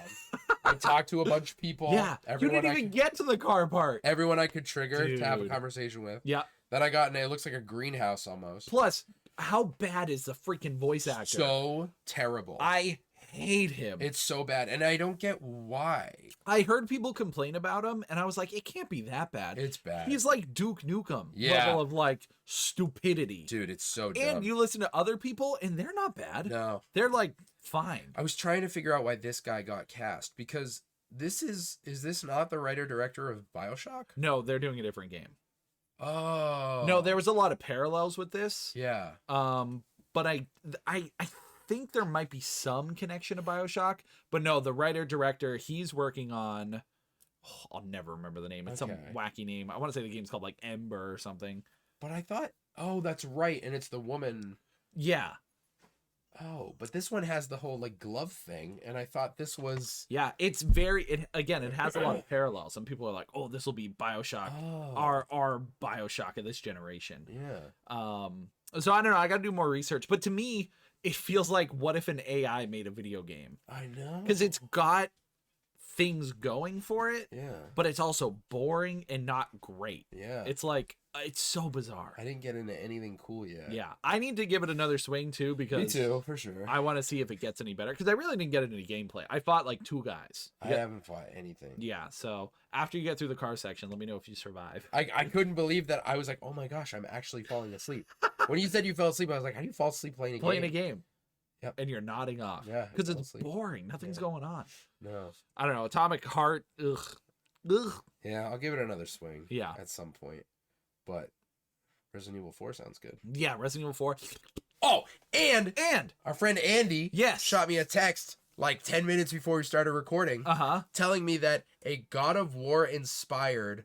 I talked to a bunch of people. Yeah. You didn't I even could, get to the car part. everyone I could trigger to have a Dude. conversation with. Yeah. Then I got in. It looks like a greenhouse almost. Plus, how bad is the freaking voice actor? So terrible. I hate him. It's so bad, and I don't get why. I heard people complain about him, and I was like, it can't be that bad. It's bad. He's like Duke Nukem Yeah. level of like stupidity. Dude, it's so dumb. And you listen to other people, and they're not bad. No. They're like fine. I was trying to figure out why this guy got cast, because this is this not the writer director of BioShock? No, they're doing a different game. Oh. No, there was a lot of parallels with this. Yeah. But I think there might be some connection to BioShock, but no, the writer director, he's working on I'll never remember the name. It's some Okay. wacky name. I want to say the game's called like Ember or something. But I thought, oh, that's right, and it's the woman. Yeah. Oh, but this one has the whole like glove thing, and I thought this was. Yeah, it's very it has a lot of parallels. Some people are like, "Oh, this will be BioShock, Oh. our BioShock of this generation." Yeah. So I don't know, I got to do more research, but to me, it feels like what if an AI made a video game? I know. Cuz it's got things going for it, Yeah. but it's also boring and not great. Yeah. It's like it's so bizarre. I didn't get into anything cool yet. Yeah, I need to give it another swing too because Me too, for sure. I want to see if it gets any better because I really didn't get into gameplay. I fought like 2 guys. I haven't fought anything. Yeah, so after you get through the car section, let me know if you survive. I couldn't believe that. I was like, oh my gosh, I'm actually falling asleep. When you said you fell asleep, I was like, how do you fall asleep playing a game? Playing a game. Yep. And you're nodding off. Yeah, Because I fell it's asleep. boring. Nothing's Yeah. going on. No. I don't know. Atomic Heart. Ugh. Ugh. Yeah, I'll give it another swing. Yeah. At some point. But Resident Evil 4 sounds good. Yeah, Resident Evil 4. Oh, and And our friend Andy yes. shot me a text like 10 minutes before we started recording Uh-huh. telling me that a God of War inspired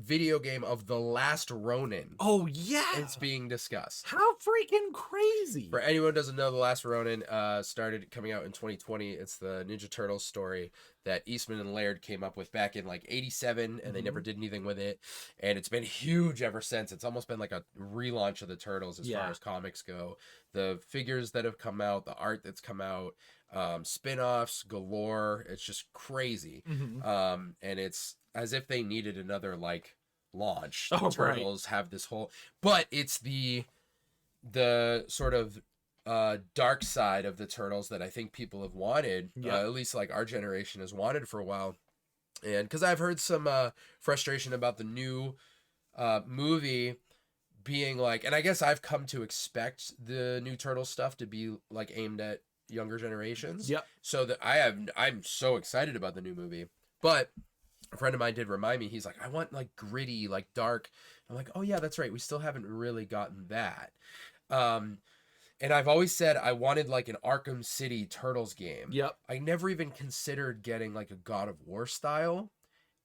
video game of The Last Ronin Oh yeah. is being discussed. How freaking crazy. For anyone who doesn't know, The Last Ronin started coming out in 2020. It's the Ninja Turtles story that Eastman and Laird came up with back in like 87, and they never did anything with it. And it's been huge ever since. It's almost been like a relaunch of the Turtles as far as comics go. The figures that have come out, the art that's come out, spin-offs galore. It's just crazy. Mhm. And it's as if they needed another like launch. Oh, The Turtles have this whole, but it's the sort of dark side of the Turtles that I think people have wanted, at least like our generation has wanted for a while. And because I've heard some frustration about the new movie being like, and I guess I've come to expect the new Turtle stuff to be like aimed at younger generations. Yep. So that I'm so excited about the new movie. But a friend of mine did remind me, he's like, I want like gritty, like dark. I'm like, oh yeah, that's right. We still haven't really gotten that. And I've always said I wanted like an Arkham City Turtles game. Yep. I never even considered getting like a God of War style.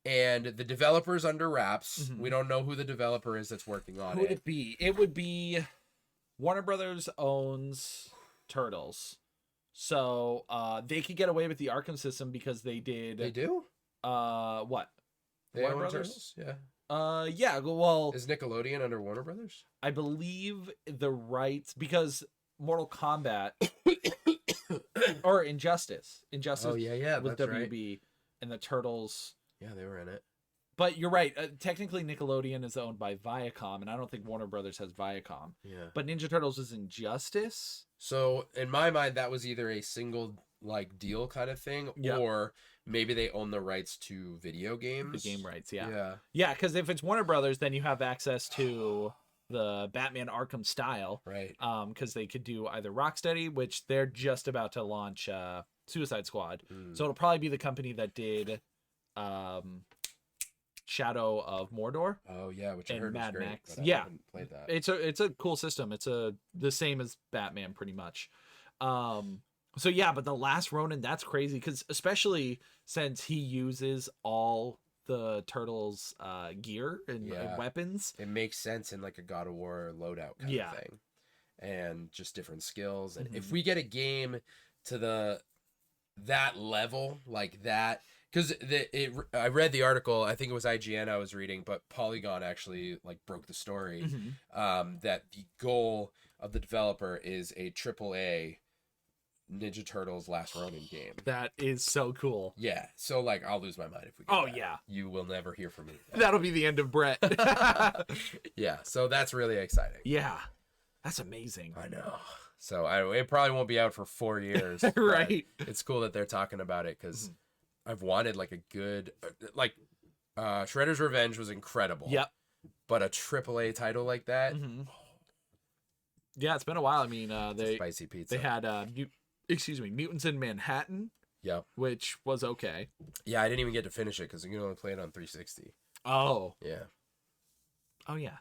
And the developer's under wraps. Mhm. We don't know who the developer is that's working on Who would it. it be? It would be Warner Brothers owns Turtles. So they could get away with the Arkham system because they did They do? what? They Warner own Brothers? Turtles? Yeah. Yeah, well, Is Nickelodeon under Warner Brothers? I believe the rights because Mortal Kombat or Injustice Oh yeah, with that's right. WB and the Turtles. Yeah, they were in it. But you're right. Technically, Nickelodeon is owned by Viacom, and I don't think Warner Brothers has Viacom. Yeah. But Ninja Turtles is Injustice. So in my mind, that was either a single like deal kind of thing, Yeah. or maybe they own the rights to video games. The game rights, yeah. Yeah. Yeah, because if it's Warner Brothers, then you have access to the Batman Arkham style. Right. Because they could do either Rocksteady, which they're just about to launch Suicide Squad. Mm. So it'll probably be the company that did Shadow of Mordor. Oh yeah, which I and heard Mad was great. Max. But I Yeah. haven't played that. It's a cool system. It's the same as Batman pretty much. So yeah, but the Last Ronin, that's crazy because especially since he uses all the Turtles gear and Yeah. weapons. It makes sense in like a God of War loadout kind Yeah. of thing. and just different skills. And if Mhm. we get a game to that level like that, because I read the article, I think it was IGN I was reading, but Polygon actually like broke the story, that the goal of the developer is a AAA Ninja Turtles Last Ronin game. That is so cool. Yeah, so like I'll lose my mind if we get Oh, that. yeah. You will never hear from me. That'll be the end of Brett. Yeah, so that's really exciting. Yeah. That's amazing. I know. So it probably won't be out for 4 years. but Right. It's cool that they're talking about it because I've wanted like a good, like Shredder's Revenge was incredible. Yep. But a AAA title like that, Yeah, it's been a while. I mean, it's a spicy pizza. they had Mutants in Manhattan, Yep. which was okay. Yeah, I didn't even get to finish it because you can only play it on 360. Oh. Yeah. Oh yeah.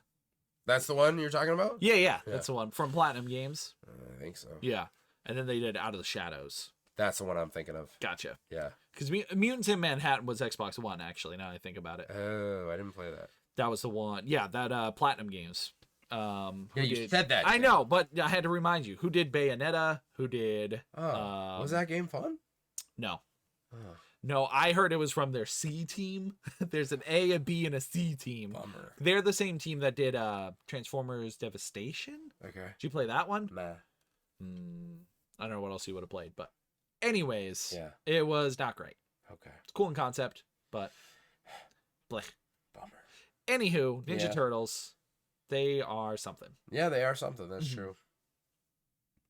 That's the one you're talking about? Yeah. That's the one from Platinum Games. I think so. Yeah. And then they did Out of the Shadows. That's the one I'm thinking of. Gotcha. Yeah. Because Mutants in Manhattan was Xbox One, actually, now I think about it. Oh, I didn't play that. That was the one. Yeah, that Platinum Games. Yeah, you said that. I know, but I had to remind you. Who did Bayonetta? Who did... Oh, was that game fun? No. Oh, No, I heard it was from their C team. There's an A, a B, and a C team. bummer. They're the same team that did Transformers Devastation. Okay. Did you play that one? Nah. I don't know what else you would have played, but anyways, Yeah. it was not great. Okay. It's cool in concept, but blech. Bummer. Anywho, Ninja Yeah. Turtles, they are something. Yeah, they are something. That's true.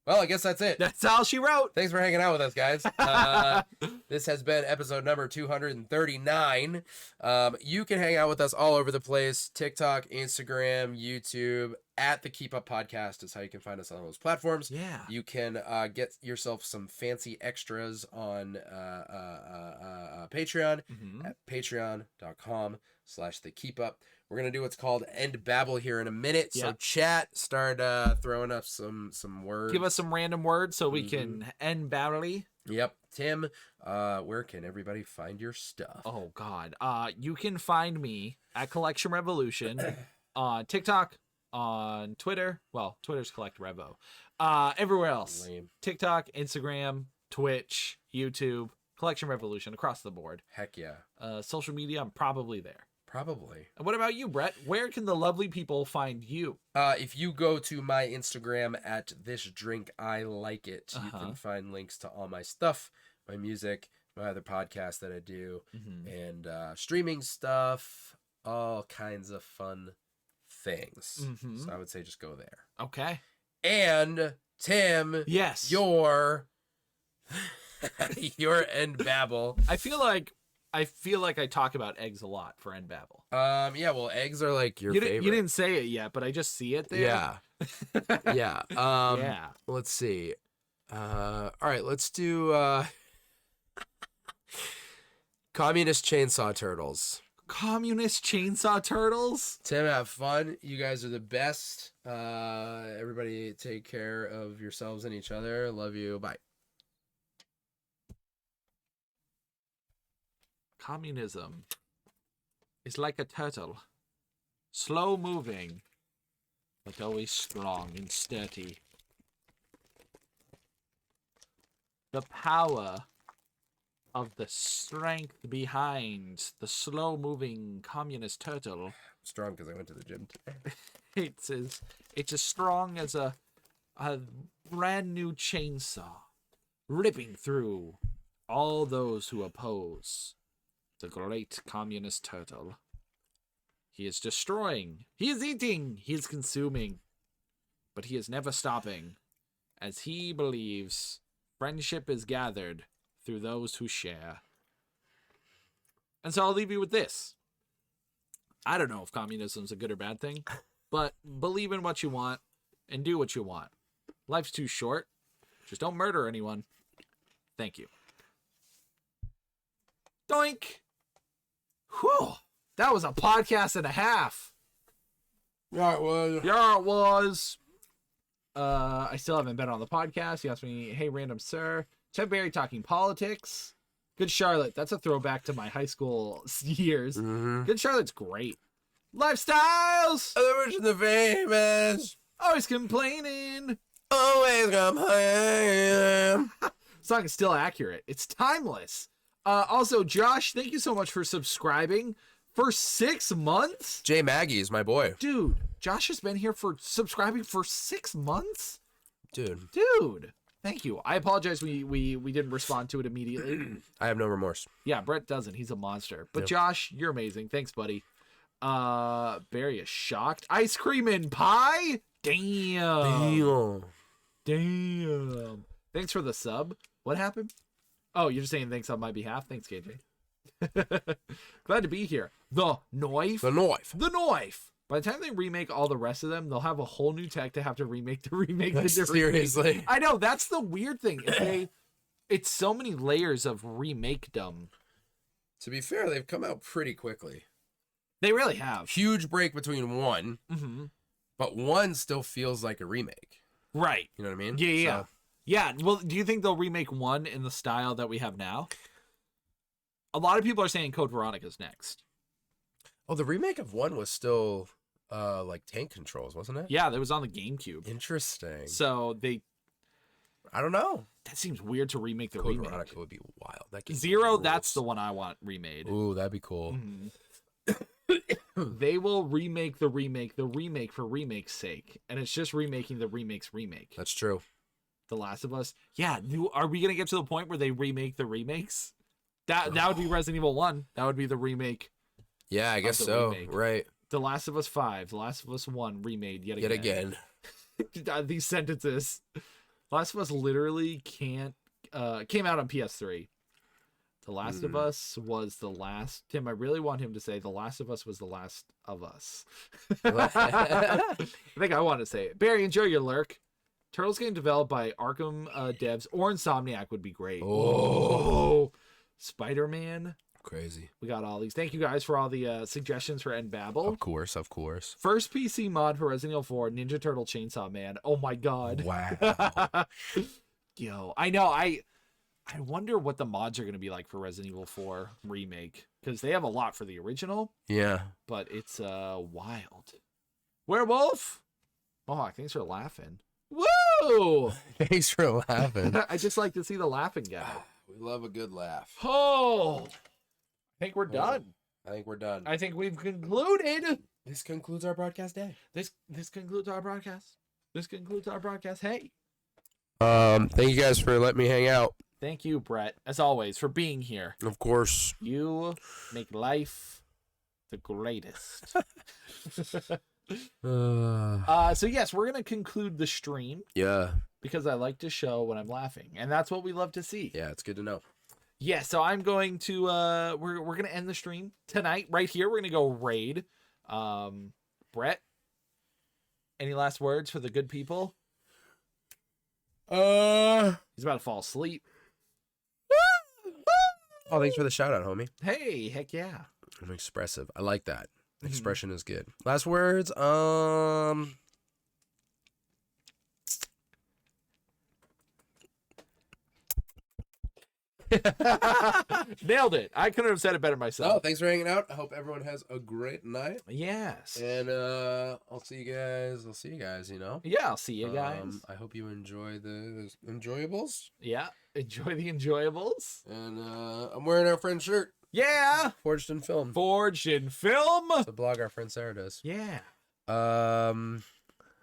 Well, I guess that's it. That's all she wrote. Thanks for hanging out with us, guys. This has been episode number 239. You can hang out with us all over the place. TikTok, Instagram, YouTube. At the Keep Up Podcast is how you can find us on those platforms. Yeah. You can get yourself some fancy extras on Patreon at patreon.com/the Keep Up. We're going to do what's called End Babble here in a minute. So Yep. chat, start throwing up some words. Give us some random words so we can end barely. Yep. Tim, where can everybody find your stuff? Oh God. You can find me at Collection Revolution on TikTok, on Twitter. Well, Twitter's Collect Revo. Everywhere else. Lame. TikTok, Instagram, Twitch, YouTube, Collection Revolution across the board. Heck yeah. Social media, I'm probably there. Probably. And what about you, Brett? Where can the lovely people find you? If you go to my Instagram at This Drink I Like It, you can find links to all my stuff, my music, my other podcasts that I do, and streaming stuff, all kinds of fun things. So I would say just go there. Okay. And Tim, Yes. your End Babble. I feel like I talk about eggs a lot for End Babble. Yeah, well, eggs are like your favorite. You didn't say it yet, but I just see it there. Yeah. Yeah. Yeah. Let's see. All right, let's do Communist Chainsaw Turtles. Communist Chainsaw Turtles? Tim, have fun. You guys are the best. Everybody take care of yourselves and each other. Love you. Bye. Communism is like a turtle, slow moving, but always strong and sturdy. The power of the strength behind the slow moving communist turtle, Strong because I went to the gym today. it's as strong as a brand new chainsaw, ripping through all those who oppose the great communist turtle. He is destroying, he is eating, he is consuming, but he is never stopping, as he believes friendship is gathered through those who share. And so I'll leave you with this. I don't know if communism's a good or bad thing, but believe in what you want and do what you want. Life's too short. Just don't murder anyone. Thank you. Doink! Whew! That was a podcast and a half. Yeah, it was. Yeah, it was. I still haven't been on the podcast. He asked me, hey, random sir. Ted Berry talking politics. Good Charlotte. That's a throwback to my high school years. Good Charlotte's great. Lifestyles! The rich and the famous. Always complaining. Always complain. Song is still accurate. It's timeless. Also, Josh, thank you so much for subscribing for 6 months. Jay Maggie is my boy. Dude, Josh has been here for subscribing for 6 months. Dude. Thank you. I apologize. We didn't respond to it immediately. I have no remorse. Yeah, Brett doesn't. He's a monster. But Yep. Josh, you're amazing. Thanks, buddy. Barry is shocked. Ice cream and pie? Damn. Thanks for the sub. What happened? Oh, you're just saying thanks on my behalf? Thanks, KJ. Glad to be here. The knife. The knife. The knife. By the time they remake all the rest of them, they'll have a whole new tech to have to remake the remake. Seriously. I know, that's the weird thing. It's so many layers of remake-dom. To be fair, they've come out pretty quickly. They really have. Huge break between one, but one still feels like a remake. Right. You know what I mean? Yeah. So, Yeah. Well, do you think they'll remake one in the style that we have now? A lot of people are saying Code Veronica's next. oh, the remake of one was still like tank controls, wasn't it? Yeah, that was on the GameCube. Interesting. So I don't know. that seems weird to remake the Code remake. Veronica would be wild. That game Zero, rules. that's the one I want remade. Ooh, that'd be cool. They will remake the remake for remake's sake. And it's just remaking the remake's remake. That's true. The Last of Us. Yeah, are we going to get to the point where they remake the remakes? That would be Resident Evil 1. That would be the remake. Yeah, I guess the so. remake. Right. The Last of Us 5, The Last of Us 1 remade yet again. These sentences. Last of Us literally came out on PS3. The Last of Us was the last. Tim, I really want him to say The Last of Us was the last of us. I think I want to say it. Barry, enjoy your lurk. Turtles game developed by Arkham devs or Insomniac would be great. Oh. Spider-Man. Crazy. We got all these. Thank you guys for all the suggestions for End Babel. Of course. First PC mod for Resident Evil 4, Ninja Turtle Chainsaw Man. Oh my god. Wow. Yo, I know. I wonder what the mods are going to be like for Resident Evil 4 remake, because they have a lot for the original, Yeah. but it's wild. Werewolf. Mohawk, thanks for laughing. Woo! Thanks for laughing. I just like to see the laughing guy. We love a good laugh. Oh, I think we're done. I think we're done. I think we've concluded. This concludes our broadcast day. This concludes our broadcast. This concludes our broadcast. Hey. Thank you guys for letting me hang out. Thank you, Brett, as always, for being here. Of course. You make life the greatest. So yes, we're gonna conclude the stream Yeah. because I like to show when I'm laughing, and that's what we love to see. Yeah, it's good to know. Yeah, so I'm going to we're gonna end the stream tonight right here. We're gonna go raid. Brett, any last words for the good people? He's about to fall asleep. Oh, thanks for the shout out, homie. Hey, heck yeah. I'm expressive. I like that. Expression is good. Last words. Nailed it. I couldn't have said it better Oh, myself. thanks for hanging out. I hope everyone has a great night. Yes. And I'll see you guys. You know. Yeah, I'll see you guys. I hope you enjoy the enjoyables. Yeah, enjoy the enjoyables. And I'm wearing our friend's shirt. Yeah. Forged in Film. Forged in Film. It's a blog our friend Sarah does. Yeah.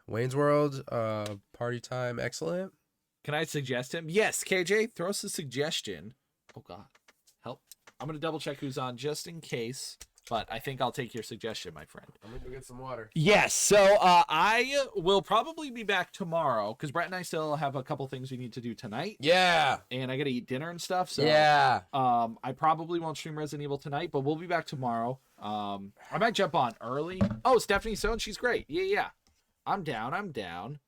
Wayne's World, Party Time, excellent. Can I suggest him? Yes, KJ, throw us a suggestion. Oh God, help. I'm going to double check who's on just in case, but I think I'll take your suggestion, my friend. I'm gonna go get some water. Yes, so I will probably be back tomorrow because Brett and I still have a couple things we need to do tonight. Yeah. And I got to eat dinner and stuff. So Yeah. I probably won't stream Resident Evil tonight, but we'll be back tomorrow. I might jump on early. Oh, Stephanie Stone, she's great. Yeah. I'm down.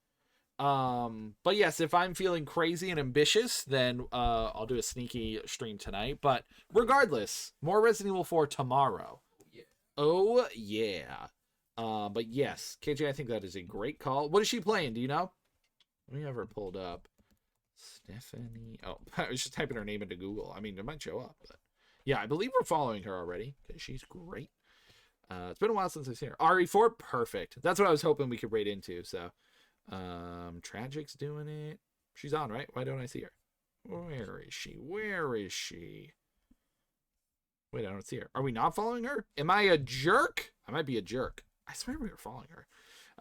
But yes, if I'm feeling crazy and ambitious, then I'll do a sneaky stream tonight. But regardless, more Resident Evil 4 tomorrow. Oh yeah. But yes, KJ, I think that is a great call. What is she playing? Do you know? Let me have her pulled up. Stephanie. Oh, I was just typing her name into Google. I mean, it might show up, but yeah, I believe we're following her already because she's great. It's been a while since I've seen her. RE4, perfect. That's what I was hoping we could raid into. So Tragic's doing it. She's on, right? Why don't I see her? Where is she? Where is she? Wait, I don't see her. Are we not following her? Am I a jerk? I might be a jerk. I swear we were following her.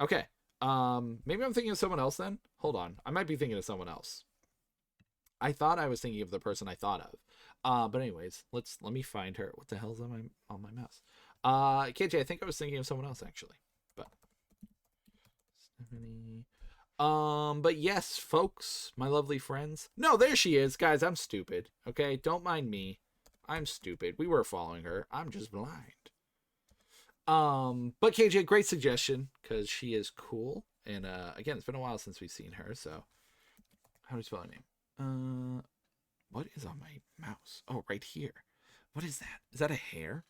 Okay. Maybe I'm thinking of someone else then. Hold on. I might be thinking of someone else. I thought I was thinking of the person I thought of. But anyways, let me find her. What the hell's on my mouse? KJ, I think I was thinking of someone else actually. But Stephanie. But yes, folks, my lovely friends. No, there she is, guys. I'm stupid. Okay, don't mind me. I'm stupid. We were following her. I'm just blind. But KJ, great suggestion because she is cool. And again, it's been a while since we've seen her. So, how do you spell her name? What is on my mouse? Oh, right here. What is that? Is that a hair?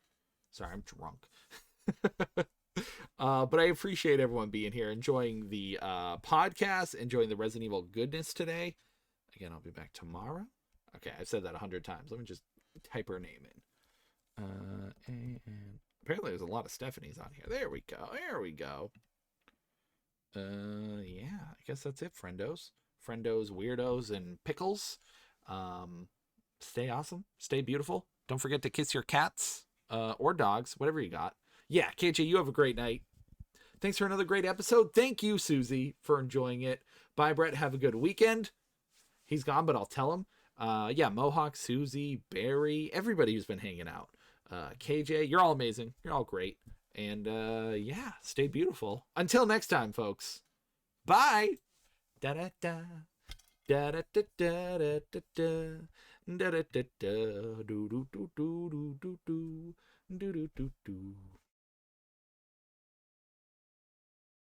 Sorry, I'm drunk. But I appreciate everyone being here, enjoying the podcast, enjoying the Resident Evil goodness today. Again, I'll be back tomorrow. Okay, I've said that 100 times. Let me just type her name in. And apparently there's a lot of Stephanies on here. There we go. There we go. Yeah, I guess that's it, friendos. Friendos, weirdos, and pickles. Stay awesome. Stay beautiful. Don't forget to kiss your cats or dogs, whatever you got. Yeah, KJ, you have a great night. Thanks for another great episode. Thank you, Susie, for enjoying it. Bye, Brett. Have a good weekend. He's gone, but I'll tell him. Yeah, Mohawk, Susie, Barry, everybody who's been hanging out. KJ, you're all amazing. You're all great. And yeah, stay beautiful. Until next time, folks. Bye. Da da da. Da da da da da da da. Da da da da. Do do do do do do do do do do do.